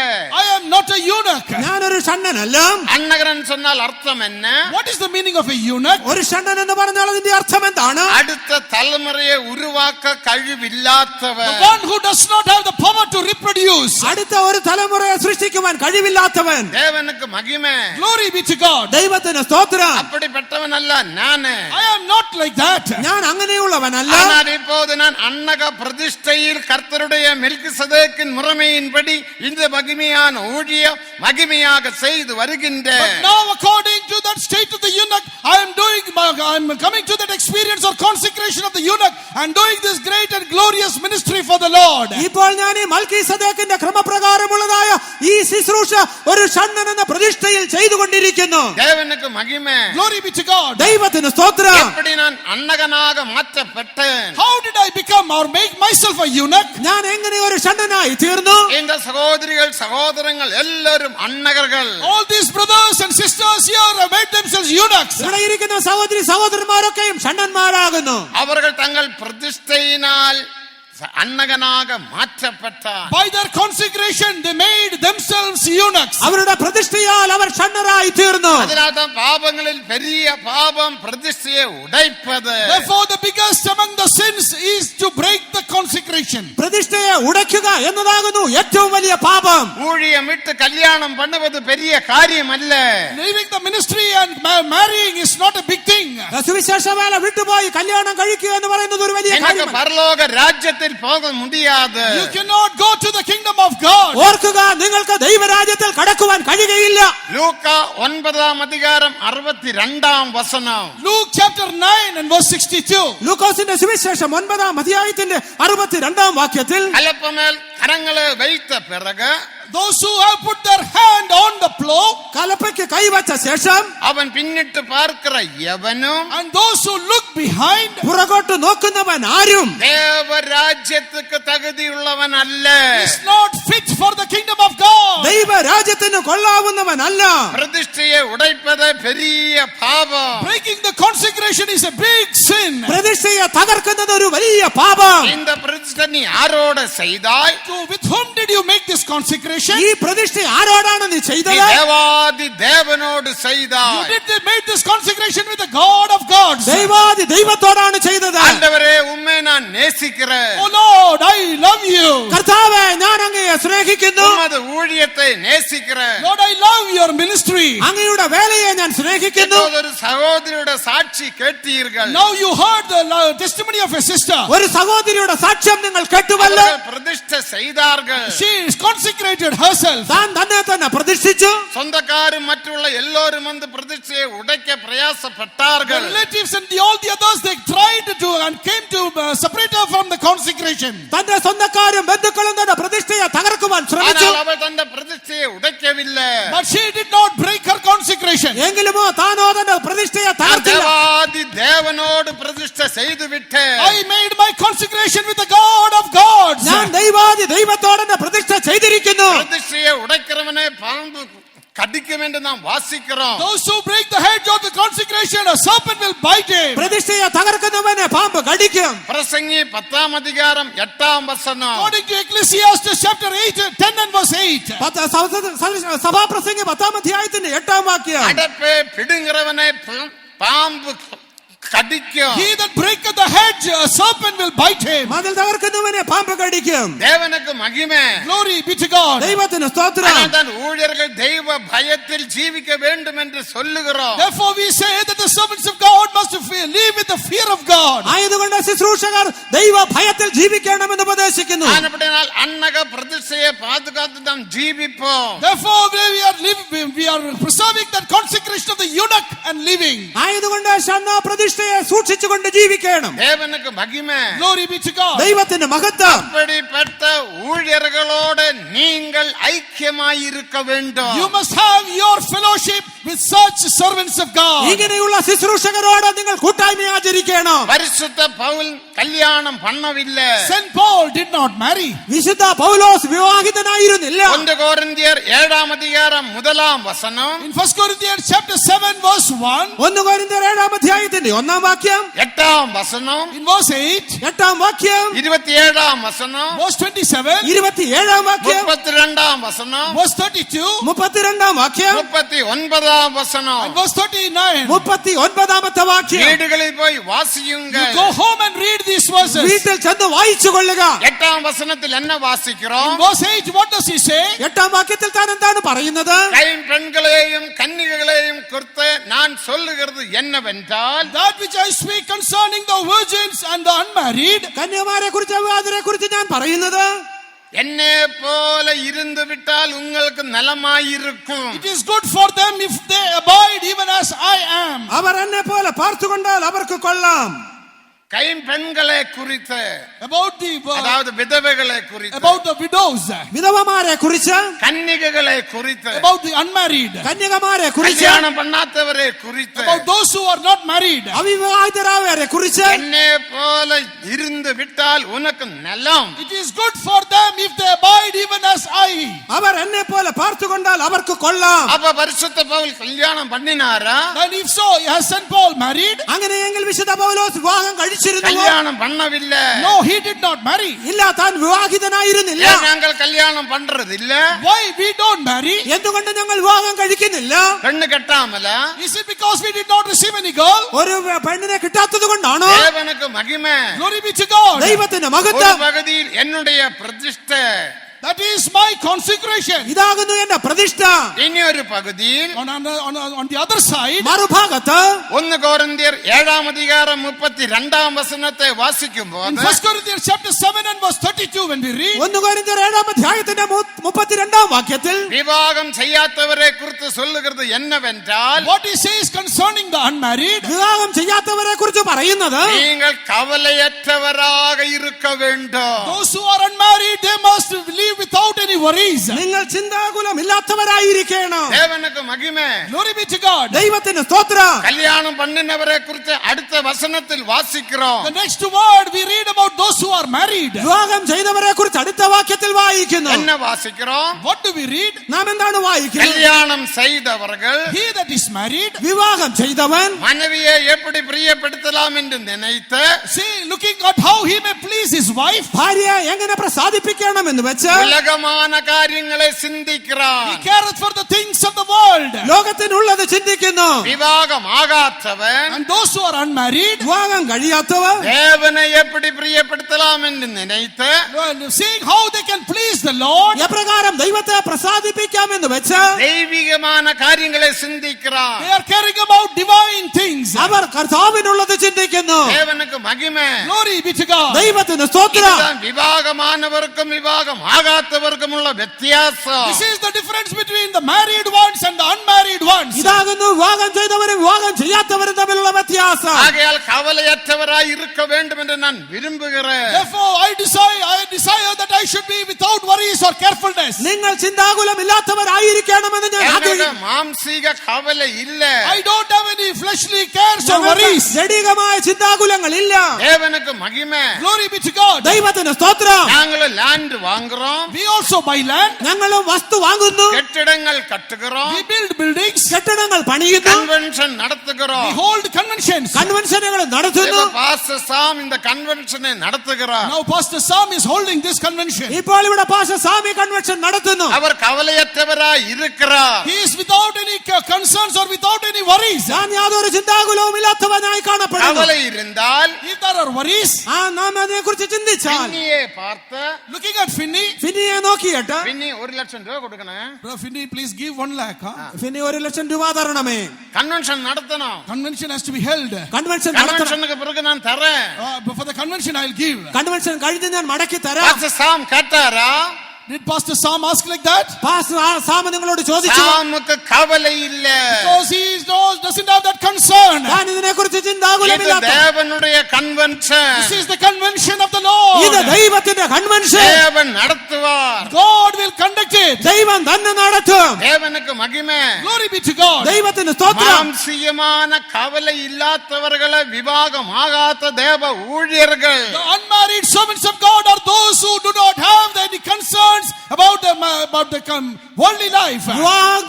I am not a eunuch. ഞാനൊരു ഷണ്ഡനല്ല. അന്നകൻ சொன்னால் അർത്ഥം என்ன? What is the meaning of a eunuch? ഒരു ഷണ്ഡൻ എന്ന് പറഞ്ഞാൽ അതിന്റെ അർത്ഥം എന്താണ്? അടുത്ത തലമുറയെ ഉരുവാക്ക കഴിവില്ലാത്തവൻ. The one who does not have the power to reproduce. അടുത്ത ഒരു തലമുറയെ സൃഷ്ടിക്കുവാൻ കഴിവില്ലാത്തവൻ. ദേവനുക്ക് മഹിമ. Glory be to God. ദൈവത്തിന് സ്തോത്രം. அப்படிப்பட்டவனല്ല நானு. I am not like that. ഞാൻ അങ്ങനെയുള്ളവനല്ല. ஆனால் இப்போது நான் அன்னக பிரதிஷ்டையில் கர்த்தருடைய மெல்கிசேதேக்கின் முறைமையின்படி இந்த மகிமையான ஊழியம் மகிமையாக செய்து வருகின்றேன். But now, according to that state of the eunuch, I am coming to that experience or consecration of the eunuch and doing this great and glorious ministry for the Lord. ഇപ്പോൾ ഞാൻ ഈ മൽക്കീസേദെക്കിന്റെ ക്രമപ്രകാരമുള്ളതായ ഈ ശുശ്രൂഷ ഒരു ഷണ്ഡൻ എന്ന പ്രതിഷ്ഠയിൽ ചെയ്തുകൊണ്ടിരിക്കുന്നു. தேவனுக்கு மகிமை. Glory be to God. ദൈവത്തിന് സ്തോത്രം. எப்படி நான் அன்னகனாக மாற்றப்பட்டேன்? How did I become or make myself a eunuch? ഞാൻ എങ്ങനെ ഒരു ഷണ്ഡനായി തീർന്നു? இந்த சகோதரிகள் சகோதரங்கள் எல்லாரும் அன்னகர்கள். All these brothers and sisters here have made themselves eunuchs. ഇവിടെ ഇരിക്കുന്ന സഹോദരി സഹോദരന്മാരൊക്കെയും ഷണ്ഡന്മാരാകുന്നു. அவர்கள் தங்கள் பிரதிஷ்டையினால் അന്നകനാക മാറ്റപ്പെട്ടാൻ. By their consecration, they made themselves eunuchs. അവരുടെ പ്രതിഷ്ഠയാൽ അവർ ഷണ്ഡരായി തീർന്നു. അതിനർത്ഥം പാപങ്ങളിൽ പെരിയ പാപം പ്രതിഷ്ഠയെ ഉടൈപ്പത്. Therefore, the biggest among the sins is to break the consecration. പ്രതിഷ്ഠയെ ഉടയ്ക്കുക എന്നതാകുന്നു ഏറ്റവും വലിയ പാപം. ஊழியம் விட்டு கல்யாணம் பண்ணுவது பெரிய காரியமல்ல. Leaving the ministry and marrying is not a big thing. സുവിശേഷ വേല വിട്ടുപോയി കല്യാണം കഴിക്കുക എന്ന് പറയുന്നത് ഒരു വലിയ எனக்கு കാര്യമല്ല. பரலோக ராஜ்யத்தில் போக முடியாது. You cannot go to the kingdom of God. ഓർക്കുക, നിങ്ങൾക്ക് ദൈവരാജ്യത്തിൽ കടക്കുവാൻ കഴിയുകയില്ല. ലൂക്കാ 9 അധികാരം 62 വചനം. Luke chapter 9 and verse 62. ലൂക്കോസിന്റെ സുവിശേഷം 9 അധ്യായത്തിന്റെ 62 വാക്യത്തിൽ, കലപ്പമേൽ കരങ്ങളെ வைத்த பிறகு Those who have put their hand on the plow, കലപ്പയ്ക്ക് കൈവച്ച ശേഷം അവൻ പിന്നിട്ട് പാർக்கிற എവനും and those who look behind, പുറകോട്ട് നോക്കുന്നവൻ ആരും ദേവരാജ്യത്തിക്ക് തകുതിയുള്ളവനല്ല. is not fit for the kingdom of God. ദൈവരാജ്യത്തിന് കൊള്ളാവുന്നവനല്ല. പ്രതിഷ്ഠയെ ഉടൈപ്പത് പെരിയ പാപം. Breaking the consecration is a big sin. പ്രതിഷ്ഠയെ തകർക്കുന്നത് ഒരു വലിയ പാപം. இந்த പ്രതിഷ്ഠ നീ ആരോട് ചെയ്താൽ? With whom did you make this consecration? ഈ പ്രതിഷ്ഠ ആരോടാണ് നീ നീ ചെയ്തത്? ദേവാദി ദേവനോട് ചെയ്താൽ. You did made this consecration with the God of gods. ദൈവാദി ദൈവത്തോടാണ് ചെയ്തത്. ആண்டവരേ ഉമ്മേ ഞാൻ നേസിக்கிறேன். Oh Lord, I love you. കർത്താവേ, ഞാൻ അങ്ങയെ സ്നേഹിക്കുന്നു. ഉമ്മത് ഊഴിയത്തെ നേസിக்கிறேன். Lord, I love your ministry. അങ്ങയുടെ വേലയെ ഞാൻ സ്നേഹിക്കുന്നു. ഒരു സഹോദരിയുടെ സാക്ഷി കേട്ടീர்கள். Now you heard the testimony of a sister. ഒരു സഹോദരിയുടെ സാക്ഷ്യം നിങ്ങൾ കേട്ടുവല്ലോ. അവர்கள் പ്രതിഷ്ഠ ചെയ്താர்கள். She is consecrated herself. താൻ തന്നെ തന്നെ പ്രതിഷ്ഠിച്ചു. സ്വന്തക്കാരും മറ്റുള്ള എല്ലാവരും വന്ന് പ്രതിഷ്ഠയെ ഉടയ്ക്ക പ്രയാസപ്പെട്ടാர்கள். Relatives and all the others, they tried to and came to separate her from the consecration. തന്റെ സ്വന്തക്കാരും ബന്ധുക്കളും തന്നെ പ്രതിഷ്ഠയെ തകർക്കുവാൻ ശ്രമിച്ചു. ஆனால் അവൾ തന്റെ പ്രതിഷ്ഠയെ ഉടയ്ക്കവില്ല. But she did not break her consecration. എങ്കിലുമോ താനോ തന്റെ പ്രതിഷ്ഠയെ തകർത്തില്ല. ദേവാദി ദേവനോട് പ്രതിഷ്ഠ ചെയ്തുവിട്ട് I made my consecration with the God of gods. ഞാൻ ദൈവാദി ദൈവത്തോടെ പ്രതിഷ്ഠ ചെയ്തിരിക്കുന്നു. പ്രതിഷ്ഠയെ ഉടയ്க்கிறവനെ പാമ്പ് കടിക്കും എന്ന് നാം വാസിக்கிறோம். Those who break the hedge of the consecration, a serpent will bite him. പ്രതിഷ്ഠയെ തകർക്കുന്നവനെ പാമ്പ് കടിക്കും. പ്രസംഗി 10 അധികാരം 8 വചനം. According to Ecclesiastes chapter 8, 10 and verse 8. സഭാപ്രസംഗി 10 അധ്യായത്തിന്റെ 8 വാക്യം, അടപ്പെ പിടുങ്ങുറവനെ പാമ്പ് കടിക്കും. He that breaketh the hedge, a serpent will bite him. മതിൽ തകർക്കുന്നവനെ പാമ്പ് കടിക്കും. ദേവനുക്ക് മഹിമ. Glory be to God. ദൈവത്തിന് സ്തോത്രം. அதனால்தான் ஊழியர்கள் தெய்வ பயத்தில் ஜீவிக்க வேண்டும் என்று சொல்லுகிறோம். Therefore we say that the servants of God must live with the fear of God. ആയതുകൊണ്ട് ശുശ്രൂഷകർ ദൈവ ഭയത്തിൽ ജീവിക്കണമെന്ന് ഉപദേശിക്കുന്നു. ആനപ്പടിനാൽ അന്നക பிரதிஷ்டையை பாதுகாத்து நாம் ஜீவிப்போம். Therefore, we are preserving that consecration of the eunuch and living. ആയതുകൊണ്ട് ഷണ്ണ പ്രതിഷ്ഠയെ സൂക്ഷിച്ചുകൊണ്ട് ജീവിക്കണം. தேவனுக்கு மகிமை. Glory be to God. ദൈവത്തിന്റെ മഹത്വം. அப்படிப்பட்ட ஊழியர்களோடு நீங்கள் ஐக்கியமாய் இருக்க வேண்டும். You must have your fellowship with such servants of God. ഇങ്ങനെയുള്ള ശുശ്രൂഷകരോട് നിങ്ങൾ കൂട്ടായ്മ ആചരിക്കണം. பரிசுத்த பவுல் கல்யாணம் பண்ணவில்லை. Saint Paul did not marry. വിശുദ്ധ പൗലോസ് വിവാഹിതനായിരുന്നില്ല. 1 കൊരിന്ത്യർ 7 അധികാരം 1 വചനം. In 1 Corinthians chapter 7 verse 1. 1 കൊരിന്ത്യർ 7 അധ്യായത്തിന്റെ 1 വാക്യം. 8 വചനം. In verse 8. 8 വാക്യം. 27 വചനം. Verse 27. 27 വാക്യം. 32 വചനം. Verse 32. 32 വാക്യം. 39 വചനം. And verse 39. 39 വാക്യം. വീടുകളിൽ പോയി You വാസിയുங்கள். go home and read these verses. വീട്ടിൽ ചെന്ന് വായിച്ചു കൊള്ളുക. 8 വചനത്തിൽ என்ன வாசிக்கிறோம்? In verse 8, what does he say? 8 വാക്യത്തിൽ താൻ എന്താണ് പറയുന്നത്? கைம்பெண்களையும் கன்னிகைகளையும் குறித்து நான் சொல்லுகிறது என்னவென்றால், That which I speak concerning the virgins and the unmarried. കന്യമാരെ കുറിച്ച് വിവാഹിതരെ കുറിച്ച് ഞാൻ പറയുന്നത്, என்னை போல இருந்து விட்டால் உங்களுக்கு நலமாயிருக்கும். It is good for them if they abide even as I am. അവർ എന്നെ പോലെ പാർത്തുകൊണ്ടാൽ അവർക്ക് കൊള്ളാം. கைம்பெண்களை குறித்து, About the அதாவது விதவைகளை குறித்து, about the widows. വിധവമാരെ കുറിച്ച്, கன்னிகைகளை குறித்து, About the unmarried. കന്യകമാരെ കുറിച്ച്, கல்யாணம் பண்ணாதவரை குறித்து, About those who are not married. അവിവാഹിതരായവരെ കുറിച്ച്, என்னை போல இருந்து விட்டால் உனக்கு நலம். It is good for them if they abide even as I. അവർ എന്നെ പോലെ പാർത്തുകൊണ്ടാൽ അവർക്ക് കൊള്ളാം. அப்ப பரிசுத்த பவுல் கல்யாணம் பண்ணினாரா? And if so, has Saint Paul married? അങ്ങനെയെങ്കിൽ വിശുദ്ധ പൗലോസ് വിവാഹം കഴിച്ചിരുന്നു? கல்யாணம் பண்ணவில்லை. No, he did not marry. ഇല്ല, താൻ വിവാഹിതനായിരുന്നില്ല. ஏன் நாங்கள் கல்யாணம் பண்றது இல்ல? Why we don't marry? എന്തുകൊണ്ട് ഞങ്ങൾ വിവാഹം കഴിക്കുന്നില്ല? பெண்ணு கட்டாமல? Is it because we did not receive any girl? ഒരു പെണ്ണിനെ കിട്ടാത്തത് കൊണ്ടാണോ? தேவனுக்கு மகிமை. Glory be to God. ദൈവത്തിന്റെ ஒரு മഹത്വം. பகுதியில் என்னுடைய பிரதிஷ்டை, That is my consecration. ഇതാകുന്നു എന്റെ പ്രതിഷ്ഠ. இனி ஒரு பகுதியில் On the other side, മറുഭാഗത്ത് 1 കൊരിന്ത്യർ 7 അധികാരം 32 വചനത്തെ വാസിക്കും in போது 1 Corinthians chapter 7 and verse 32, when we read, 1 കൊരിന്ത്യർ 7 അധ്യായത്തിന്റെ 32 വാക്യത്തിൽ விவாகம் செய்யாதவரை குறித்து சொல்லுகிறது என்னவென்றால், what he says concerning the unmarried, വിവാഹം ചെയ്യാത്തവരെ കുറിച്ച് പറയുന്നത്, நீங்கள் கவலையற்றவராக இருக்க வேண்டும். those who are unmarried, they must live without any worries. നിങ്ങൾ ചിന്താകുലമില്ലാത്തവരായിരിക്കണം. தேவனுக்கு மகிமை. Glory be to God. ദൈവത്തിന് സ്തോത്രം. கல்யாணம் பண்ணினவரை குறித்து அடுத்த வசனத்தில் வாசிக்கிறோம். The next word we read about those who are married. വിവാഹം ചെയ്തവരെ കുറിച്ച് അടുത്ത വാക്യത്തിൽ വായിക്കുന്നു. என்ன வாசிக்கிறோம்? What do we read? നാം എന്താണ് വായിക്കുന്നത്? கல்யாணம் செய்தவர்கள் He that is married, വിവാഹം ചെയ്തവൻ மனைவியை எப்படி பிரியப்படுத்தலாம் என்று நினைத்து, see, looking at how he may please his wife, ഭാര്യയെ എങ്ങനെ പ്രസാദിപ്പിക്കണം എന്ന് വെച്ച് உலகமான காரியங்களை சிந்திக்கிறான். he careth for the things of the world. ലോകത്തിനുള്ളത് ചിന്തിക്കുന്നു. விவாகம் ஆகாதவன் And those who are unmarried, വിവാഹം കഴിയാത്തവർ தேவனை எப்படி பிரியப்படுத்தலாம் என்று நினைத்து, seeing how they can please the Lord, എപ്രകാരം ദൈവത്തെ പ്രസാദിപ്പിക്കാം എന്ന് വെച്ച് தெய்வீகமான காரியங்களை சிந்திக்கிறான். they are caring about divine things. അവർ കർത്താവിനുള്ളത് ചിന്തിക്കുന്നു. தேவனுக்கு மகிமை. Glory be to God. ദൈവത്തിന് സ്തോത്രം. இதுதான் விவாகமானவருக்கும் விவாகம் ஆகாதவருக்கும் உள்ள வித்தியாசம். This is the difference between the married ones and the unmarried ones. ഇതാകുന്നു വിവാഹം ചെയ്തവരും വിവാഹം ചെയ്യാത്തവരും തമ്മിലുള്ള വ്യത്യാസം. ஆகையால் கவலையற்றவராய் இருக்க வேண்டும் என்று நான் விரும்புகிறேன். Therefore, I desire that I should be without worries or carefulness. നിങ്ങൾ ചിന്താകുലമില്ലാത്തവരായിരിക്കണമെന്ന് ഞാൻ எனக்கு ആഗ്രഹിക്കുന്നു. மாம்சீக கவலை இல்ல. I don't have any fleshly cares or worries. ജഡികമായ ചിന്താകുലങ്ങൾ ഇല്ല. தேவனுக்கு மகிமை. Glory be to God. ദൈവത്തിന് സ്തോത്രം. நாங்களும் லேண்ட் வாங்குறோம், We also buy land. ഞങ്ങളും വസ്തു വാങ്ങുന്നു. கட்டிடங்கள் கட்டுகிறோம், We build buildings. കെട്ടിടങ്ങൾ പണിയുന്നു. கன்வென்ஷன் We நடத்துகிறோம். hold conventions. കൺവെൻഷനുകൾ നടത്തുന്നു. இப்ப பாஸ்டர் சாம் இந்த கன்வென்ஷனை நடத்துகிறார். Now Pastor Sam is holding this convention. ഇപ്പോൾ ഇവിടെ പാസ്റ്റർ സാമി കൺവെൻഷൻ നടത്തുന്നു. அவர் கவலையற்றவராய் இருக்கிறார். He is without any concerns or without any worries. ഞാൻ യാതൊരു ചിന്താകുലവും ഇല്ലാത്തവനായി കാണപ്പെടുന്നു. கவலை இருந்தால் If there are worries, നാം അതിനെ കുറിച്ച് ചിന്തിച്ചാൽ, பின்னியை பார்த்து, looking at Finney, ഫിനിയെ നോക്കിയിട്ട്, பின்னி 1 லட்சம் ரூபாய் கொடுக்கணும், Brother Finney, please give 1 lakh. Fini 1 ലക്ഷം രൂപ തരണമേ. கன்வென்ஷன் நடத்தணும். Convention has to be held. Convention നടത്തണം. கன்வென்ஷனுக்கு பிறகு நான் தரேன். For the convention, I'll give. Convention കഴിഞ്ഞ് ഞാൻ മടക്കി തരാം. பாஸ்டர் சாம் கேட்டாரா? Did Pastor Sam ask like that? സാമ നിങ്ങളോട് ചോദിച്ചു സാമുക്ക് കവലയില്ല. Because he doesn't have that concern. ഞാൻ ഇതിനെക്കുറിച്ച് ഇത് ചിന്താകുലമില്ലാത്ത ദേവനുடைய convention. This is the convention of the Lord. ഇത് ദൈവത്തിന്റെ കൺവെൻഷൻ. ദേവൻ നടത്തുവാർ. God will conduct it. ദൈവം തന്നെ നടത്തും. ദേവനുக்கு മഹിമ. Glory be to God. ദൈവത്തിന് സ്തോത്രം. മാംസീയமான கவலை இல்லாதவர்களை விவாகம் ஆகாத தேவ ஊழியர்கள். The unmarried servants of God are those who do not have any concerns about the worldly life. വിവാഹം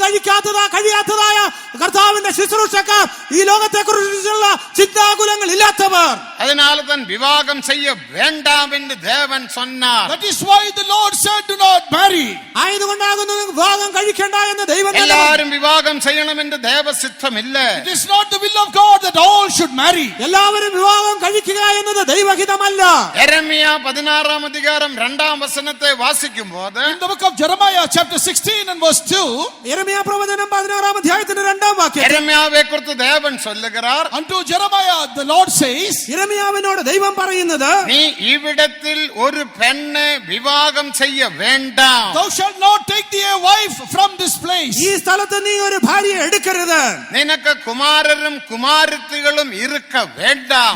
കഴിയാത്തതായ കർത്താവിന്റെ ശുശ്രൂഷക്കാർ ഈ ലോകത്തെക്കുറിച്ചുള്ള ചിന്താകുലങ്ങൾ ഇല്ലാത്തവർ. அதனால தான் விவாகம் செய்ய வேண்டாம் என்று தேவன் சொன்னார். That is why the Lord said, do not marry. ആയതുകൊണ്ടാകുന്നു വിവാഹം കഴിക്കണ്ട എന്ന് ദൈവം எல்லாரும் விவாகம் செய்யணும் என்று தேவ சித்தம் இல்ல. It is not the will of God that all should marry. എല്ലാവരും വിവാഹം കഴിക്കുക എന്നത് ദൈവഹിതമല്ല. യെരമ്യാ 16 அதிகாரம் 2 வசனத்தை வாசிக்கும் போது In the book of Jeremiah chapter 16 and verse 2, യെരമ്യാ പ്രവചനം 16 അധ്യായത്തിന്റെ 2 വാക്യം യെരമ്യാவை குறித்து தேவன் சொல்லுகிறார். unto Jeremiah the Lord says, യെരമ്യാവിനോട് ദൈവം പറയുന്നത് நீ இவ்விடத்தில் ஒரு பெண்ணை விவாகம் செய்ய வேண்டாம். thou shalt not take thee a wife from this place. ഈ സ്ഥലത്ത് നീ ഒരു ഭാര്യയെ എടുക്കരുത്. നിനക്ക് കുമാരരും കുമാരത്തികളും இருக்க வேண்டாം.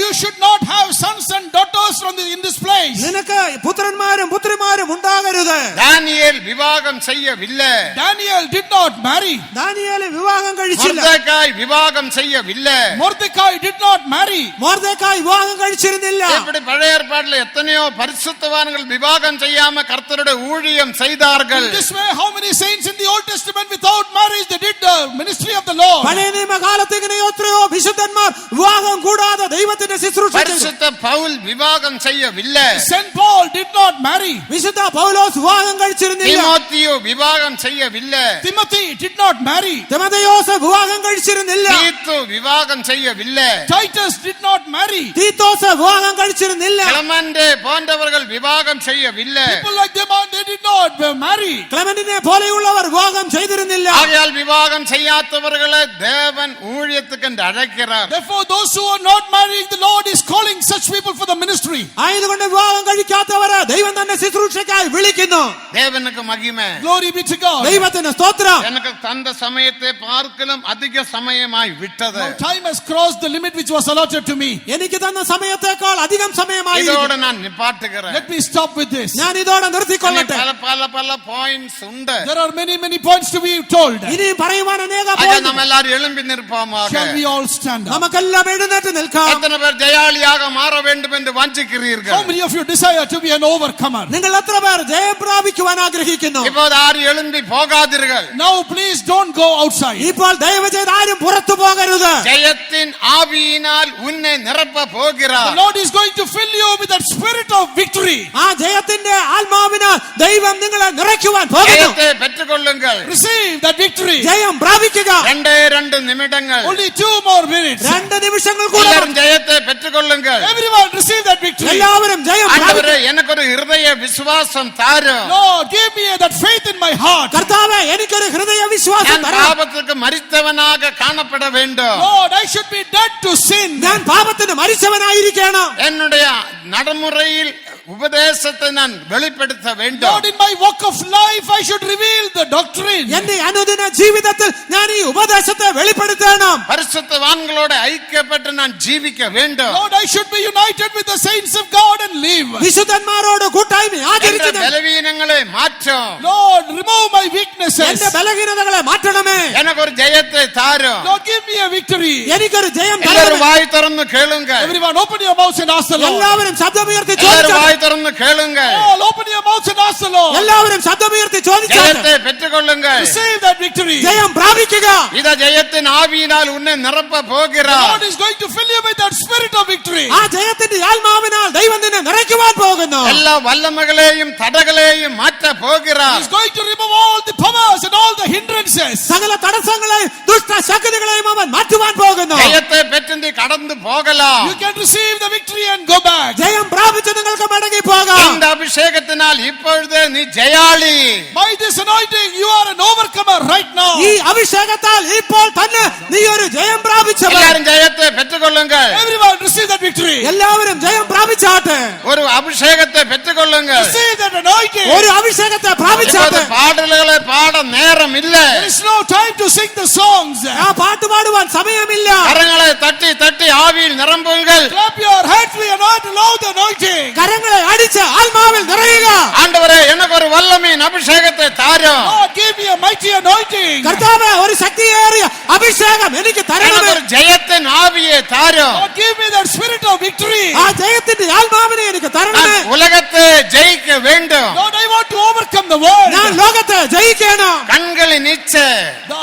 You should not have sons and daughters in this place. നിനക്ക് പുത്രന്മാരും പുത്രിമാരും ഉണ്ടാകരുത്. தானியேல் விவாகம் செய்யவில்லை. Daniel did not marry. Daniel വിവാഹം കഴിച്ചില്ല. மொர்தெகாய் விவாகம் செய்யவில்லை. Mordecai did not marry. Mordecai വിവാഹം കഴിച്ചിരുന്നില്ല. இப்படி பழைய ஏற்பாட்டில் எத்தனையோ பரிசுத்தவான்கள் விவாகம் செய்யாம கர்த்தருடைய ஊழியம் செய்தார்கள். In this way, how many saints in the Old Testament without marriage they did the ministry of the Lord? പഴയ നിയമകാലത്ത് ഇങ്ങനെ എത്രയോ വിശുദ്ധന്മാർ വിവാഹം കൂടാതെ ദൈവത്തിന്റെ ശുശ്രൂഷ ചെയ്തു. பரிசுத்த பவுல் விவாகம் செய்யவில்லை. Saint Paul did not marry. വിശുദ്ധ പൗലോസ് വിവാഹം കഴിച്ചിരുന്നില്ല. தீமோத்தேயு விவாகம் செய்யவில்லை. Timothy did not marry. തിമോഥെയോസ് വിവാഹം കഴിച്ചിരുന്നില്ല. தீத்து விவாகம் செய்யவில்லை. Titus did not marry. Titus വിവാഹം കഴിച്ചിരുന്നില്ല. கிளமண்டே போன்றவர்கள் விவாகம் செய்யவில்லை. People like them, they did not marry. ക്ലെമന്റിനെ പോലെയുള്ളവർ വിവാഹം ചെയ്തിരുന്നില്ല. ஆகையால் விவாகம் செய்யாதவர்களை தேவன் ஊழியத்துக்கு என்று அழைக்கிறார். Therefore, those who are not marrying, the Lord is calling such people for the ministry. ആയതുകൊണ്ട് വിവാഹം കഴിക്കാത്തവരെ ദൈവം തന്നെ ശുശ്രൂഷയ്ക്കായി വിളിക്കുന്നു. தேவனுக்கு மகிமை. Glory be to God. ദൈവത്തിന് സ്തോത്രം. எனக்கு தந்த சமயத்தை பார்க்கலும் அதிக சமயமாய் விட்டது. Now time has crossed the limit which was allotted to me. എനിക്ക് തന്ന സമയത്തേക്കാൾ അധികം സമയമായി. இதோட நான் நிப்பாட்டுகிறேன். Let me stop with this. ഞാൻ ഇതോടെ നിർത്തിക്കൊള്ളട്ടെ. பல பல பல பாயிண்ட்ஸ் உண்டு. There are many points to be told. ഇനിയും പറയുവാൻ അനേക ஆக പോയിന്റ്. நம்ம எல்லாரும் எழும்பி நிற்போமாக. Shall we all stand up? നമുക്കെല്ലാം എഴുന്നേറ്റ് നിൽക്കാം. எத்தனை பேர் ஜெயாளியாக மாற வேண்டும் என்று How வாஞ்சிக்கிறீர்கள்? many of you desire to be an overcomer? നിങ്ങൾ എത്ര പേർ ജയം പ്രാപിക്കുവാൻ ആഗ്രഹിക്കുന്നു? இப்போது யாரும் எழும்பி போகாதீர்கள். Now please don't go outside. ഇപ്പോൾ ദയവ് ചെയ്ത് ആരും പുറത്തു പോകരുത്. ஜெயத்தின் ஆவியினால் உன்னை நிரப்ப The போகிறார். Lord is going to fill you with that spirit of victory. ആ ജയത്തിന്റെ ആത്മാവിനാൽ ദൈവം നിങ്ങളെ നിറയ്ക്കുവാൻ പോകുന്നു. ஜெயத்தை பெற்றுக்கொள்ளுங்கள். Receive that victory. ജയം പ്രാപിക്കുക. 2 நிமிடங்கள். Only 2 more minutes. 2 നിമിഷങ്ങൾ കൂടെ. எல்லாரும் ஜெயத்தை பெற்றுக்கொள்ளுங்கள். Everyone receive that victory. എല്ലാവരും ജയം ஆண்டவரே പ്രാപിക്കുക. எனக்கு ஒரு இருதய விசுவாசம் தாரும். Lord, give me that faith in my heart. കർത്താവേ എനിക്കൊരു ഹൃദയ വിശ്വാസം நான் തരണം. பாவத்துக்கு மரித்தவனாக காணப்பட வேண்டும். Lord, I should be dead to sin. ഞാൻ പാപത്തിന് മരിച്ചവനായിരിക്കണം. என்னுடைய நடைமுறையில் உபதேசத்தை நான் வெளிப்படுத்த வேண்டும். Lord, in my walk of life, I should reveal the doctrine. എന്റെ അനുദിന ജീവിതത്തിൽ ഞാൻ ഈ ഉപദേശത്തെ വെളിപ്പെടുത്തണം. பரிசுத்தவான்களோட ஐக்கியப்பட்டு நான் ஜீவிக்க வேண்டும். Lord, I should be united with the saints of God and live. വിശുദ്ധന്മാരോട് കൂട്ടായ്മ என்ற ആചരിച്ച് பலவீனங்களை மாற்றும். Lord, remove my weaknesses. എന്റെ ബലഹീനതകളെ മാറ്റണമേ. எனக்கு ஒரு ஜெயத்தை தாரும். Lord, give me a victory. എനിക്കൊരു ജയം எல்லாரும் തരണം. வாய் திறந்து கேளுங்க. Everyone, open your mouths and ask the Lord. എല്ലാവരും ശബ്ദമുയർത്തി எல்லாரும் ചോദിച്ചാൽ. வாய் திறந்து கேளுங்க. All open your mouths and ask the Lord. എല്ലാവരും ശബ്ദമുയർത്തി ചോദിച്ചാൽ. ஜெயத்தை பெற்றுக்கொள்ளுங்கள். Receive that victory. ജയം പ്രാപിക്കുക. இத ஜெயத்தின் ஆவியினால் உன்னை நிரப்ப The போகிறார். Lord is going to fill you with that spirit of victory. ആ ജയത്തിന്റെ ആത്മാവിനാൽ ദൈവം നിന്നെ നിറയ്ക്കുവാൻ പോകുന്നു. எல்லா வல்லமைகளையும் தடங்களையும் மாற்ற போகிறார். He's going to remove all the powers and all the hindrances. സകല തടസ്സങ്ങളെയും ദുഷ്ട ശക്തികളെയും അവൻ മാറ്റുവാൻ പോകുന്നു. ஜெயத்தை பெற்று நீ கடந்து போகலாம். You can receive the victory and go back. ജയം പ്രാപിച്ച് നിങ്ങൾക്ക് മടങ്ങി പോകാം. இந்த அபிஷேகத்தினால் இப்பொழுது நீ ஜெயாளி. By this anointing, you are an overcomer right now. ഈ അഭിഷേകത്താൽ ഇപ്പോൾ തന്നെ നീ ഒരു ജയം പ്രാപിച്ചവൻ. எல்லாரும் ஜெயத்தை பெற்றுக்கொள்ளுங்கள். Everyone receive that victory. എല്ലാവരും ജയം പ്രാപിച്ചാൽ. നിറഞ്ഞാട്ടെ. ஒரு அபிஷேகத்தை பெற்றுக்கொள்ளுங்கள். Receive that anointing. ഒരു അഭിഷേകത്തെ പ്രാപിച്ചാട്ടെ. பாடல்களை பாட நேரம் இல்ல. There is no time to sing the songs. ആ പാട്ട് പാടുവാൻ സമയമില്ല. கரங்களை தட்டி தட்டி ஆவியில் நிரம்புங்கள். Clap your hands, we anoint, allow the anointing. കരങ്ങളെ അടിച്ച് ആത്മാവിൽ നിറയുക. ஆண்டவரே எனக்கு ஒரு வல்லமையின் அபிஷேகத்தை தாரும். Lord, give me a mighty anointing. കർത്താവേ ഒരു ശക്തിയേറിയ അഭിഷേകം എനിക്ക് எனக்கு തരണമേ. ஒரு ஜெயத்தின் ஆவியை தாரும். Lord, give me that spirit of victory. ആ ജയത്തിന്റെ ആത്മാവിനെ എനിക്ക് തരണമേ. நான் உலகத்தை ஜெயிக்க வேண்டும். Lord, I want to overcome the world. ഞാൻ ലോകത്തെ ജയിക്കണം. கண்களின் இச்சை, The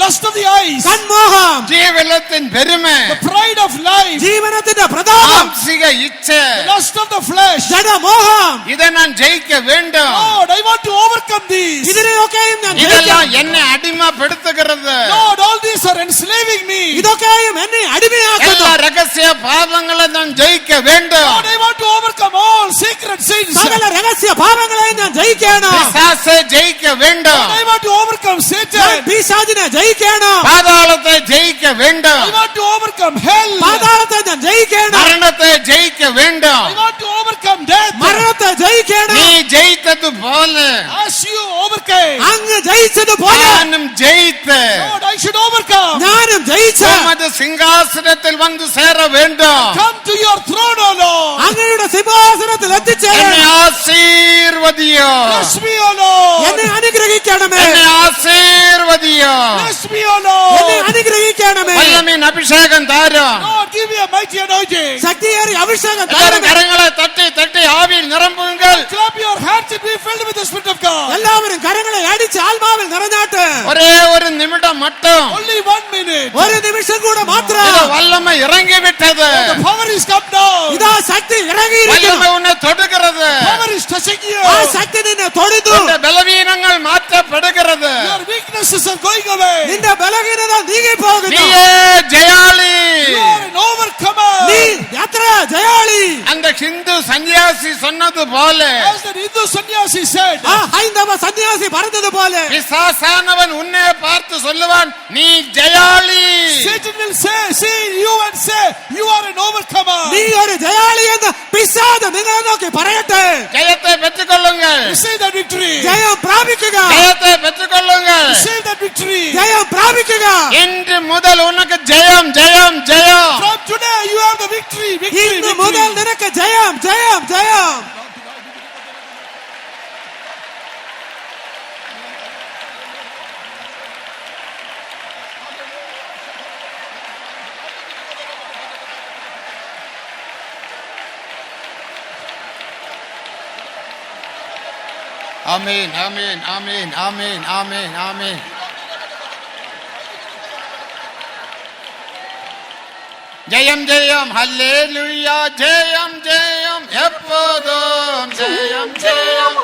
lust of the eyes, കൺമോഹം, ஜீவனத்தின் பெருமை, the pride of life, ജീവനത്തിന്റെ പ്രതാപം, மாம்சிக இச்சை, the lust of the flesh. ജഡമോഹം, இதை நான் ஜெயிக்க வேண்டும். Lord, I want to overcome these. ഇതിനെയൊക്കെയും ഞാൻ இதெல்லாம் ജയിക്കണം. என்னை அடிமைப்படுத்துகிறது. Lord, all these are enslaving me. ഇതൊക്കെയും എന്നെ അടിമയാക്കുന്നു. எல்லா ரகசிய பாவங்களை நான் ஜெயிக்க வேண்டும். Lord, I want to overcome all secret sins. സകല രഹസ്യ പാപങ്ങളെയും ഞാൻ ജയിക്കണം. பிசாசை ஜெயிக்க வேண்டும். I want to overcome ഞാൻ Satan. പിശാചിനെ ജയിക്കണം. பாதாளத்தை ஜெயிக்க வேண்டும். I want to overcome hell. പാതാളത്തെ ഞാൻ ജയിക്കണം. மரணத்தை ஜெயிக்க வேண்டும். I want to overcome death. മരണത്തെ ജയിക്കണം. நீ ஜெயித்தது போல As you overcame, അങ്ങ് ജയിച്ചതുപോലെ நானும் ஜெயித்தேன். Lord, I should overcome. ഞാനും ജയിച്ച உமது சிங்காசனத்தில் வந்து சேர வேண்டும். Come to your throne, O Lord. അങ്ങയുടെ സിംഹാസനത്തിൽ என்னை എത്തിച്ചേരണം. ஆசீர்வதியோ. Bless me, O Lord. എന്നെ അനുഗ്രഹിക്കണമേ. என்னை ஆசீர்வதியோ. Bless me, O എന്നെ Lord. അനുഗ്രഹിക്കണമേ. வல்லமையின் அபிஷேகம் தாரும். Lord, give me a mighty anointing. ശക്തിയേറിയ അഭിഷേകം எல்லாரும் തരണമേ. கரங்களை தட்டி தட்டி ஆவியில் நிரம்புங்கள். Clap your hands and be filled with the Spirit of God. എല്ലാവരും കരങ്ങളെ അടിച്ച് ആത്മാവിൽ നിറഞ്ഞാട്ട്. ஒரே ஒரு நிமிடம் மட்டும் Only 1 minute. ഒരു നിമിഷം കൂടെ മാത്രം. இதோ வல்லமை இறங்கி விட்டது. The power is come down. ഇതാ ശക്തി ഇറങ്ങിയിരിക്കുന്നു. வல்லமை உன்னை தொடுகிறது. Power is touching you. ആ ശക്തി നിന്നെ തൊടുന്നു. இந்த பலவீனங்கள் மாற்றப்படுகிறது. Your weaknesses are going away. നിന്റെ ബലഹീനത നീങ്ങി പോകുന്നു. நீயே ஜெயாளி. You are an overcomer. നീ എത്ര ജയാളി. அந்த ஹிந்து சன்னியாசி சொன்னது போல As the Hindu sannyasi said, ആ ഹൈന്ദവ സന്യാസി പറഞ്ഞതുപോലെ பிசாசானவன் உன்னை பார்த்து சொல்லுவான் நீ ஜெயாளி. Satan will see you and say, you are an overcomer. നീ ഒരു ജയാളി എന്ന് പിശാച് നിങ്ങളെ നോക്കി പറയട്ടെ. ஜெயத்தை பெற்றுக்கொள்ளுங்கள். Receive that victory. ജയം പ്രാപിക്കുക. ஜெயத்தை பெற்றுக்கொள்ளுங்கள். Receive that victory. ജയം പ്രാപിക്കുക. இன்று முதல் உனக்கு ஜெயம் ஜெயம் ஜெயம். From today you have the victory. Victory, ഇന്ന് മുതൽ victory. നിനക്ക് ജയം ജയം ജയം. ஆமென் ஆமென் ஆமென் ஆமென் ஆமென் ஆமென். ஜெயம் ஜெயம் ஹல்லேலூயா ஜெயம் ஜெயம் எப்போதும் ஜெயம் ஜெயம்.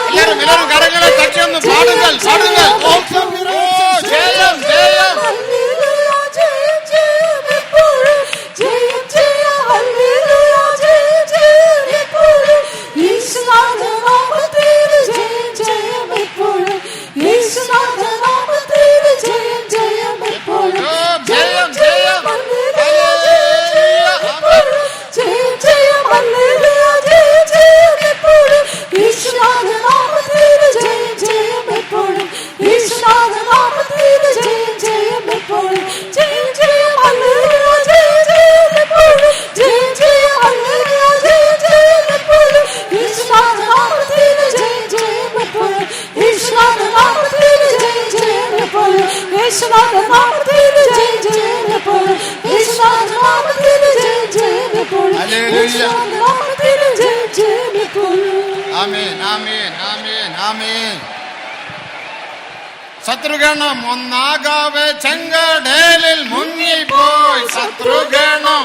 எல்லாரும் எல்லாரும் கரங்களை தட்டி வந்து பாடுங்கள் பாடுங்கள். ஓ, ஜெயம் ஜெயம். ஜெயம் ஜெயம். ஹல்லேலூயா. ஆமென். ഹല്ലേലൂയ. ആമേൻ ആമേൻ ആമേൻ ആമേൻ. ശത്രുഗണം ഒന്നാകാവെ ചെങ്കടലിൽ മുങ്ങിപ്പോയി. ശത്രുഗണം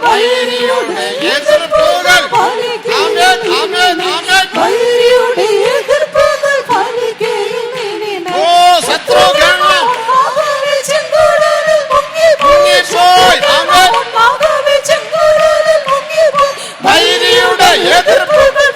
വൈരിയുടെ എതിർപ്പുകൾ. ആമേൻ ആമേൻ ആമേൻ. ഓ ശത്രുഗണം മുങ്ങിപ്പോയി. ആമേൻ. വൈരിയുടെ എതിർപ്പുകൾ.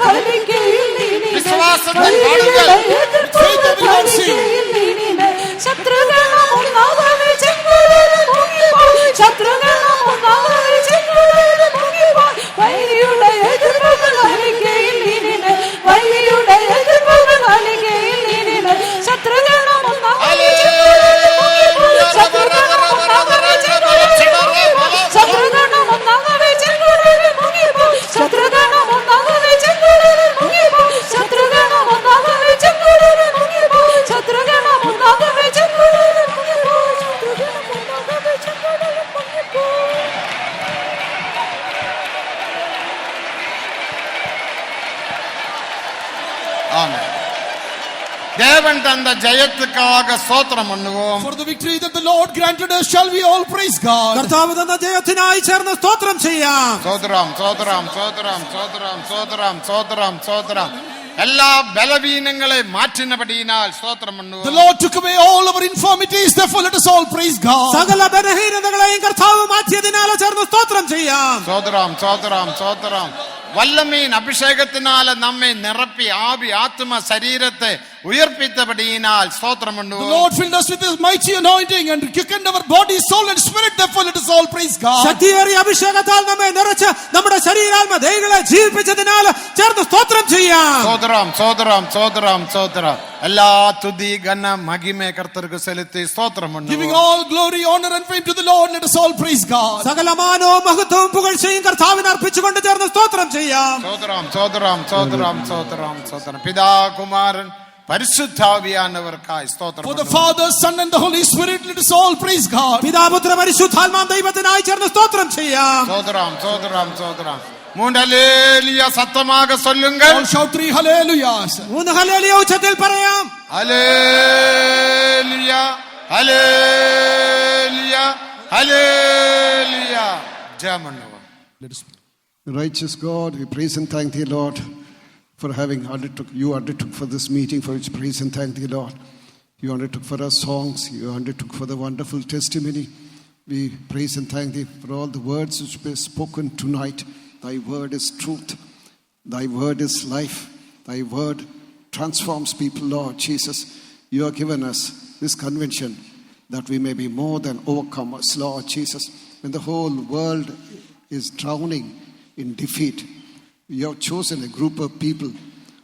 தந்த ஜெயத்துக்காக ஸ்தோத்திரம் பண்ணுவோம். For the victory that the Lord granted us, shall we all praise God. കർത്താവ് തന്ന ജയത്തിനായി ചേർന്ന് സ്തോത്രം ചെയ്യാം. சோதரம் சோதரம் சோதரம் சோதரம் சோதரம் சோதரம் சோதரம் எல்லா பலவீனங்களை மாற்றினபடியினால் ஸ்தோத்திரம் The பண்ணுவோம். Lord took away all our infirmities, therefore let us all praise God. സകല ബലഹീനതകളെയും കർത്താവ് മാറ്റിയതിനാൽ ചേർന്ന് സ്തോത്രം ചെയ്യാം. சோதரம் சோதரம் சோதரம் வல்லமையின் அபிஷேகத்தினால நம்மை நிரப்பி ஆவி ஆத்ம சரீரத்தை உயிர்ப்பித்தபடியினால் ஸ்தோத்திரம் The பண்ணுவோம். Lord filled us with His mighty anointing and quickened our body, soul and spirit, therefore let us all praise God. ശക്തിയേറിയ അഭിഷേകത്താൽ നമ്മെ നിറച്ച് നമ്മുടെ ശരീരാത്മ ദേഹികളെ ജീവിപ്പിച്ചതിനാൽ ചേർന്ന് സ്തോത്രം ചെയ്യാം. சோதரம் சோதரம் சோதரம் சோதரம் எல்லா துதி கன மகிமை கர்த்தருக்கு செலுத்தி ஸ்தோத்திரம் Giving பண்ணுவோம். all glory, honor and fame to the Lord, let us all praise God. സകല മാനവും മഹത്വവും പുകഴ്ചയും കർത്താവിന് അർപ്പിച്ചുകൊണ്ട് ചേർന്ന് സ്തോത്രം ചെയ്യാം. சோதரம் சோதரம் சோதரம் சோதரம் சோதரம் பிதா குமாரன் பரிசுத்தாவியானவர்க்காய் ஸ்தோத்திரம் For the பண்ணுவோம். Father, Son and the Holy Spirit, let us all praise God. പിതാപുത്ര പരിശുദ്ധാത്മാ ദൈവത്തിനായി ചേർന്ന് സ്തോത്രം ചെയ്യാം. சோதரம் சோதரம் சோதரம் மூன்று அல்லேலூயா சத்தமாக சொல்லுங்கள். All shout 3 hallelujahs. 3 ഹല്ലേലൂയ ഉച്ചത്തിൽ പറയാം. அல்லேலூயா அல்லேலூயா அல்லேலூயா ஜெபம் பண்ணுவோம். Let us pray. Righteous God, we praise and thank thee, Lord, for having you undertook for this meeting, for which praise and thank thee, Lord. You undertook for our songs, you undertook for the wonderful testimony. We praise and thank thee for all the words which were spoken tonight. Thy word is truth, thy word is life, thy word transforms people, Lord Jesus. You have given us this convention that we may be more than overcomers, Lord Jesus. When the whole world is drowning in defeat, you have chosen a group of people,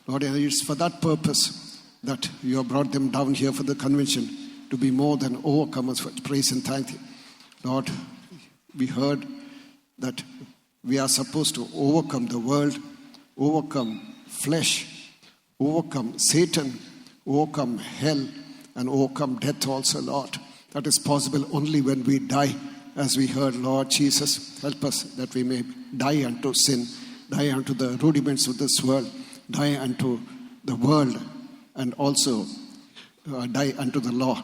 Lord, and it's for that purpose that you have brought them down here for the convention to be more than overcomers. For praise and thank you, Lord. We heard that we are supposed to overcome the world, overcome flesh, overcome Satan, overcome hell, and overcome death also, Lord. That is possible only when we die, as we heard, Lord Jesus. Help us that we may die unto sin, die unto the rudiments of this world, die unto the world, and also die unto the law.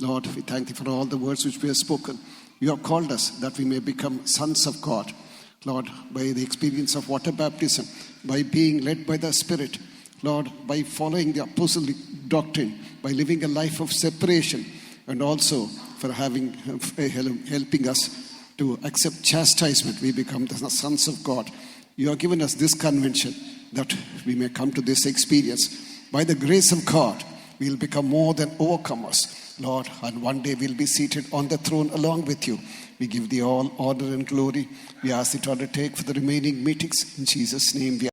Lord, we thank you for all the words which we have spoken. You have called us that we may become sons of God, Lord, by the experience of water baptism, by being led by the Spirit, Lord, by following the apostolic doctrine, by living a life of separation, and also for helping us to accept chastisement. We become the sons of God. You have given us this convention that we may come to this experience. By the grace of God, we will become more than overcomers, Lord, and one day we'll be seated on the throne along with you. We give thee all honor and glory. We ask thee to undertake for the remaining meetings. In Jesus' name we